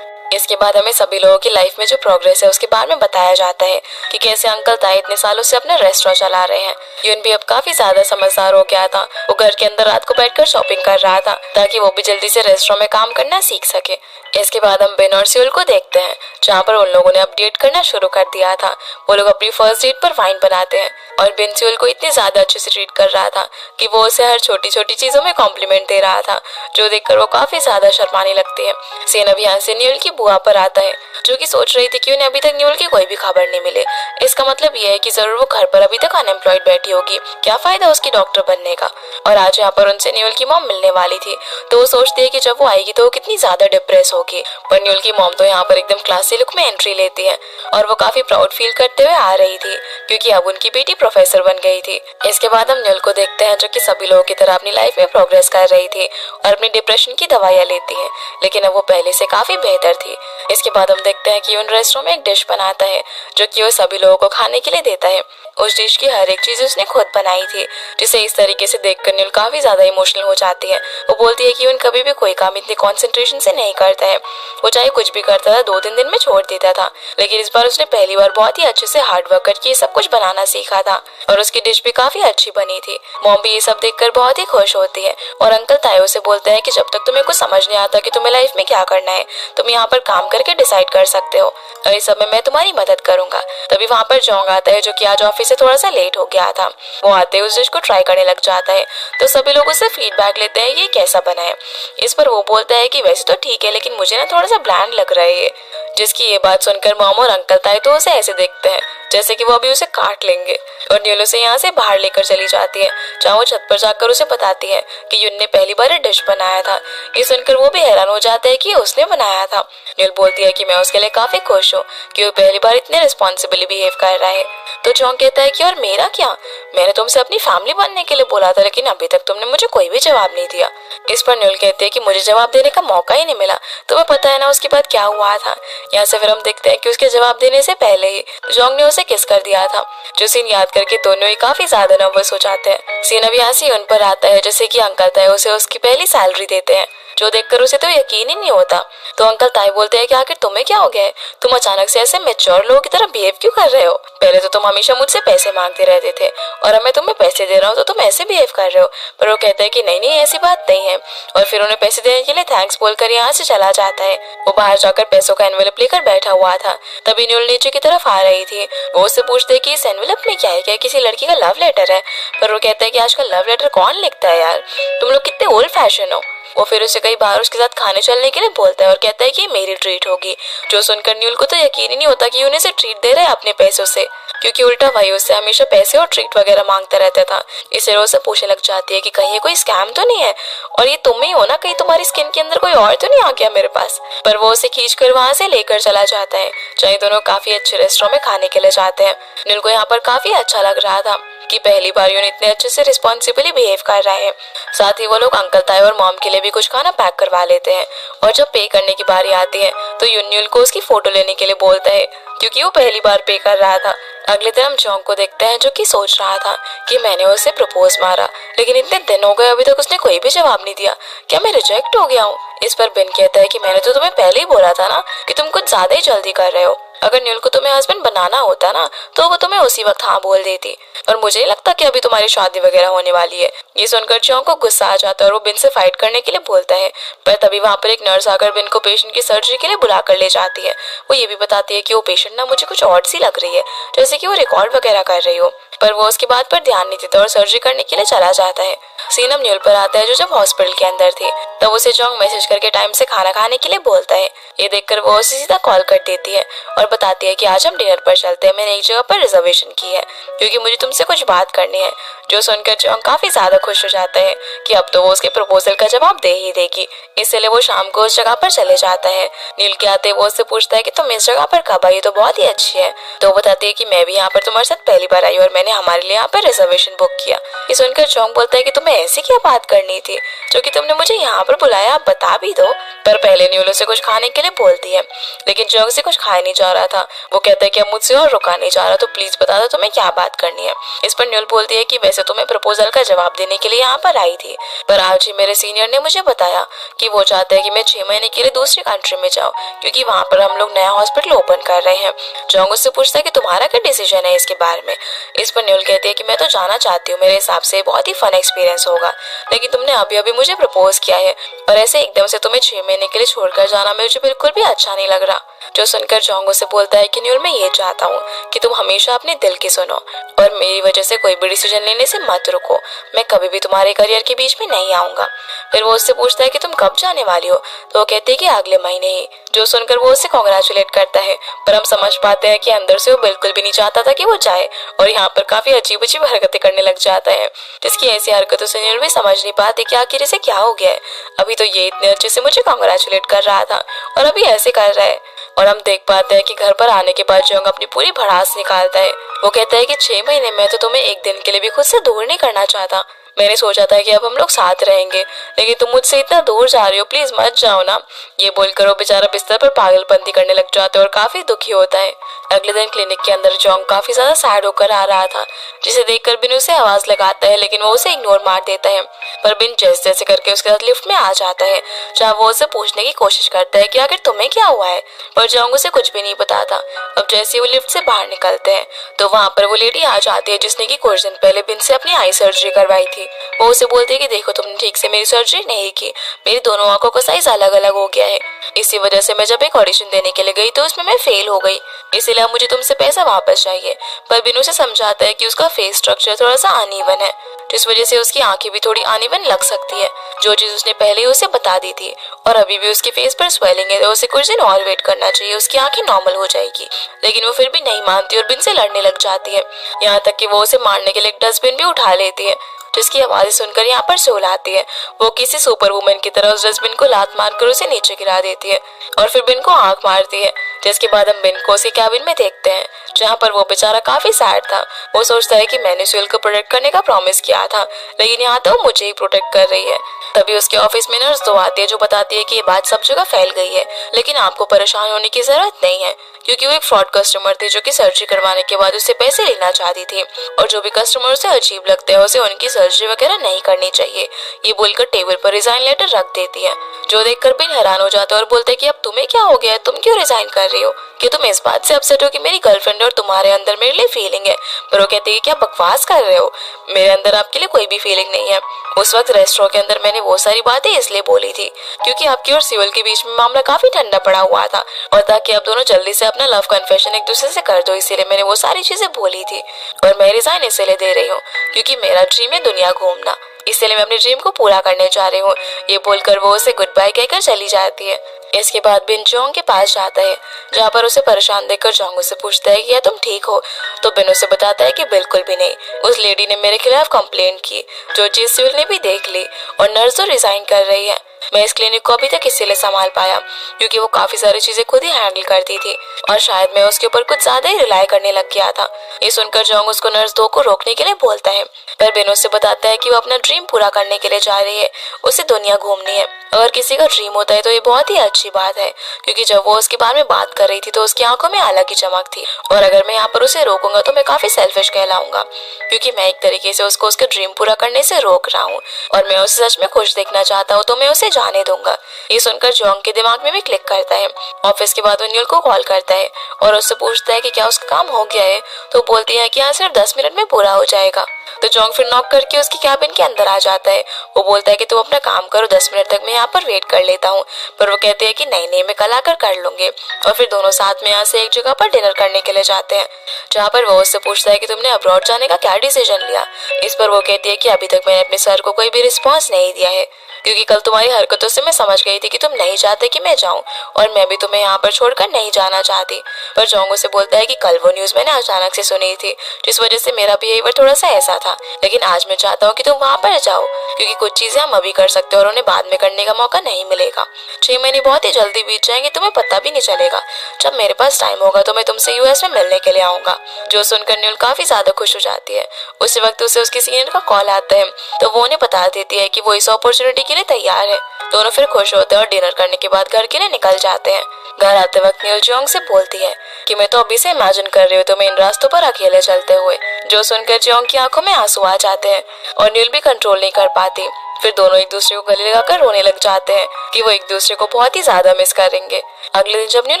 इसके बाद हमें सभी लोगों की लाइफ में जो प्रोग्रेस है उसके बारे में बताया जाता है कि कैसे अंकल ताई इतने सालों से अपने रेस्टोरेंट चला रहे हैं। यून भी अब काफी ज्यादा समझदार हो गया था, वो घर के अंदर रात को बैठकर शॉपिंग कर रहा था ताकि वो भी जल्दी से रेस्टोरेंट में काम करना सीख सके। इसके बाद हम बेन और सियोल को देखते हैं जहाँ पर उन लोगों ने अपडेट करना शुरू कर दिया था। वो लोग अपनी फर्स्ट डेट पर वाइन बनाते हैं और बेन सियोल को इतनी ज्यादा अच्छे से ट्रीट कर रहा था कि वो उसे हर छोटी छोटी चीजों में कॉम्प्लीमेंट दे रहा था, जो देखकर वो काफी ज्यादा शर्माने लगती है। सीन अब यहाँ से न्यूल की बुआ पर आता है जो कि सोच रही थी कि उन्हें अभी तक न्यूल की कोई भी खबर नहीं मिले। इसका मतलब ये है कि जरूर वो घर पर अभी तक अनएम्प्लॉयड बैठी होगी, क्या फायदा उसकी डॉक्टर बनने का। और आज यहाँ पर उनसे न्यूल की मॉम मिलने वाली थी, तो वो सोचती है कि जब वो आएगी तो वो कितनी ज्यादा डिप्रेस होगी। पर न्यूल की मॉम तो यहाँ पर एकदम क्लासी लुक में एंट्री लेती है और वो काफी प्राउड फील करते हुए आ रही थी क्योंकि अब उनकी बेटी प्रोफेसर बन गई थी। इसके बाद हम न्यूल को देखते हैं जो कि सभी लोगों की तरह अपनी लाइफ में प्रोग्रेस कर रही थी और अपनी डिप्रेशन की दवाइयाँ लेती है, लेकिन अब वो पहले से काफी बेहतर थी। इसके बाद हम देखते हैं कि उन रेस्टोरेंट में एक डिश बनाता है जो कि वो सभी लोगों को खाने के लिए देता है। उस डिश की हर एक चीज उसने खुद बनाई थी, जिसे इस तरीके से देखकर न्यूल काफी ज्यादा इमोशनल हो जाती है। वो बोलती है कि उन कभी भी कोई काम इतने कंसंट्रेशन से नहीं करता है, वो चाहे कुछ भी करता था 2-3 दिन में छोड़ देता था, लेकिन इस बार उसने पहली बार बहुत ही अच्छे से हार्ड वर्क करके ये सब कुछ बनाना सीखा था और उसकी डिश भी काफी अच्छी बनी थी। मॉम भी ये सब देखकर बहुत ही खुश होती है और अंकल तायो से बोलते हैं कि जब तक तुम्हें कुछ समझ नहीं आता कि तुम्हें लाइफ में क्या करना है, तुम यहाँ पर काम करके डिसाइड कर सकते हो और इस सब में मैं तुम्हारी मदद करूंगा। तभी वहाँ पर जोंग आता है जो कि आज ऑफिस से थोड़ा सा लेट हो गया था। वो आते ही उस डिश को ट्राई करने लग जाता है, तो सभी लोग उससे फीडबैक लेते हैं ये कैसा बना है। इस पर वो बोलता है कि वैसे तो ठीक है, लेकिन मुझे ना थोड़ा सा ब्लैंड लग रहा है ये। जिसकी ये बात सुनकर मॉम और अंकल ताई तो उसे ऐसे देखते हैं जैसे कि वो अभी उसे काट लेंगे और न्यूल उसे यहाँ से बाहर लेकर चली जाती है, जहाँ वो छत पर जाकर उसे बताती है कि यून ने पहली बार डिश बनाया था। ये सुनकर वो भी हैरान हो जाता है कि उसने बनाया था। न्यूल बोलती है कि मैं उसके लिए काफी खुश हूँ कि वो पहली बार इतने रिस्पॉन्सिबली बिहेव कर रहा है। तो जॉन्ग कहता है कि और मेरा क्या, मैंने तुमसे अपनी फैमिली बनने के लिए बोला था, लेकिन अभी तक तुमने मुझे कोई भी जवाब नहीं दिया। इस पर न्यूल कहते हैं कि मुझे जवाब देने का मौका ही नहीं मिला, तुम्हें पता है ना उसके बाद क्या हुआ था। यहाँ से फिर हम देखते हैं कि उसके जवाब देने से पहले ही जॉन्ग ने उसे किस कर दिया था, जो सीन याद करके दोनों ही काफी ज्यादा नर्वस हो जाते हैं। सीन अभी ऐसे ही उन पर आता है जैसे कि अंकल ताई उसे उसकी पहली सैलरी देते हैं, जो देखकर उसे तो यकीन ही नहीं होता। तो अंकल ताई बोलते हैं कि आखिर तुम्हें क्या हो गया है, तुम अचानक से ऐसे मैच्योर लोगों की तरह बिहेव क्यों कर रहे हो, पहले तो तुम हमेशा मुझसे पैसे मांगते रहते थे और अब मैं तुम्हें पैसे दे रहा हूँ तो तुम ऐसे बिहेव कर रहे हो। पर वो कहते हैं कि नहीं नहीं ऐसी बात नहीं है, और फिर उन्हें पैसे देने के लिए थैंक्स बोलकर यहाँ से चला जाता है। वो बाहर जाकर पैसों का एनवेलप लेकर बैठा हुआ था, तभी न्यूल नीचे की तरफ आ रही थी। वो उससे पूछते कि इस एनवेलप में क्या है, क्या किसी लड़की का लव लेटर है। पर वो कहता है कि आजकल लव लेटर कौन लिखता है यार, तुम लोग कितने ओल्ड फैशन हो। वो फिर उसे कई बार उसके साथ खाने चलने के लिए बोलता है और कहता है कि मेरी ट्रीट होगी, जो सुनकर न्यूल को तो यकीन ही नहीं होता कि उन्हें से ट्रीट दे रहे हैं अपने पैसों से, क्योंकि उल्टा भाई उससे हमेशा पैसे और ट्रीट वगैरह मांगता रहता था। इससे वो उसे पूछने लग जाती है कि कहीं ये कोई स्कैम तो नहीं है, और ये तुम ही हो ना, कहीं तुम्हारी स्किन के अंदर कोई और तो नहीं आ गया मेरे पास। पर वो उसे खींचकर वहां से लेकर चला जाता है, जहाँ दोनों काफी अच्छे रेस्टोरेंट में खाने के लिए जाते हैं। न्यूल को यहाँ पर काफी अच्छा लग रहा था कि पहली बार यून इतने अच्छे से रिस्पॉन्सिबली बिहेव कर रहा है। साथ ही वो लोग अंकल ताई और मॉम के लिए भी कुछ खाना पैक करवा लेते हैं, और जब पे करने की बारी आती है तो यून न्यूल को उसकी फोटो लेने के लिए बोलता है, क्योंकि वो पहली बार पे कर रहा था। अगले दिन हम जॉन्ग को देखते हैं जो कि सोच रहा था कि मैंने उसे प्रपोज मारा, लेकिन इतने दिन हो गए अभी तक उसने कोई भी जवाब नहीं दिया, क्या मैं रिजेक्ट हो गया हूँ। इस पर बिन कहता है कि मैंने तो तुम्हें पहले ही बोला था ना कि तुम कुछ ज्यादा ही जल्दी कर रहे हो, अगर न्यूल को तुम्हें हस्बैंड बनाना होता ना तो वो तुम्हें उसी वक्त हाँ बोल देती, और मुझे नहीं लगता कि अभी तुम्हारी शादी वगैरह होने वाली है। ये सुनकर जॉन्ग को गुस्सा आ जाता है और वो बिन से फाइट करने के लिए बोलता है, पर तभी वहाँ पर एक नर्स आकर बिन को पेशेंट की सर्जरी के लिए बुला कर ले जाती है। वो ये भी बताती है कि वो पेशेंट ना मुझे कुछ ऑड सी लग रही है, जैसे कि वो रिकॉर्ड वगैरह कर रही हो, पर वो उसकी बात पर ध्यान नहीं देता और सर्जरी करने के लिए चला जाता है। सीन अब न्यूल पर आता है जो जब हॉस्पिटल के अंदर थे, तब उसे जॉन्ग मैसेज करके टाइम से खाना खाने के लिए बोलता है। ये देखकर वो उसे सीधा कॉल कर देती है और बताती है कि आज हम डिनर पर चलते हैं, मैंने एक जगह पर रिजर्वेशन की है क्योंकि मुझे तुमसे कुछ बात करनी है। जो सुनकर जॉन्ग काफी ज्यादा खुश हो जाता है कि अब तो वो उसके प्रपोजल का जवाब दे ही देगी, इसलिए वो शाम को उस जगह पर चले जाता है। नील के आते वो उससे पूछता है कि तुम इस जगह पर कब आई, तो बहुत ही अच्छी है। तो वो बताती है कि मैं भी यहाँ पर तुम्हारे साथ पहली बार आई और मैंने हमारे लिए यहाँ पर रिजर्वेशन बुक किया। ये सुनकर जॉन्ग बोलता है कि तुम्हें ऐसी क्या बात करनी थी जो कि तुमने मुझे यहाँ पर बुलाया, आप बता भी दो। पर पहले न्यूल से कुछ खाने के लिए बोलती है, लेकिन जॉन्ग से कुछ खाया नहीं जा रहा था। वो कहता है कि अब मुझसे और रुका नहीं जा रहा, तो प्लीज बता दो तुम्हें क्या बात करनी है। इस पर न्यूल बोलती है कि वैसे तो मैं प्रपोजल का जवाब देने के लिए यहाँ पर आई थी, पर आज ही मेरे सीनियर ने मुझे बताया कि वो चाहते हैं कि मैं 6 महीने के लिए दूसरी कंट्री में जाऊँ, क्योंकि वहाँ पर हम लोग नया हॉस्पिटल ओपन कर रहे हैं। जॉन्ग उससे पूछता है कि तुम्हारा क्या डिसीजन है इसके बारे में। इस पर न्यूल कहती है कि मैं तो जाना चाहती हूँ, मेरे हिसाब से बहुत ही फन एक्सपीरियंस होगा, लेकिन तुमने अभी अभी मुझे प्रपोज किया है और ऐसे एकदम से तुम्हें 6 महीने के लिए छोड़कर जाना मुझे बिल्कुल भी अच्छा नहीं लग रहा। जो सुनकर जॉन्ग से बोलता है कि न्यूल मैं ये चाहता हूँ कि तुम हमेशा अपने दिल की सुनो और मेरी वजह से कोई भी डिसीजन लेने से मत रुको, मैं कभी भी तुम्हारे करियर के बीच में नहीं आऊंगा। फिर वो उससे पूछता है कि तुम कब जाने वाली हो, तो वो कहती है कि अगले महीने ही। जो सुनकर वो उसे कॉन्ग्रेचुलेट करता है, पर हम समझ पाते हैं कि अंदर से वो बिल्कुल भी नहीं चाहता था कि वो जाए और यहाँ पर काफी अजीब अजीब हरकतें करने लग जाता है, जिसकी ऐसी हरकतों से न्यूल भी समझ नहीं पाते कि आखिर इसे क्या हो गया है। अभी तो ये इतने अच्छे से मुझे कॉन्ग्रेचुलेट कर रहा था और अभी ऐसे कर रहा है। और हम देख पाते हैं कि घर पर आने के बाद जॉन्ग अपनी पूरी भड़ास निकालता है। वो कहता है कि 6 महीने में तो तुम्हें एक दिन के लिए भी खुद से दूर नहीं करना चाहता, मैंने सोचा था कि अब हम लोग साथ रहेंगे, लेकिन तुम मुझसे इतना दूर जा रही हो, प्लीज मत जाओ ना। ये बोलकर वो बेचारा बिस्तर पर पागलपंती करने लग जाता है और काफी दुखी होता है। अगले दिन क्लिनिक के अंदर जॉन्ग काफी ज्यादा सैड होकर आ रहा था, जिसे देखकर बिन उसे आवाज लगाता है, लेकिन वो उसे इग्नोर मार देता है। पर बिन जैसे जैसे करके उसके साथ लिफ्ट में आ जाता है, जहाँ वो उसे पूछने की कोशिश करता है कि आखिर तुम्हें क्या हुआ है, पर जॉन्ग उसे कुछ भी नहीं बताता। अब जैसे वो लिफ्ट से बाहर निकलते हैं तो वहाँ पर वो लेडी आ जाती है जिसने की कुछ दिन पहले बिन से अपनी आई सर्जरी करवाई थी। वो उसे बोलती है कि देखो तुमने ठीक से मेरी सर्जरी नहीं की, मेरी दोनों आंखों का साइज अलग अलग हो गया है, इसी वजह से मैं जब एक ऑडिशन देने के लिए गई तो उसमें मैं फेल हो गई, इसीलिए मुझे तुमसे पैसा वापस चाहिए। पर बिन उसे समझाता है कि उसका फेस स्ट्रक्चर थोड़ा सा अनइवन है, जिस वजह से उसकी आंखें भी थोड़ी अनइवन लग सकती है, जो चीज उसने पहले ही उसे बता दी थी। और अभी भी उसके फेस पर स्वेलिंग है, तो उसे कुछ दिन और वेट करना चाहिए, उसकी आंखें नॉर्मल हो जाएगी। लेकिन वो फिर भी नहीं मानती और बिन से लड़ने लग जाती है, यहाँ तक कि वो उसे मारने के लिए एक डस्टबिन भी उठा लेती है, जिसकी आवाज सुनकर यहाँ पर सोल आती है। वो किसी सुपर वुमन की तरह उस डस्टबिन को लात मारकर उसे नीचे गिरा देती है और फिर बिन को आंख मारती है, जिसके बाद हम बिन को उसके कैबिन में देखते हैं, जहाँ पर वो बेचारा काफी सैड था। वो सोचता है कि मैंने सुहेल को प्रोटेक्ट करने का प्रॉमिस किया था, लेकिन यहाँ तो वो मुझे ही प्रोटेक्ट कर रही है। तभी उसके ऑफिस में नर्स 2 आती है जो बताती है कि ये बात सब जगह फैल गई है, लेकिन आपको परेशान होने की जरूरत नहीं है, क्योंकि वो एक फ्रॉड कस्टमर थी जो कि सर्जरी करवाने के बाद उससे पैसे लेना चाहती थी, और जो भी कस्टमर उसे अजीब लगता है उसे उनकी सर्जरी वगैरह नहीं करनी चाहिए। ये बोलकर टेबल पर रिजाइन लेटर रख देती है। जो देखकर बिन हैरान हो जाता है और बोलता है कि अब तुम्हें क्या हो गया है, तुम क्यों रिजाइन कर रही हो? कि तुम इस बात से अपसेट हो कि मेरी गर्लफ्रेंड और तुम्हारे अंदर मेरे लिए फीलिंग है? पर वो कहती है क्या बकवास कर रहे हो, मेरे अंदर आपके लिए कोई भी फीलिंग नहीं है। उस वक्त रेस्टोरेंट के अंदर मैंने वो सारी बातें इसलिए बोली थी क्योंकि आपकी और सिवल के बीच में मामला काफी ठंडा पड़ा हुआ था, और ताकि आप दोनों जल्दी से अपना लव कन्फेशन एक दूसरे से कर दो, इसीलिए मैंने वो सारी चीजें बोली थी। और मैं रिजाइन इसलिए दे रही हूँ क्योंकि मेरा ड्रीम है दुनिया घूमना, इसलिए मैं अपने ड्रीम को पूरा करने जा रही हूँ। ये बोलकर वो उसे गुड बाय कहकर चली जाती है। इसके बाद बिन जोंग के पास जाता है, जहाँ पर उसे परेशान देखकर जोंग उससे पूछता है कि क्या तुम ठीक हो? तो बिन उसे बताता है कि बिल्कुल भी नहीं, उस लेडी ने मेरे खिलाफ कंप्लेंट की, जो चीज सिविल ने भी देख ली, और नर्स तो रिजाइन कर रही है। मैं इस क्लिनिक को अभी तक इसीलिए संभाल पाया क्योंकि वो काफी सारी चीजें खुद ही हैंडल करती थी, और शायद मैं उसके ऊपर कुछ ज्यादा ही रिलाई करने लग गया था। ये सुनकर जोंग उसको नर्स 2 को रोकने के लिए बोलता है, पर बिन उससे बताता है कि वो अपना ड्रीम पूरा करने के लिए जा रही है, उसे दुनिया घूमनी है। अगर किसी का ड्रीम होता है तो ये बहुत ही अच्छी बात है, क्योंकि जब वो उसके बारे में बात कर रही थी तो उसकी आंखों में अलग ही चमक थी। और अगर मैं यहाँ पर उसे रोकूंगा तो मैं काफी सेल्फिश कहलाऊंगा, क्योंकि मैं एक तरीके से उसको उसके ड्रीम पूरा करने से रोक रहा हूँ, और मैं उसे सच में खुश देखना चाहता हूँ, तो मैं उसे जाने दूंगा। ये सुनकर जोंग के दिमाग में भी क्लिक करता है। ऑफिस के बाद वो न्यूल को कॉल करता है और उससे पूछता है कि क्या उसका काम हो गया है, तो बोलती है कि हाँ सिर्फ 10 मिनट में पूरा हो जाएगा। तो जोंग फिर नॉक करके उसकी कैबिन के अंदर आ जाता है। वो बोलता है कि तुम अपना काम करो, 10 मिनट तक मैं यहाँ पर वेट कर लेता हूँ, पर वो कहते हैं कि नहीं नहीं मैं कल आकर कर लूंगी। और फिर दोनों साथ में यहाँ से एक जगह पर डिनर करने के लिए जाते हैं, जहाँ पर वो उससे पूछता है कि तुमने अब्रॉड जाने का क्या डिसीजन लिया। इस पर वो कहती है कि अभी तक मैंने अपने सर को कोई भी रिस्पॉन्स नहीं दिया है, क्योंकि कल तुम्हारी हरकतों से मैं समझ गई थी कि तुम नहीं चाहते कि मैं जाऊं, और मैं भी तुम्हें यहाँ पर छोड़कर नहीं जाना चाहती। पर जोंग उसे बोलता है कि कल वो न्यूज मैंने अचानक से सुनी थी, जिस वजह से मेरा बिहेवियर थोड़ा सा ऐसा था, लेकिन आज मैं चाहता हूँ कि तुम वहाँ पर जाओ, क्योंकि कुछ चीजें हम अभी कर सकते हैं और उन्हें बाद में करने का मौका नहीं मिलेगा। 6 महीने बहुत ही जल्दी बीत जाएंगे, तुम्हें पता भी नहीं चलेगा। जब मेरे पास टाइम होगा तो मैं तुमसे यूएस में मिलने के लिए आऊंगा। जो सुनकर न्यूल काफी ज्यादा खुश हो जाती है। उसी वक्त उसे उसके सीनियर का कॉल आता है, तो वो उन्हें बता देती है कि वो इस अपॉर्चुनिटी के लिए तैयार है। दोनों फिर खुश होते हैं और डिनर करने के बाद घर के लिए निकल जाते हैं। घर आते वक्त न्यूल जोंग से बोलती है कि मैं तो अभी से इमेजिन कर रही हूँ तुम्हें इन रास्तों पर अकेले चलते हुए। जो सुनकर जोंग की आंखों में आंसू आ जाते हैं और न्यूल भी कंट्रोल नहीं कर पाती। फिर दोनों एक दूसरे को गले लगाकर रोने लग जाते हैं कि वो एक दूसरे को बहुत ही ज्यादा मिस करेंगे। अगले दिन जब न्यूल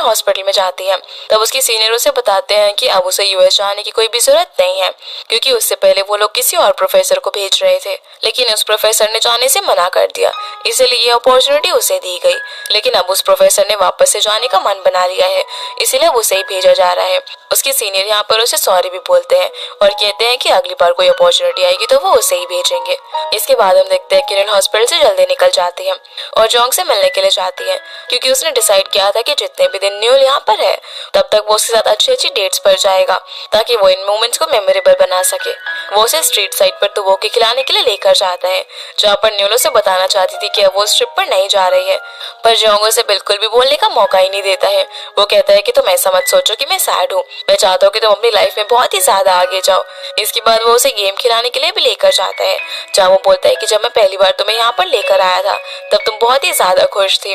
हॉस्पिटल में जाती है तब उसके सीनियर उसे बताते हैं कि अब उसे यूएस जाने की कोई भी जरूरत नहीं है, क्योंकि उससे पहले वो लोग किसी और प्रोफेसर को भेज रहे थे, लेकिन उस प्रोफेसर ने जाने से मना कर दिया, इसलिए ये अपॉर्चुनिटी उसे दी गई। लेकिन अब उस प्रोफेसर ने वापस से जाने का मन बना लिया है, इसीलिए अब उसे ही भेजा जा रहा है। उसके सीनियर यहाँ पर उसे सॉरी भी बोलते हैं और कहते हैं कि अगली बार कोई अपॉर्चुनिटी आएगी तो वो उसे ही भेजेंगे। इसके बाद हम देखते हैं कि न्यूल हॉस्पिटल से जल्दी निकल जाती है और जोंग से मिलने के लिए जाती है, क्योंकि उसने डिसाइड किया था कि जितने भी दिन न्यूल यहाँ पर है तब तक वो उसके साथ अच्छी अच्छी डेट्स पर जाएगा, ताकि वो इन मोमेंट्स को मेमोरेबल बना सके। वो उसे स्ट्रीट साइड पर तो वो के खिलाने के लिए लेकर जाता है, जहाँ पर न्यूल उसे बताना चाहती थी कि अब वो उस ट्रिप पर नहीं जा रही है, पर जोंग उसे बिल्कुल भी बोलने का मौका ही नहीं देता है। वो कहता है कि तुम ऐसा मत सोचो कि मैं सैड हूँ, मैं चाहता हूँ कि तुम अपनी लाइफ में बहुत ही ज्यादा आगे जाओ। इसके बाद वो उसे गेम खिलाने के लिए भी लेकर जाता है, जहाँ वो बोलता है कि जब मैं पहली बार तुम्हें यहाँ पर लेकर आया था तब तुम बहुत ही ज्यादा खुश थी,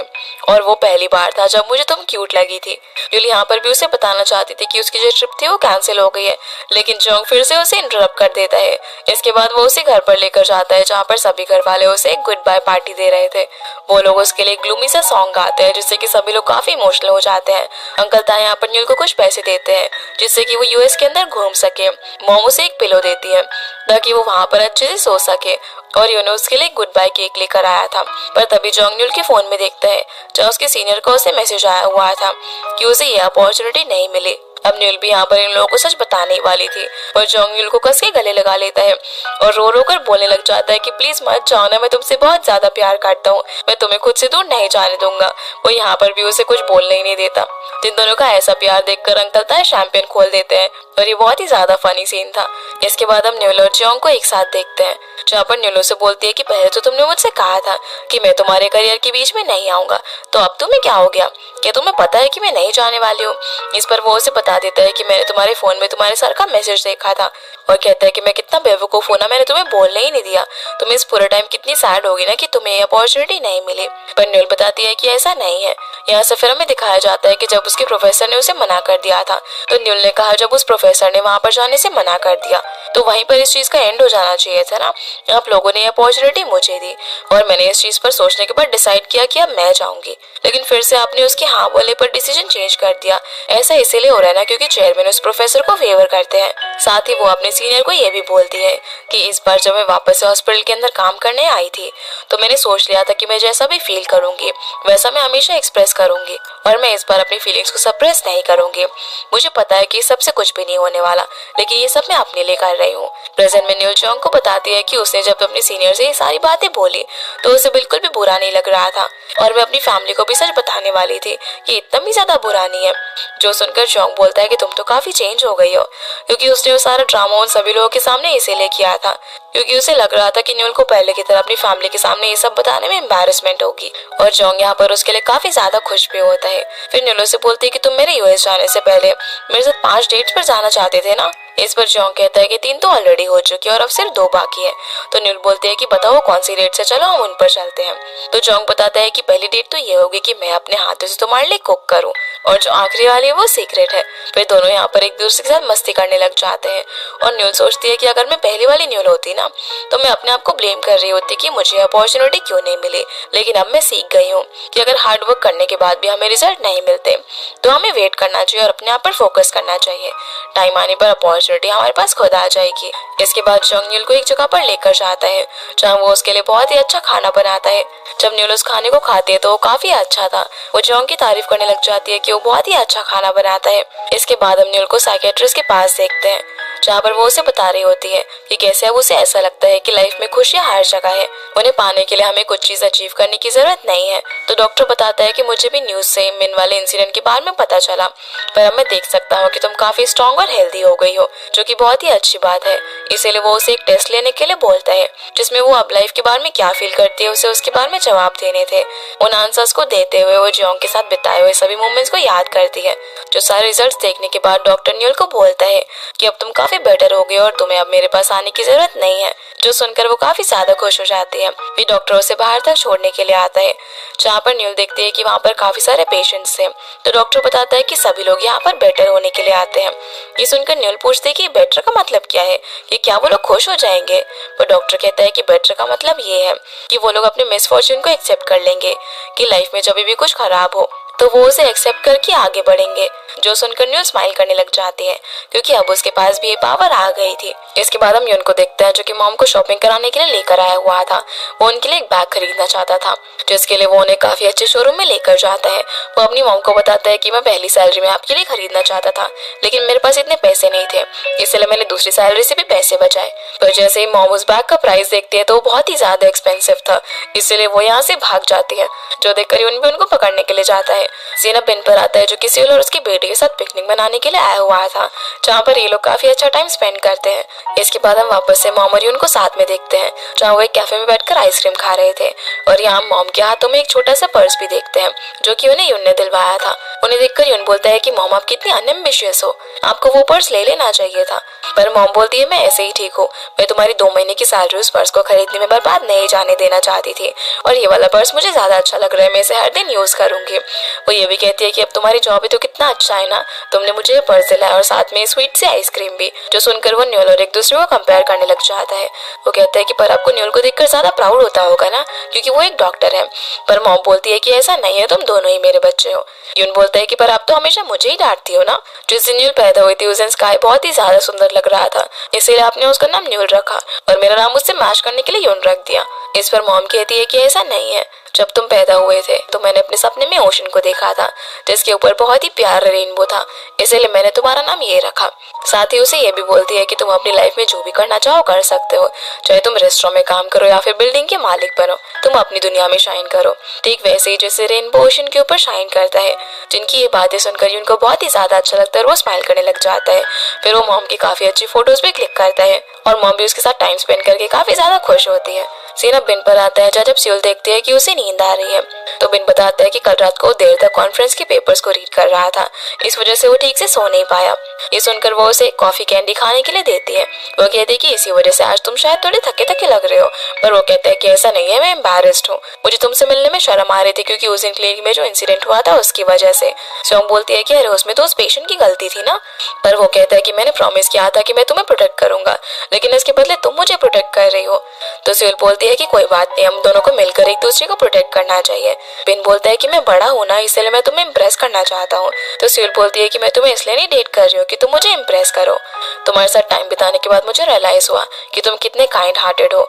और वो पहली बार था जब मुझे तुम क्यूट लगी थी। न्यूल यहाँ पर भी उसे बताना चाहती थी कि उसकी जो ट्रिप थी वो कैंसिल हो गई है, लेकिन जोंग फिर से उसे इंटरप्ट कर देता है। इसके बाद वो उसे घर पर लेकर जाता है, जहाँ पर सभी घर वाले उसे एक गुड बाय पार्टी दे रहे थे। वो लोग उसके लिए ग्लूमी सा सॉन्ग गाते हैं, जिससे कि सभी लोग काफी इमोशनल हो जाते हैं। अंकल ताया यहाँ पर न्यूल को कुछ पैसे देते हैं जिससे कि वो यूएस के अंदर घूम सके। मॉम उसे एक पिलो देती है ताकि वो वहाँ पर अच्छे से सो सके, और यूनो उसके लिए गुड बाय केक लेकर आया था। पर तभी जोंग न्यूल के फोन में देखता है जहाँ उसके सीनियर को उसे मैसेज आया हुआ था कि उसे ये अपॉर्चुनिटी नहीं मिली। अब न्यूल भी यहाँ पर इन लोगों को सच बताने वाली थी, पर जोंग न्यूल को कस के गले लगा लेता है और रो रो कर बोलने लग जाता है कि प्लीज मत जाओ ना, मैं तुमसे बहुत ज्यादा प्यार करता हूँ, मैं तुम्हें खुद से दूर नहीं जाने दूंगा। वो यहाँ पर भी उसे कुछ बोलने ही नहीं देता। जिन दोनों का ऐसा प्यार देखकर अंकल ताया शैंपेन खोल देते हैं, और ये बहुत ही ज्यादा फनी सीन था। इसके बाद हम न्यूल और जोंग को एक साथ देखते हैं, जहाँ पर न्यूलो से बोलती है कि पहले तो तुमने मुझसे कहा था कि मैं तुम्हारे करियर के बीच में नहीं आऊंगा, तो अब तुम्हें क्या हो गया? क्या तुम्हें पता है कि मैं नहीं जाने वाली हूँ? इस पर वो उसे बता देता है कि मैंने तुम्हारे फोन में तुम्हारे सर का मैसेज देखा था, और कहता है कि मैं कितना बेवकूफ हूं ना, मैंने तुम्हें बोलने ही नहीं दिया। तुम इस पूरे टाइम कितनी सैड होगी ना कि तुम्हें ये अपॉर्चुनिटी नहीं मिली। पर न्यूल बताती है कि ऐसा नहीं है। यहाँ से फिर हमें दिखाया जाता है कि जब उसके प्रोफेसर ने उसे मना कर दिया था, तो न्यूल ने कहा जब उस प्रोफेसर ने वहां पर जाने से मना कर दिया तो वहीं पर इस चीज का एंड हो जाना चाहिए था ना। आप लोगों ने ये अपॉर्चुनिटी मुझे दी और मैंने इस चीज पर सोचने के बाद डिसाइड किया कि अब मैं जाऊंगी, लेकिन फिर से आपने उसके हाँ बोलने पर डिसीजन चेंज कर दिया। ऐसा इसीलिए हो रहा है ना क्योंकि चेयरमैन उस प्रोफेसर को फेवर करते हैं। साथ ही वो अपने सीनियर को ये भी बोलती है कि इस बार जब मैं वापस से हॉस्पिटल के अंदर काम करने आई थी तो मैंने सोच लिया था कि मैं जैसा भी फील करूंगी वैसा मैं हमेशा एक्सप्रेस करूंगी, और मैं इस बार अपनी फीलिंग्स को सप्रेस नहीं करूंगी। मुझे पता है कि सबसे कुछ भी नहीं होने वाला, लेकिन ये सब मैं अपने लिए कर रही हूँ। प्रेजेंट में न्यूल चौंग को बताती है कि उसने जब अपने सीनियर से ये सारी बातें बोली तो उसे बिल्कुल भी बुरा नहीं लग रहा था, और वह अपनी फैमिली को भी सच बताने वाली थी कि इतना भी ज्यादा बुरा नहीं है। जो सुनकर चौंग बोलता है कि तुम तो काफी चेंज हो गई हो, क्योंकि उसने वो सारा ड्रामा उन सभी लोगों के सामने इसीलिए किया था क्योंकि उसे लग रहा था कि न्यूल को पहले की तरह अपनी फैमिली के सामने ये सब बताने में एम्बैरेसमेंट होगी। और चौंग यहाँ पर उसके लिए काफी ज्यादा खुश भी होता है। फिर न्यूल से बोलती है कि तुम मेरे यूएस जाने से पहले मेरे साथ 5 डेट्स पर जाना चाहते थे ना। इस पर चौंग कहता है कि 3 तो ऑलरेडी हो चुकी है और अब सिर्फ 2 बाकी है। तो न्यूल बोलते है कि बताओ कौन सी डेट से, चलो हम उन पर चलते हैं। तो चौंग बताता है कि पहली डेट तो ये होगी कि मैं अपने हाथों से तुम्हारे लिए कुक करूं, और जो आखिरी वाली है वो सीक्रेट है। फिर दोनों यहाँ पर एक दूसरे के साथ मस्ती करने लग जाते हैं, और न्यूल सोचती है कि अगर मैं पहली वाली न्यूल होती ना तो मैं अपने आप को ब्लेम कर रही होती कि मुझे अपॉर्चुनिटी क्यों नहीं मिली। लेकिन अब मैं सीख गई हूँ कि अगर हार्ड वर्क करने के बाद भी हमें रिजल्ट नहीं मिलते तो हमें वेट करना चाहिए और अपने आप पर फोकस करना चाहिए। टाइम आने पर अपॉर्चुनिटी हमारे पास खुद आ जाएगी। इसके बाद चौंग न्यूल को एक जगह पर लेकर जाता है जहाँ वो उसके लिए बहुत ही अच्छा खाना बनाता है। जब न्यूल उस खाने को खाती है तो वो काफी अच्छा था। वो चौंग की तारीफ करने लग जाती है कि वो बहुत ही अच्छा खाना बनाता है। इसके बाद हम न्यूल को साइकियाट्रिस्ट के पास देखते हैं जहाँ पर वो उसे बता रही होती है कि कैसे अब उसे ऐसा लगता है कि लाइफ में खुशियाँ हर जगह है, उन्हें पाने के लिए हमें कुछ चीज अचीव करने की जरूरत नहीं है। तो डॉक्टर बताता है कि मुझे भी न्यूज से मिन वाले इंसिडेंट के बारे में पता चला, पर अब मैं देख सकता हूँ कि तुम काफी स्ट्रॉन्ग और हेल्दी हो गई हो, जो कि बहुत ही अच्छी बात है। इसीलिए वो उसे एक टेस्ट लेने के लिए बोलता है जिसमें वो अब लाइफ के बारे में क्या फील करती है उसे उसके बारे में जवाब देने थे। उन आंसर्स को देते हुए वो जियोंग के साथ बिताए हुए सभी मोमेंट्स को याद करती है। जो सारे रिजल्ट्स देखने के बाद डॉक्टर न्यूल को बोलता है कि अब तुम काफी बेटर हो गए और तुम्हें अब मेरे पास आने की जरूरत नहीं है। जो सुनकर वो काफी ज्यादा खुश हो जाती है। फिर डॉक्टर उसे बाहर तक छोड़ने के लिए आता है जहाँ पर न्यूल देखती है कि वहाँ पर काफी सारे पेशेंट्स हैं। तो डॉक्टर बताता है कि सभी लोग यहाँ पर बेटर होने के लिए आते हैं। ये सुनकर न्यूल पूछती है कि बेटर का मतलब क्या है, कि क्या वो लोग खुश हो जाएंगे। पर डॉक्टर कहता है कि बेटर का मतलब ये है कि वो लोग अपने मिसफॉर्चून को एक्सेप्ट कर लेंगे, कि लाइफ में जब भी कुछ खराब हो तो वो उसे एक्सेप्ट करके आगे बढ़ेंगे। जो सुनकर न्यूल स्माइल करने लग जाती है क्योंकि अब उसके पास भी ये पावर आ गई थी। इसके बाद हम यून को देखते हैं जो कि मॉम को शॉपिंग कराने के लिए लेकर आया हुआ था। वो उनके लिए एक बैग खरीदना चाहता था जिसके लिए वो उन्हें काफी अच्छे शोरूम में लेकर जाता है। वो अपनी मॉम को बताता है कि मैं पहली सैलरी में आपके लिए खरीदना चाहता था, लेकिन मेरे पास इतने पैसे नहीं थे, इसलिए मैंने दूसरी सैलरी से भी पैसे बचाए। पर जैसे ही मॉम उस बैग का प्राइस देखती है तो वो बहुत ही ज्यादा एक्सपेंसिव था, इसलिए वो यहाँ से भाग जाती है। जो देखकर यून भी उनको पकड़ने के लिए जाता है। ज़ीनब इन पर आता है जो कि सियोल और उसके बेटे के साथ पिकनिक मनाने के लिए आया हुआ था, जहाँ पर ये लोग काफी अच्छा टाइम स्पेंड करते हैं। इसके बाद हम वापस से मॉम और यून को साथ में देखते हैं जहाँ वो एक कैफे में बैठकर आइसक्रीम खा रहे थे, और यहाँ मॉम के हाथों में एक छोटा सा पर्स भी देखते हैं जो कि उन्हें यून ने दिलवाया था। उन्हें देखकर यून बोलता है कि मॉम आप कितनी अनएम्बिशियस हो, आपको वो पर्स ले लेना चाहिए था। पर मॉम बोलती है मैं ऐसे ही ठीक हूँ, मैं तुम्हारी 2 महीने की सैलरी उस पर्स को खरीदने में बर्बाद नहीं जाने देना चाहती थी, और ये वाला पर्स मुझे ज्यादा अच्छा लग रहा है, मैं इसे हर दिन यूज करूंगी। वो ये भी कहती है कि अब तुम्हारी जॉब है तो कितना अच्छा है ना, तुमने मुझे ये पर्स दिलाया और साथ में स्वीट से आइसक्रीम भी। जो सुनकर वो न्यूल और एक दूसरे को कंपेयर करने लग जाता है। वो कहता है कि पर आपको न्यूल को देखकर ज्यादा प्राउड होता होगा ना, क्योंकि वो एक डॉक्टर है। पर मॉम बोलती है कि ऐसा नहीं है, तुम दोनों ही मेरे बच्चे हो। यून बोलता है कि पर आप तो हमेशा मुझे ही डांटती हो ना। जिस दिन न्यूल पैदा हुई थी उस दिन स्काई बहुत ही ज्यादा सुंदर लग रहा था, इसीलिए आपने उसका नाम न्यूल रखा और मेरा नाम उससे मैच करने के लिए यून रख दिया। इस पर मॉम कहती है कि ऐसा नहीं है, जब तुम पैदा हुए थे तो मैंने अपने सपने में ओशन को देखा था जिसके ऊपर बहुत ही प्यारा रेनबो था, इसीलिए मैंने तुम्हारा नाम ये रखा। साथ ही उसे ये भी बोलती है कि तुम अपनी लाइफ में जो भी करना चाहो कर सकते हो, चाहे तुम रेस्टोरेंट में काम करो या फिर बिल्डिंग के मालिक बनो, तुम अपनी दुनिया में शाइन करो, ठीक वैसे ही जैसे रेनबो ओशन के ऊपर शाइन करता है। जिनकी ये बातें सुनकर उनको बहुत ही ज्यादा अच्छा लगता है और वो स्माइल करने लग जाता है। फिर वो मॉम की काफी अच्छी फोटोज भी क्लिक करता है और मॉम भी उसके साथ टाइम स्पेंड करके काफी ज्यादा खुश होती है। सीन अब बिन पर आता है जब सियोल देखती है कि उसे नींद आ रही है तो बिन बताता है कि कल रात को देर तक कॉन्फ्रेंस के पेपर्स को रीड कर रहा था, इस वजह से वो ठीक से सो नहीं पाया। ये सुनकर वो उसे कॉफी कैंडी खाने के लिए देती है। वो कहती है कि इसी वजह से आज तुम शायद थोड़े थके थके लग रहे हो, पर वो कहता है कि ऐसा नहीं है, मैं एम्बैरेस्ड हूँ, मुझे तुमसे मिलने में शर्म आ रही थी क्योंकि उस दिन क्लिनिक में जो इंसिडेंट हुआ था उसकी वजह से। सोंग बोलती है कि अरे उसमें तो उस पेशेंट की गलती थी ना, पर वो कहता है कि मैंने प्रॉमिस किया था कि मैं तुम्हें प्रोटेक्ट करूंगा, लेकिन इसके बदले तुम मुझे प्रोटेक्ट कर रही हो। तो सियोल बोलती है कि कोई बात नहीं, हम दोनों को मिलकर एक दूसरे को प्रोटेक्ट करना चाहिए। बिन बोलता है कि मैं बड़ा हूँ ना, इसलिए मैं तुम्हें इम्प्रेस करना चाहता हूँ। तो सियोल बोलती है कि मैं तुम्हें इसलिए नहीं डेट कर रही हूँ कि तुम मुझे इम्प्रेस करो, तुम्हारे साथ टाइम बिताने के बाद मुझे रियलाइज हुआ कि तुम कितने काइंड हार्टेड हो,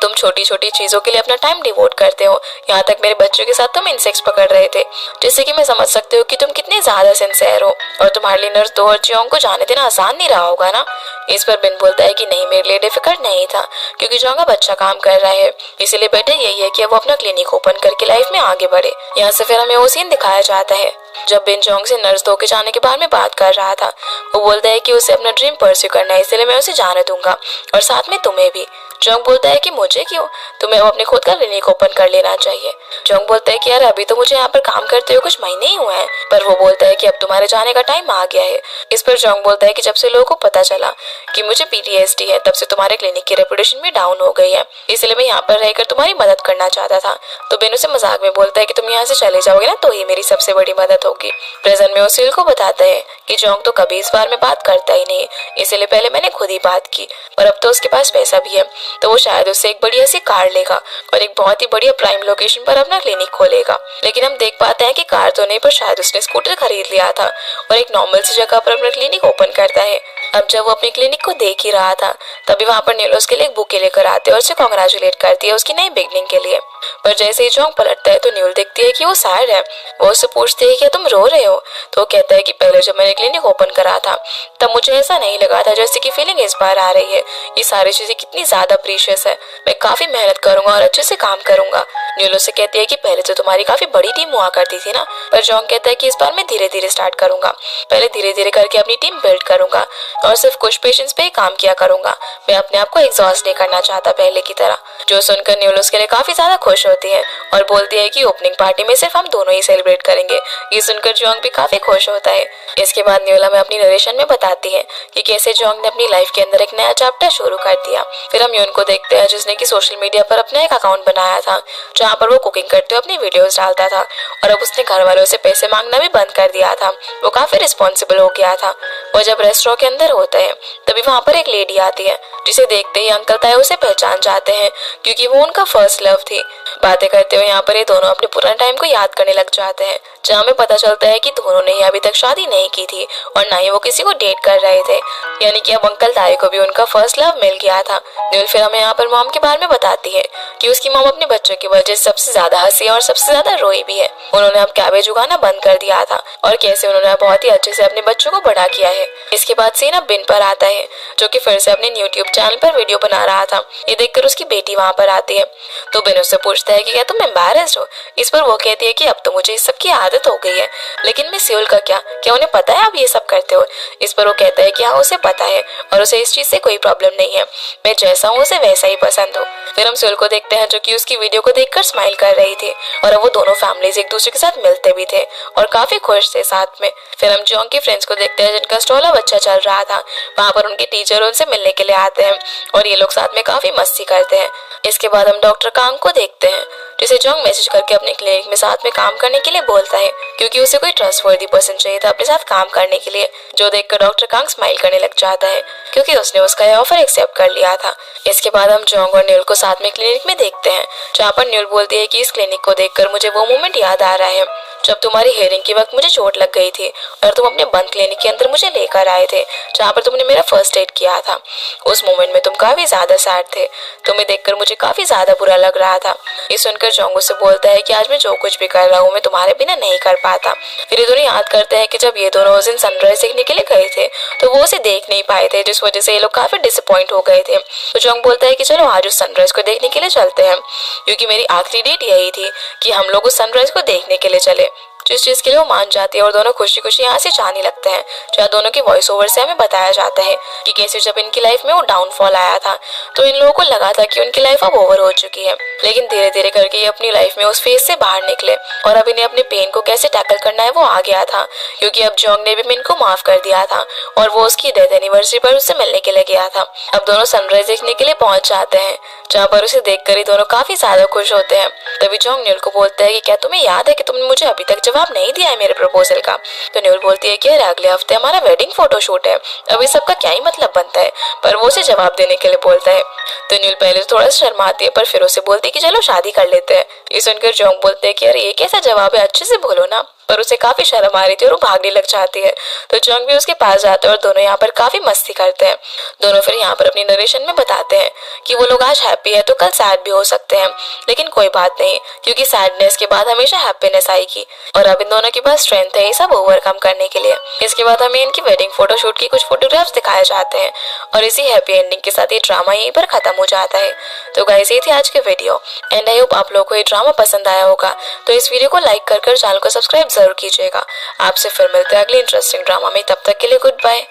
तुम छोटी छोटी चीजों के लिए अपना टाइम डिवोट करते हो, यहाँ तक मेरे बच्चों के साथ तुम इंसेक्ट्स पकड़ रहे थे, जिससे कि मैं समझ सकती हूँ कि तुम कितने ज्यादा सिंसियर हो और तुम्हारे लिए नर्स 2 और जियोंग को जाने देना आसान नहीं रहा होगा ना। इस पर बिन बोलता है कि नहीं, मेरे लिए डिफिकल्ट नहीं था क्योंकि जियोंग अब अच्छा काम कर रहा है, इसीलिए बेटर यही है कि वो अपना क्लिनिक ओपन करके लाइफ में आगे बढ़े। यहाँ से फिर हमें वो सीन दिखाया जाता है जब बिन जियोंग से नर्स 2 के जाने के बारे में बात कर रहा था। वो बोलता है कि उसे अपना ड्रीम परस्यू करना है, इसलिए मैं उसे जाने दूंगा और साथ में तुम्हें भी। जियोंग बोलता है कि मुझे क्यों, तुम्हें अब अपने खुद का क्लिनिक ओपन कर लेना चाहिए। जियोंग बोलता है कि यार अभी तो मुझे यहाँ पर काम करते हुए कुछ महीने ही हुए हैं, पर वो बोलता है कि अब तुम्हारे जाने का टाइम आ गया है। इस पर जियोंग बोलता है कि जब से लोगों को पता चला कि मुझे PTSD है तब से तुम्हारे क्लिनिक की रेपुटेशन भी डाउन हो गई है, इसलिए मैं यहाँ पर रहकर तुम्हारी मदद करना चाहता था। तो बिन उसे मजाक में बोलता है कि तुम यहाँ से चले जाओगे ना तो ही मेरी सबसे बड़ी मदद होगी। प्रेजेंट में वो सियोल को बताता है कि जियोंग तो कभी इस बारे में बात करता ही नहीं, इसलिए पहले मैंने खुद ही बात की, पर अब तो उसके पास पैसा भी है तो वो शायद उससे एक बढ़िया सी कार लेगा और एक बहुत ही बढ़िया प्राइम लोकेशन पर अपना क्लिनिक खोलेगा। लेकिन हम देख पाते हैं कि कार तो नहीं, पर शायद उसने स्कूटर खरीद लिया था और एक नॉर्मल सी जगह पर अपना क्लिनिक ओपन करता है। अब जब वो अपनी क्लिनिक को देख ही रहा था तभी वहाँ पर नील उसके लिए एक बुके लेकर आते हैं और उसे कॉन्ग्रेचुलेट करती है उसकी नई बिगनिंग के लिए। पर जैसे ही जियोंग पलटता है तो न्यूल देखती है कि वो सैड है। वो उससे पूछती है कि तुम रो रहे हो, तो वो कहता है कि पहले जब मैंने क्लिनिक ओपन करा था तब मुझे ऐसा नहीं लगा था जैसे कि फीलिंग इस बार आ रही है। ये सारी चीजें कितनी ज्यादा प्रीशियस है, मैं काफी मेहनत करूंगा और अच्छे से काम करूंगा। न्यूल उससे कहती है कि पहले तो तुम्हारी काफी बड़ी टीम हुआ करती थी ना, पर जियोंग कहता है कि इस बार मैं धीरे धीरे स्टार्ट करूंगा, पहले धीरे धीरे करके अपनी टीम बिल्ड करूंगा और सिर्फ कुछ पेशेंट्स पे ही काम किया करूंगा, मैं अपने आप को एग्जॉस्ट नहीं करना चाहता पहले की तरह। जो सुनकर न्यूल उसके लिए काफी ज्यादा खुश होती है और बोलती है कि ओपनिंग पार्टी में सिर्फ हम दोनों ही सेलिब्रेट करेंगे। ये सुनकर जियोंग भी काफी खुश होता है। इसके बाद न्यूल हमें अपनी नरेशन में बताती है कि कैसे जियोंग ने अपनी लाइफ के अंदर एक नया चैप्टर शुरू कर दिया। फिर हम यून को देखते हैं जिसने कि सोशल मीडिया पर अपना एक अकाउंट बनाया था जहाँ पर वो कुकिंग करते हुए अपनी वीडियोस डालता था और अब उसने घर वालों से पैसे मांगना भी बंद कर दिया था। वो काफी रिस्पॉन्सिबल हो गया था। वो जब रेस्टोरेंट के अंदर होता है तभी वहाँ पर एक लेडी आती है जिसे देखते ही अंकल ताया उसे पहचान जाते हैं क्योंकि वो उनका फर्स्ट लव थी। बातें करते हुए यहाँ पर ये दोनों अपने पुराने टाइम को याद करने लग जाते हैं जहाँ में पता चलता है कि दोनों ने ही अभी तक शादी नहीं की थी और ना ही वो किसी को डेट कर रहे थे, यानी कि अब अंकल ताए को भी उनका फर्स्ट लव मिल गया था। न्यूल फिर हमें यहाँ पर मॉम के बारे में बताती है कि उसकी मॉम अपने बच्चों की वजह से सबसे ज्यादा हंसी और सबसे ज्यादा रोई भी है। उन्होंने अब कैबेज उगाना बंद कर दिया था और कैसे उन्होंने बहुत ही अच्छे से अपने बच्चों को बड़ा किया है। इसके बाद सीन अब बिन पर आता है जो कि फिर से अपने यूट्यूब चैनल पर वीडियो बना रहा था। ये देखकर उसकी बेटी वहाँ पर आती है तो बिन उससे पूछता है कि क्या तुम एम्बैरेस्ड हो। इस पर वो कहती है कि अब तो मुझे इस सब की आदत हो गई है, लेकिन मैं सियोल का क्या उन्हें पता है आप ये सब करते हो। इस पर वो कहता है कि हाँ उसे पता है और उसे इस चीज से कोई प्रॉब्लम नहीं है, मैं जैसा हूँ उसे वैसा ही पसंद हो। फिर हम सियोल को देखते हैं जो कि उसकी वीडियो को देखकर स्माइल कर रही थी और अब वो दोनों फैमिलीज एक दूसरे के साथ मिलते भी थे और काफी खुश थे साथ में। फिर हम जियोंग के फ्रेंड्स को देखते हैं जिनका स्टॉल अब अच्छा चल रहा था। वहाँ पर उनके टीचर उनसे मिलने के लिए आते हैं और ये लोग साथ में काफी मस्ती करते हैं। इसके बाद हम डॉक्टर कांग को देखते हैं जिसे जियोंग मैसेज करके अपने क्लिनिक में साथ में काम करने के लिए बोलता है क्योंकि उसे कोई ट्रस्टवर्दी पर्सन चाहिए था अपने साथ काम करने के लिए, जो देखकर डॉक्टर कांग स्माइल करने लग जाता है क्योंकि उसने उसका यह ऑफर एक्सेप्ट कर लिया था। इसके बाद हम जियोंग और न्यूल को साथ में क्लिनिक में देखते हैं जहाँ पर न्यूल बोलती है कि इस क्लिनिक को देखकर मुझे वो मोमेंट याद आ रहा है जब तुम्हारी हियरिंग के वक्त मुझे चोट लग गई थी और तुम अपने बंद क्लिनिक के अंदर मुझे लेकर आए थे जहाँ पर तुमने मेरा फर्स्ट एड किया था। उस मोमेंट में तुम काफी ज्यादा सैड थे, तुम्हें देखकर मुझे काफी ज्यादा बुरा लग रहा था। ये सुनकर सुनकर जोंग उससे बोलता है कि आज मैं जो कुछ भी कर रहा हूँ मैं तुम्हारे बिना नहीं कर पाता। फिर ये दोनों याद करते हैं कि जब ये दोनों उस दिन सनराइज देखने के लिए गए थे तो वो उसे देख नहीं पाए थे, जिस वजह से ये लोग काफी डिसअपॉइंट हो गए थे। तो जोंग बोलता है कि चलो आज उस सनराइज को देखने के लिए चलते हैं, क्योंकि मेरी आखिरी डेट यही थी कि हम लोग उस सनराइज को देखने के लिए चले। जिस चीज के लिए वो मान जाती है और दोनों खुशी खुशी यहाँ से जाने लगते हैं। जहाँ दोनों के वॉइस ओवर से हमें बताया जाता है कि कैसे जब इनकी लाइफ में वो डाउनफॉल आया था तो इन लोगों को लगा था कि उनकी लाइफ अब ओवर हो चुकी है, लेकिन धीरे धीरे करके ये अपनी लाइफ में उस फेज से बाहर निकले और अब इन्हें अपने पेन को कैसे टैकल करना है वो आ गया था, क्योंकि अब जोंग ने भी मिन को माफ कर दिया था और वो उसकी डेथ एनिवर्सरी पर उससे मिलने के लिए गया था। अब दोनों सनराइज देखने के लिए पहुंच जाते हैं, जहाँ पर उसे देखकर ही दोनों काफी ज्यादा खुश होते हैं। तभी जोंग न्यूल को बोलता है कि क्या तुम्हें याद है कि तुमने मुझे अभी तक जवाब नहीं दिया है मेरे प्रपोजल का। तो न्यूल बोलती है कि यार अगले हफ्ते हमारा वेडिंग फोटोशूट है, अब इस सब का क्या ही मतलब बनता है, पर वो उसे जवाब देने के लिए बोलता है। तो न्यूल पहले तो थोड़ा शर्माती है पर फिर उसे बोलती है कि चलो शादी कर लेते हैं। ये सुनकर जोंग बोलते हैं कि यार ये कैसा जवाब है, अच्छे से बोलो ना, पर उसे काफी शर्म आ रही थी और वो भागने लग जाती है। तो जोंग भी उसके पास जाता है और दोनों यहाँ पर काफी मस्ती करते हैं। दोनों फिर यहाँ पर अपनी नरेशन में बताते हैं कि वो लोग आज हैप्पी है तो कल सैड भी हो सकते हैं, लेकिन कोई बात नहीं, क्योंकि सैडनेस के बाद हमेशा हैप्पीनेस आएगी और अब इन दोनों के पास स्ट्रेंथ है ये सब ओवरकम करने के लिए। इसके बाद हमें इनकी वेडिंग फोटोशूट की कुछ फोटोग्राफ्स दिखाए जाते हैं और इसी हैप्पी एंडिंग के साथ ये ड्रामा यहीं पर खत्म हो जाता है। तो गाइस ये थी आज के वीडियो एंड आई होप आप लोगों को ये ड्रामा पसंद आया होगा। तो इस वीडियो को लाइक कर चैनल को सब्सक्राइब जरूर कीजिएगा। आपसे फिर मिलते हैं अगले इंटरेस्टिंग ड्रामा में, तब तक के लिए गुड बाय।